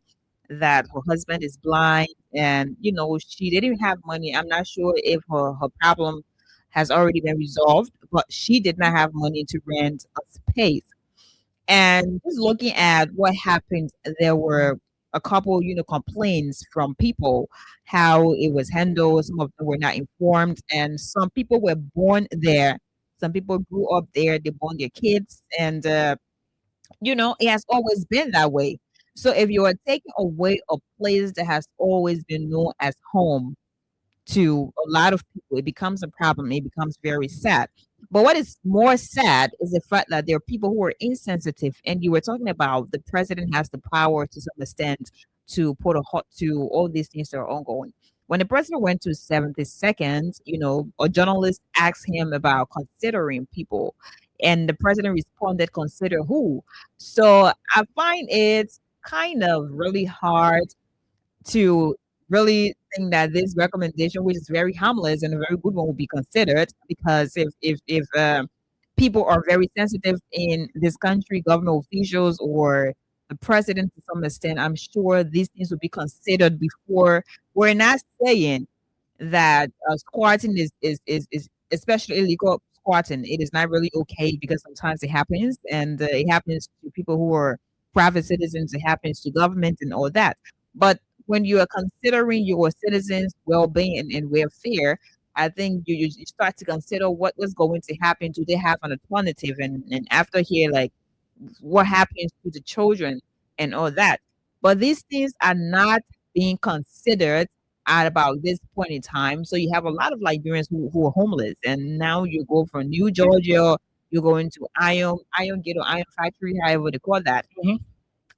[SPEAKER 6] that her husband is blind and, she didn't have money. I'm not sure if her problem has already been resolved, but she did not have money to rent a space. And just looking at what happened, there were a couple, complaints from people how it was handled. Some of them were not informed, and some people were born there. Some people grew up there. They born their kids, and it has always been that way. So if you are taking away a place that has always been known as home to a lot of people, it becomes a problem. It becomes very sad. But what is more sad is the fact that there are people who are insensitive. And you were talking about the president has the power to some extent to put a halt to all these things that are ongoing. When the president went to 72nd, a journalist asked him about considering people, and the president responded, "Consider who?" So I find it kind of really hard to really think that this recommendation, which is very harmless and a very good one, will be considered, because if people are very sensitive in this country, government officials or the president to some extent, I'm sure these things will be considered before. We're not saying that squatting is especially illegal squatting. It is not really okay, because sometimes it happens, and it happens to people who are private citizens. It happens to government and all that. But when you are considering your citizens' well-being and welfare, I think you start to consider what was going to happen. Do they have an alternative? And after here, like, what happens to the children and all that. But these things are not being considered at about this point in time. So you have a lot of Liberians who are homeless, and now you go from New Georgia, you go into Iron Gate or Iron Factory, however they call that.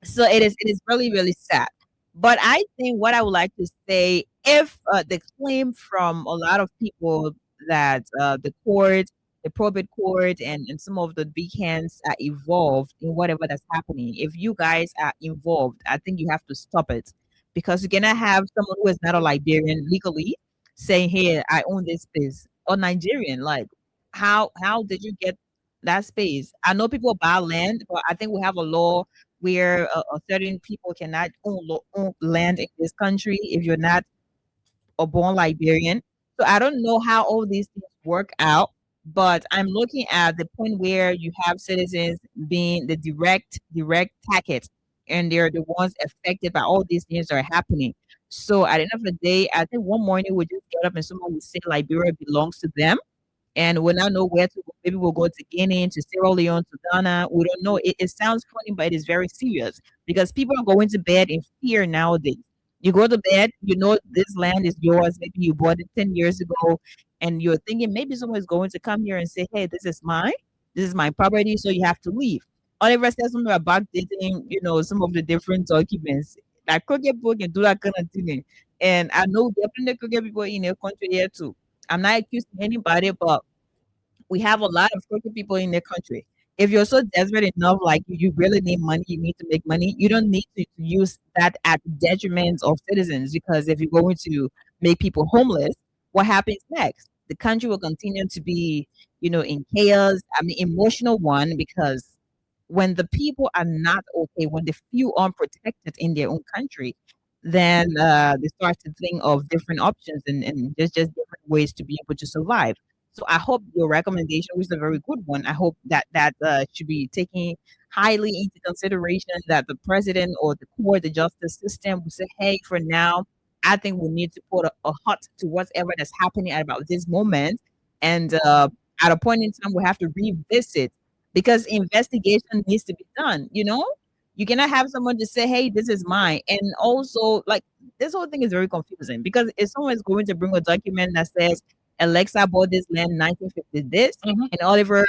[SPEAKER 6] So it is really, really sad. But I think what I would like to say, if the claim from a lot of people that the court, the probate court, and some of the big hands are involved in whatever that's happening, if you guys are involved, I think you have to stop it, because you cannot have someone who is not a Liberian legally saying, "Hey, I own this space," or Nigerian. Like, how did you get that space? I know people buy land, but I think we have a law where certain people cannot own land in this country if you're not a born Liberian. So I don't know how all these things work out, but I'm looking at the point where you have citizens being the direct target, and they're the ones affected by all these things that are happening. So at the end of the day, I think one morning we just get up and someone will say Liberia belongs to them, and we'll not know where to go. Maybe we'll go to Guinea, to Sierra Leone, to Ghana. We don't know. It sounds funny, but it is very serious, because people are going to bed in fear nowadays. You go to bed, this land is yours. Maybe you bought it 10 years ago, and you're thinking maybe someone is going to come here and say, "Hey, this is mine. This is my property," so you have to leave. Oliver says something about dating, some of the different documents. Like crooked book and do that kind of thing. And I know definitely crooked people in your country here too. I'm not accusing anybody, but we have a lot of crooked people in the country. If you're so desperate enough, like you really need money, you need to make money, you don't need to use that at the detriment of citizens. Because if you're going to make people homeless, what happens next? The country will continue to be, in chaos. I mean, emotional one, because when the people are not okay, when they feel unprotected in their own country, then they start to think of different options, and there's just different ways to be able to survive. So I hope your recommendation, which is a very good one, I hope that should be taken highly into consideration, that the president or the court, the justice system will say, "Hey, for now, I think we need to put a halt to whatever that's happening at about this moment. And at a point in time, we have to revisit, because investigation needs to be done, You cannot have someone just say, "Hey, this is mine." And also, like, this whole thing is very confusing, because if someone is going to bring a document that says Alexa bought this land 1950 this, and Oliver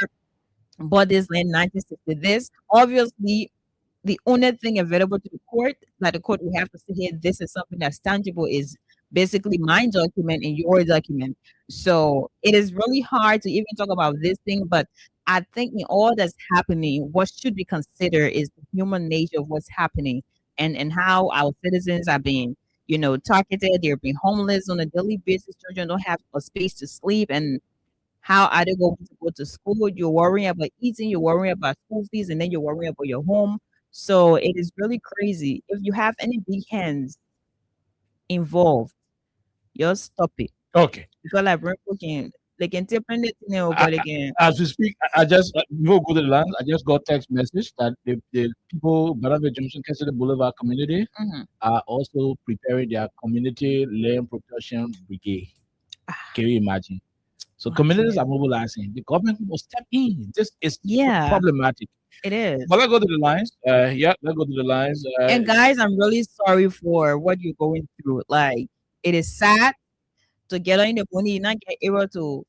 [SPEAKER 6] bought this land 1960 this, obviously the only thing available to the court, that the court will have to say, "Here, this is something that's tangible," is basically my document and your document. So it is really hard to even talk about this thing, but I think in all that's happening, what should be considered is the human nature of what's happening, and how our citizens are being, targeted. They're being homeless on a daily basis. Children don't have a space to sleep, and how are they going to go to school? You're worrying about eating, you're worrying about school fees, and then you're worrying about your home. So it is really crazy. If you have any big hands involved, just stop it.
[SPEAKER 2] Okay.
[SPEAKER 6] Because like we're looking, Like in different but again.
[SPEAKER 2] As we speak, I just before we go to the line, I just got text message that the people Barabé Junction, Cassidy Boulevard community
[SPEAKER 6] Mhm.
[SPEAKER 2] are also preparing their community land protection brigade. Can you imagine? So communities are mobilizing. The government must step in. This is
[SPEAKER 6] Yeah.
[SPEAKER 2] problematic.
[SPEAKER 6] It is.
[SPEAKER 2] But let's go to the lines. Yeah, let's go to the lines.
[SPEAKER 6] And guys, I'm really sorry for what you're going through. Like, it is sad to get on the money, not get able to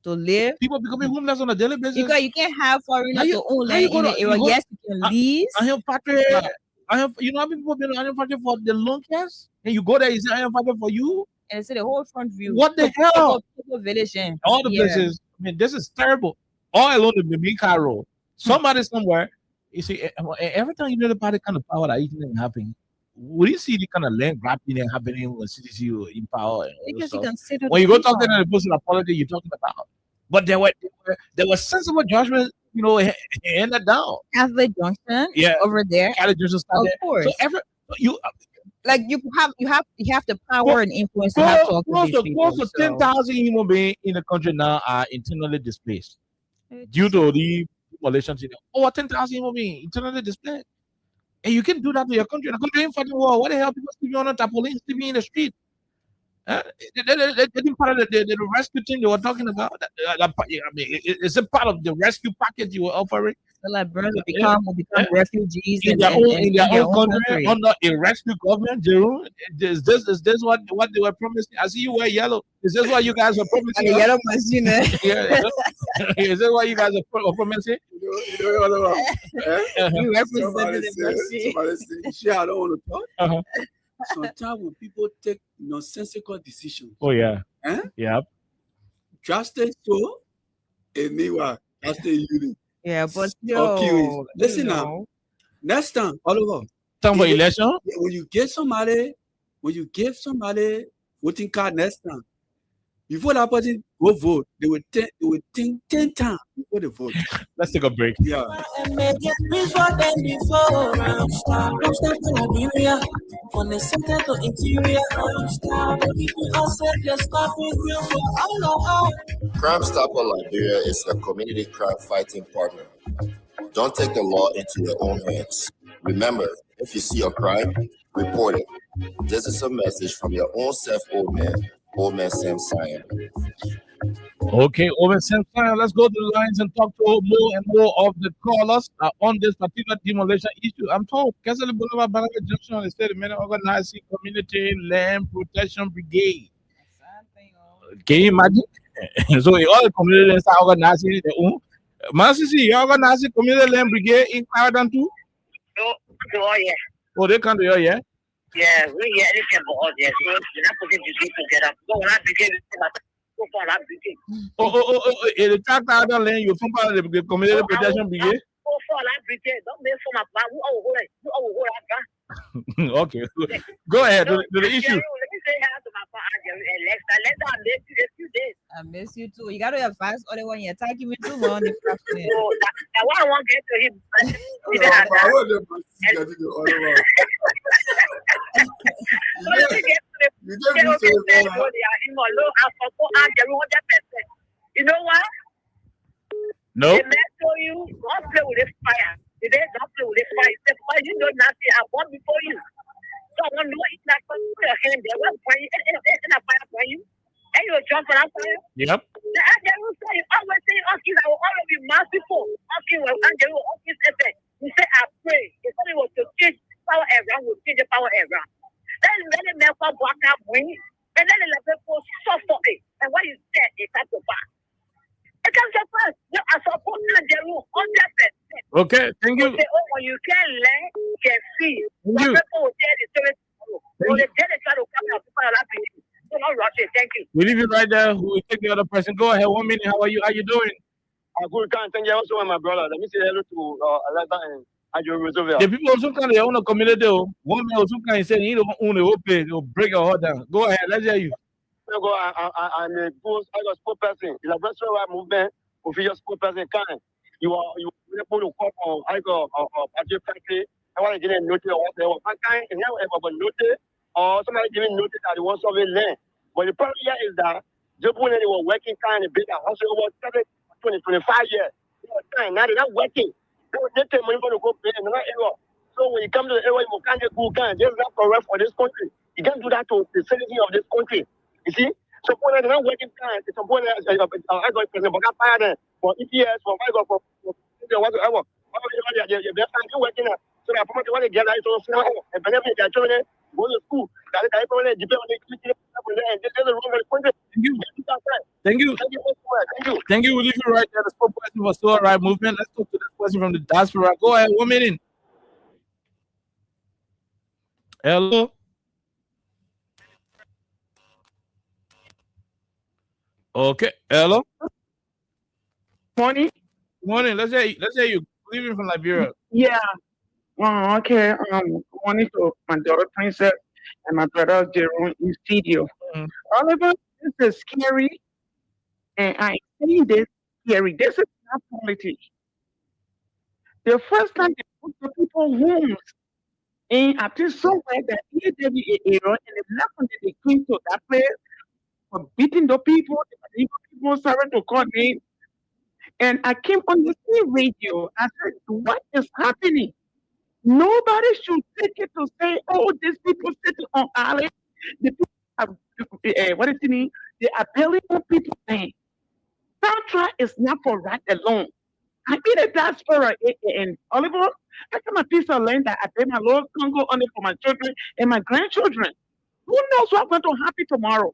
[SPEAKER 6] live.
[SPEAKER 2] People becoming homeless on a daily basis.
[SPEAKER 6] Because you can't have foreigners
[SPEAKER 2] you-
[SPEAKER 6] to own
[SPEAKER 2] how you
[SPEAKER 6] land in
[SPEAKER 2] gonna-
[SPEAKER 6] the
[SPEAKER 2] you
[SPEAKER 6] area.
[SPEAKER 2] go-
[SPEAKER 6] Yes, you can lease.
[SPEAKER 2] I have factory. I have, you know how many people been on your factory for the longest? And you go there, you say I have factory for you.
[SPEAKER 6] And see the whole front view.
[SPEAKER 2] What the hell?
[SPEAKER 6] People village in.
[SPEAKER 2] All the
[SPEAKER 6] Yeah.
[SPEAKER 2] places. I mean, this is terrible. All along the Mimika Road. Somebody somewhere. You see, every time you know about the kind of power that isn't happening, would you see the kind of land grabbing and happening when CDC in power? And all
[SPEAKER 6] Because
[SPEAKER 2] this
[SPEAKER 6] you
[SPEAKER 2] stuff?
[SPEAKER 6] consider
[SPEAKER 2] When you go talk to
[SPEAKER 6] people.
[SPEAKER 2] them, the person apology you're talking about. But there were sensible judgment, you know, handed down.
[SPEAKER 6] Catholic Junction,
[SPEAKER 2] Yeah.
[SPEAKER 6] over there.
[SPEAKER 2] Catholic Junction started.
[SPEAKER 6] Of course.
[SPEAKER 2] So every you
[SPEAKER 6] Like you have the power and influence to have talk with
[SPEAKER 2] close
[SPEAKER 6] these
[SPEAKER 2] to
[SPEAKER 6] people.
[SPEAKER 2] close to 10,000 human beings in the country now are internally displaced due to the populations in there. Over 10,000 human beings internally displaced. And you can do that to your country. The country ain't fighting war. What the hell people sleeping on the tarpaulin, sleeping in the street? They didn't part of the rescue thing they were talking about. I mean, it's a part of the rescue package you were offering.
[SPEAKER 6] So like brothers will
[SPEAKER 2] Yeah.
[SPEAKER 6] become refugees
[SPEAKER 2] In
[SPEAKER 6] in
[SPEAKER 2] their own
[SPEAKER 6] own
[SPEAKER 2] country, under a rescue government, Jeru. Is this what they were promising? I see you wear yellow. Is this what you guys were promising?
[SPEAKER 6] And the
[SPEAKER 2] us?
[SPEAKER 6] yellow machine.
[SPEAKER 2] Yeah. Is this what you guys are promising?
[SPEAKER 7] You know what
[SPEAKER 2] Uh-huh.
[SPEAKER 6] You represented
[SPEAKER 7] Somebody
[SPEAKER 6] the
[SPEAKER 7] said,
[SPEAKER 6] machine.
[SPEAKER 7] somebody said, "Shit, I don't want to talk."
[SPEAKER 2] Uh-huh.
[SPEAKER 7] Sometimes when people take nonsensical decisions,
[SPEAKER 2] Oh yeah.
[SPEAKER 7] eh?
[SPEAKER 2] Yeah.
[SPEAKER 7] Drastic so, and meanwhile, drastic unit.
[SPEAKER 6] Yeah, but
[SPEAKER 7] Or
[SPEAKER 6] still,
[SPEAKER 7] kiwis. Listen
[SPEAKER 6] you
[SPEAKER 7] now.
[SPEAKER 6] know,
[SPEAKER 7] Next time, Oliver,
[SPEAKER 2] Time for
[SPEAKER 7] if you-
[SPEAKER 2] election?
[SPEAKER 7] when you give somebody voting card next time, before that person go vote, they will think 10 times before they vote.
[SPEAKER 2] Let's take a break.
[SPEAKER 7] Yeah.
[SPEAKER 4] And make it before them before. From start to Liberia, on the center to interior. Keeping us safe, just stopping real for all.
[SPEAKER 3] Crime Stopper Liberia is a community crime fighting partner. Don't take the law into your own hands. Remember, if you see a crime, report it. This is a message from your own self, old man Sam Sion.
[SPEAKER 2] Okay, over St. Let's go to the lines and talk to more and more of the callers on this particular demolition issue. I'm told Cassidy Boulevard, Barangay Junction, the state of organizing community land protection brigade. Can you imagine? So all the communities are organizing their own. Masisi, you organizing community land brigade in Paradan too?
[SPEAKER 10] Oh, yeah.
[SPEAKER 2] Oh, they come to you, yeah?
[SPEAKER 10] Yeah, we get anything for all this. So we're not putting the people together. So when I begin, so far I begin.
[SPEAKER 2] Oh, the track out the land, you from part of the community protection brigade?
[SPEAKER 10] So far I begin. Don't make for my plan. Who hold that?
[SPEAKER 2] Okay, go ahead to the issue.
[SPEAKER 10] Let me say hi to my father, Alexa. Let's have this a few days.
[SPEAKER 6] I miss you too. You gotta advise other one. You're attacking me too much.
[SPEAKER 10] So now what I want to get to him.
[SPEAKER 7] I want them to see that in the other one. You get me to the other one.
[SPEAKER 10] You know what?
[SPEAKER 2] No.
[SPEAKER 10] The man told you, don't play with this fire. Today, don't play with this fire. He said, fire, you know nothing. I want before you. So I want to know it's not going to put your hand there. What's for you? It's not fire for you. And you're jumping on fire.
[SPEAKER 2] Yep.
[SPEAKER 10] The angel will say, always say, asking, I will always be merciful. Asking, well, angel will always say, you say, I pray. If somebody was to change power around, will change the power around. Then the man will walk out, bring it. And then the people suffer it. And what you said, it comes to pass. It comes to pass. You are supposed to do 100%.
[SPEAKER 2] Okay, thank you.
[SPEAKER 10] Say, oh, when you can learn, you can see.
[SPEAKER 2] Thank you.
[SPEAKER 10] People will tell the story tomorrow. So they tell the child to come out, people are laughing. Do not rush it. Thank you.
[SPEAKER 2] We leave you right there. We take the other person. Go ahead. 1 minute. How are you? How you doing?
[SPEAKER 13] Good. Thank you. Also, my brother. Let me say hello to Alexa and Andrew Roosevelt.
[SPEAKER 2] The people also kind of own a community. One man also kind of say he don't own the whole place. They'll break your heart down. Go ahead. Let's hear you.
[SPEAKER 13] I'm a good spokesperson. The Liberation movement, official spokesperson. You able to call on I go budget factory. I want to get a notice or whatever. I can't ever notice or somebody giving notice that they want something land. But the problem here is that Japan, they were working kind of big house over 20, 25 years. They were trying, now they're not working. They take money for the go pay in the area. So when you come to the area, you can't get good kind. They're not correct for this country. You can't do that to the citizen of this country. You see? So when they're not working kind, it's a point I got president, but I fired them for EPS, for whatever. You're working at. So that promote what they get out of and benefit their children go to school. That is probably depend on the and this is the wrong country.
[SPEAKER 2] Thank you. Thank you. We'll leave you right there. The spokesperson for Soul Right Movement. Let's talk to this person from the diaspora. Go ahead. 1 minute. Hello. Okay. Hello.
[SPEAKER 14] Morning.
[SPEAKER 2] Morning. Let's hear you. Leaving from Liberia.
[SPEAKER 14] Yeah. Okay. Morning to my daughter Princess and my brother Jerome in studio. Oliver, this is scary, and I say this scary. This is not politics. The first time they put the people homes in I think somewhere that area, and the left when they came to that place for beating the people, people started to call names. And I came on the same radio. I said, what is happening? Nobody should take it to say, oh, these people sitting on island. The people are, what is it mean? They are belly on people thing. Tantra is not for right alone. I be the diaspora and Oliver, I got my piece of land that I pay my Lord Congo on it for my children and my grandchildren. Who knows what's going to happen tomorrow?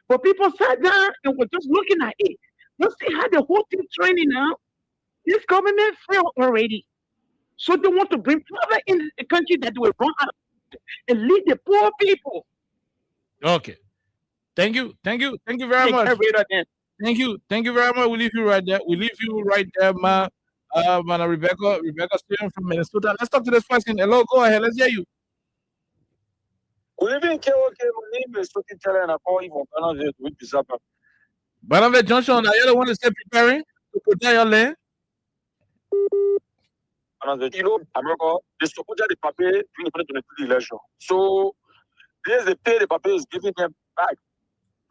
[SPEAKER 14] But people sat down and were just looking at it. Let's see how the whole thing training now. This government failed already. So they want to bring power in the country that will run out and lead the poor people.
[SPEAKER 2] Okay. Thank you very much. Thank you very much. We leave you right there. Ma Rebecca Steven from Minnesota. Let's talk to this person. Hello, go ahead. Let's hear you.
[SPEAKER 15] Good evening, KOK. My name is Soki Teller and I call you from Canada with Bizapa.
[SPEAKER 2] Barnabas Johnson, are you the one to say preparing to protect your land?
[SPEAKER 15] You know, America, they supported the paper during the 2023 election. So, this the pay the paper is giving them back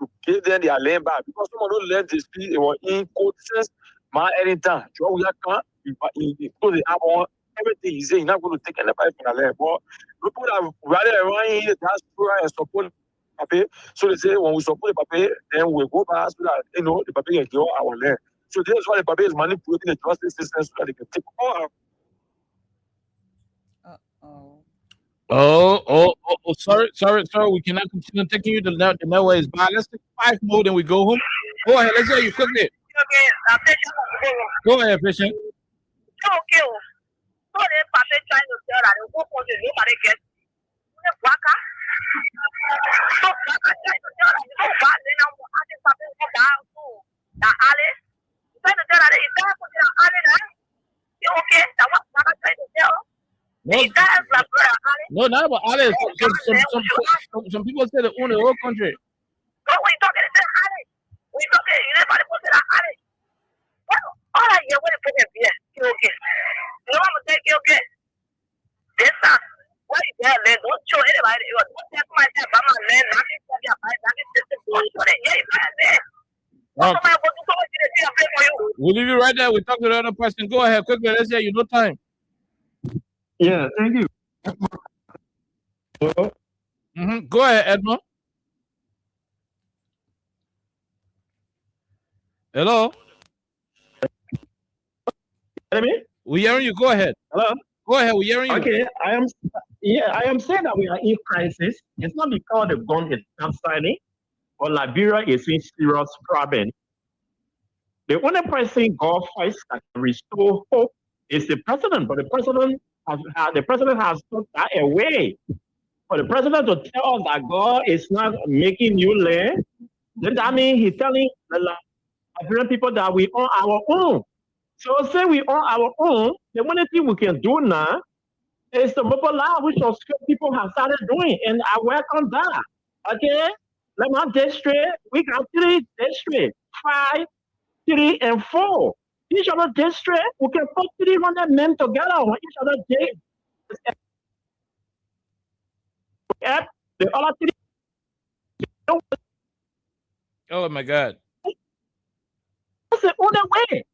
[SPEAKER 15] to give them their land back because someone don't let this be they were in court since my anytime. So, we are because they have all everything you say, you're not going to take anybody from the land. But people that rather around here, that's and support paper. So they say when we support the paper, then we go back so that the paper can give our land. So this is why the paper is manipulating the justice system so that they can take all our.
[SPEAKER 2] Sorry. We cannot continue taking you. The network is bad. Let's take 5 more, then we go home. Go ahead. Let's hear you quickly. Go ahead, patient.
[SPEAKER 16] Okay. So the paper trying to tell that the whole country nobody gets waka. So trying to tell that the whole bad then I'm asking paper to down to the alley. Trying to tell that it's time for the alley now. Okay, that what I'm trying to tell.
[SPEAKER 2] No, not about Ali. Some people say they own the whole country.
[SPEAKER 16] But we talking to Ali. We talking. Everybody put it Ali. Well, all right, yeah, what if we get okay? No, I'm gonna take you okay. This time, why you there, man? Don't show anybody. Don't take my step. I'm not land. I'm just talking about
[SPEAKER 2] We'll leave you right there. We talk to the other person. Go ahead, quickly. Let's hear you. No time.
[SPEAKER 8] Yeah, thank you.
[SPEAKER 2] Go ahead, Edmund. Hello. We're hearing you. Go ahead.
[SPEAKER 8] Hello.
[SPEAKER 2] Go ahead. We're hearing you.
[SPEAKER 8] Okay, I am saying that we are in crisis. It's not because the gun is subsiding, but Liberia is in serious problem. The only person God fights that can restore hope is the president, but the president has took that away. For the president to tell us that God is not making new land, then that means he's telling the Liberian people that we own our own. So say we own our own, the only thing we can do now is to mobilize, which people have started doing, and I welcome that. Okay? Let my district, we got 3 districts, 5, 3, and 4. Each other district, we can put 300 men together on each other district. The other 3
[SPEAKER 2] Oh my God.
[SPEAKER 14] That's the only way.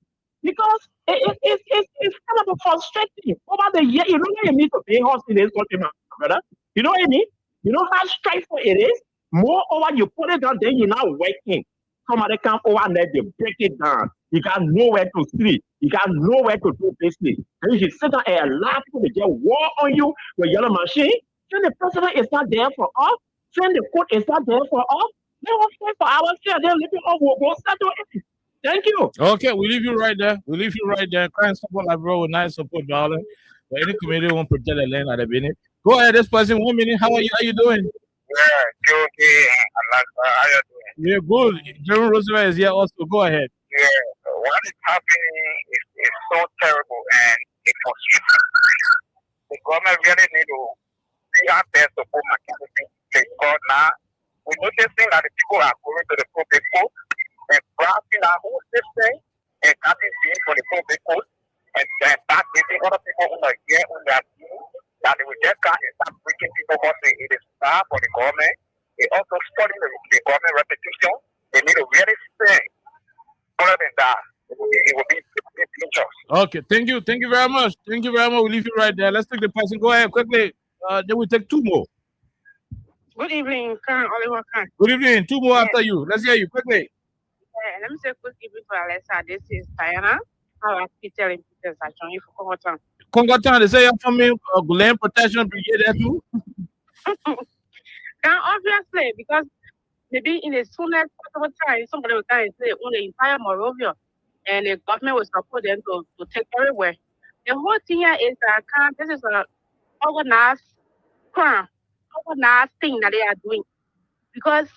[SPEAKER 14] Because it's kind of frustrating. Over the year, you know what you need to pay house in this country, my brother? You know what I mean? You know how stressful it is? Moreover, you put it down, then you're now working. Somebody come over and let you break it down. You got nowhere to sleep. You got nowhere to do business. And you should sit down and allow people to get war on you with yellow machine. Then the president is not there for us. Then the court is not there for us. They will fight for ourselves. They're living on will go settle it. Thank you.
[SPEAKER 2] Okay, we leave you right there. We leave you right there. Crime support like bro with nice support, darling. But any community won't protect the land at the minute. Go ahead, this person. 1 minute. How are you? How you doing?
[SPEAKER 10] Yeah, okay. How you doing?
[SPEAKER 2] We're good. Jerome Roosevelt is here also. Go ahead.
[SPEAKER 10] Yeah, what is happening is so terrible and it's frustrating. The government really need to see how best to put mechanism because now we're noticing that the people are going to the poor people and grasping our whole system and starting things for the poor people and then start getting other people who are here on their team that they will just come and start breaking people because it is bad for the government. They also study the government reputation. They need to really stay. Other than that, it will be dangerous.
[SPEAKER 2] Okay, thank you. Thank you very much. Thank you very much. We'll leave you right there. Let's take the person. Go ahead quickly. Then we take two more.
[SPEAKER 14] Good evening, Karen Oliver Khan.
[SPEAKER 2] Good evening. Two more after you. Let's hear you quickly.
[SPEAKER 14] Let me say good evening to Alexa. This is Diana. How are Peter and Peter? I join you for Congotan.
[SPEAKER 2] Congotan, they say you're from Land Protection Brigade there too?
[SPEAKER 14] Obviously, because maybe in the soonest possible time, somebody will come and say, on the entire Morovia, and the government will support them to take everywhere. The whole thing here is that this is an organized crime, organized thing that they are doing. Because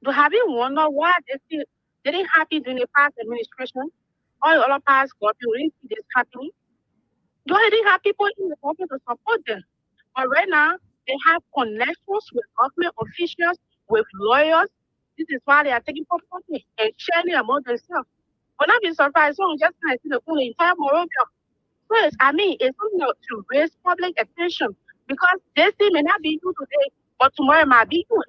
[SPEAKER 14] to have you wonder why they didn't happen during the past administration, all the other past government, we didn't see this happening. You already have people in the government to support them. But right now, they have connections with government officials, with lawyers. This is why they are taking property and sharing among themselves. But not be surprised, someone just kind of see the full entire Morovia. So it's something to raise public attention because this thing may not be you today, but tomorrow it might be you.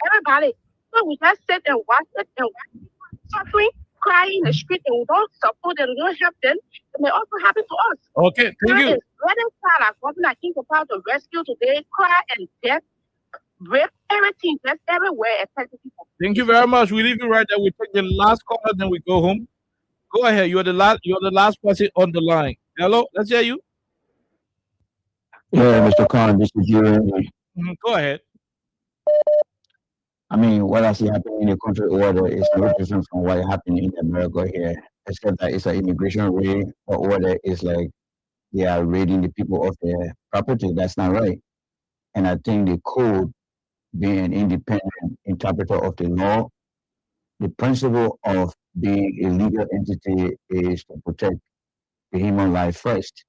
[SPEAKER 14] Everybody. So we just sit and watch it and watch people suffering, crying in the street, and we don't support them, we don't help them. It may also happen to us.
[SPEAKER 2] Okay, thank you.
[SPEAKER 14] Whether it's something I think about the rescue today, cry and death, rape, everything, that's everywhere affecting people.
[SPEAKER 2] Thank you very much. We leave you right there. We take the last caller, then we go home. Go ahead. You're the last person on the line. Hello, let's hear you.
[SPEAKER 17] Yeah, Mr. Khan, this is you.
[SPEAKER 2] Go ahead.
[SPEAKER 17] I mean, what I see happening in the country order is no different from what happened in America here, except that it's an immigration raid. The order is like they are raiding the people of their property. That's not right. And I think the code, being an independent interpreter of the law, the principle of being a legal entity is to protect the human life first.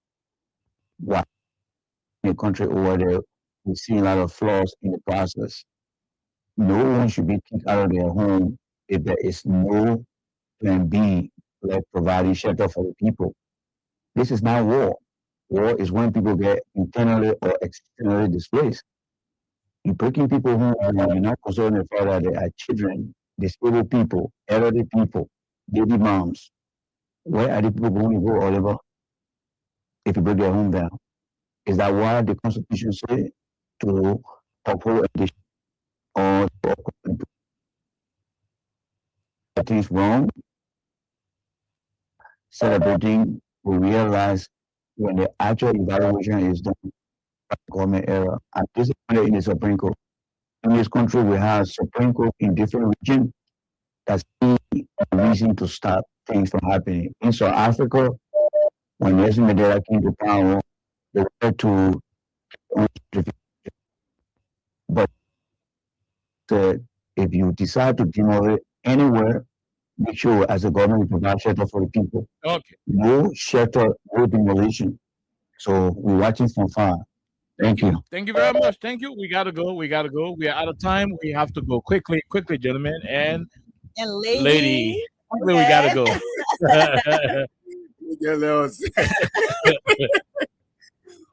[SPEAKER 17] Why in the country order, we see a lot of flaws in the process. No one should be kicked out of their home if there is no plan B, like providing shelter for the people. This is not war. War is when people get internally or externally displaced. You're breaking people home and you're not concerned the fact that they are children, disabled people, elderly people, baby moms. Where are the people going to go, Oliver, if you break their home down? Is that why the Constitution says to uphold education or things wrong? Celebrating, we realize when the actual evaluation is done by the government era, and this is in the Supreme Court. In this country, we have Supreme Court in different regions. That's a reason to stop things from happening. In South Africa, when Nelson Mandela came to power, they wanted to, but if you decide to demolish anywhere, make sure as a government provide shelter for the people.
[SPEAKER 2] Okay.
[SPEAKER 17] No shelter, no demolition. So we're watching from far. Thank you.
[SPEAKER 2] Thank you very much. Thank you. We gotta go. We are out of time. We have to go quickly, gentlemen and lady. Quickly, we gotta go.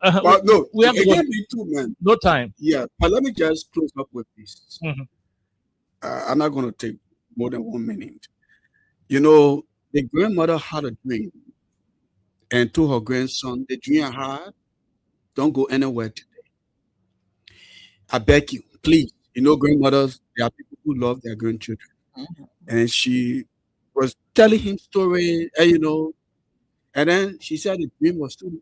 [SPEAKER 7] But no,
[SPEAKER 2] we have to go.
[SPEAKER 7] Too, man.
[SPEAKER 2] No time.
[SPEAKER 7] Yeah, but let me just close up with this. I'm not going to take more than 1 minute. You know, the grandmother had a dream and told her grandson, the dream I had, don't go anywhere today. I beg you, please. You know, grandmothers, there are people who love their grandchildren. And she was telling him story, you know, and then she said the dream was too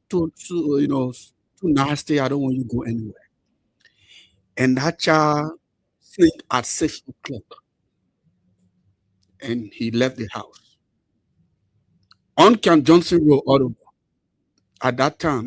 [SPEAKER 7] nasty. I don't want you to go anywhere. And that child sleep at 6 o'clock. And he left the house. On Camp Johnson Road, Ottawa, at that time,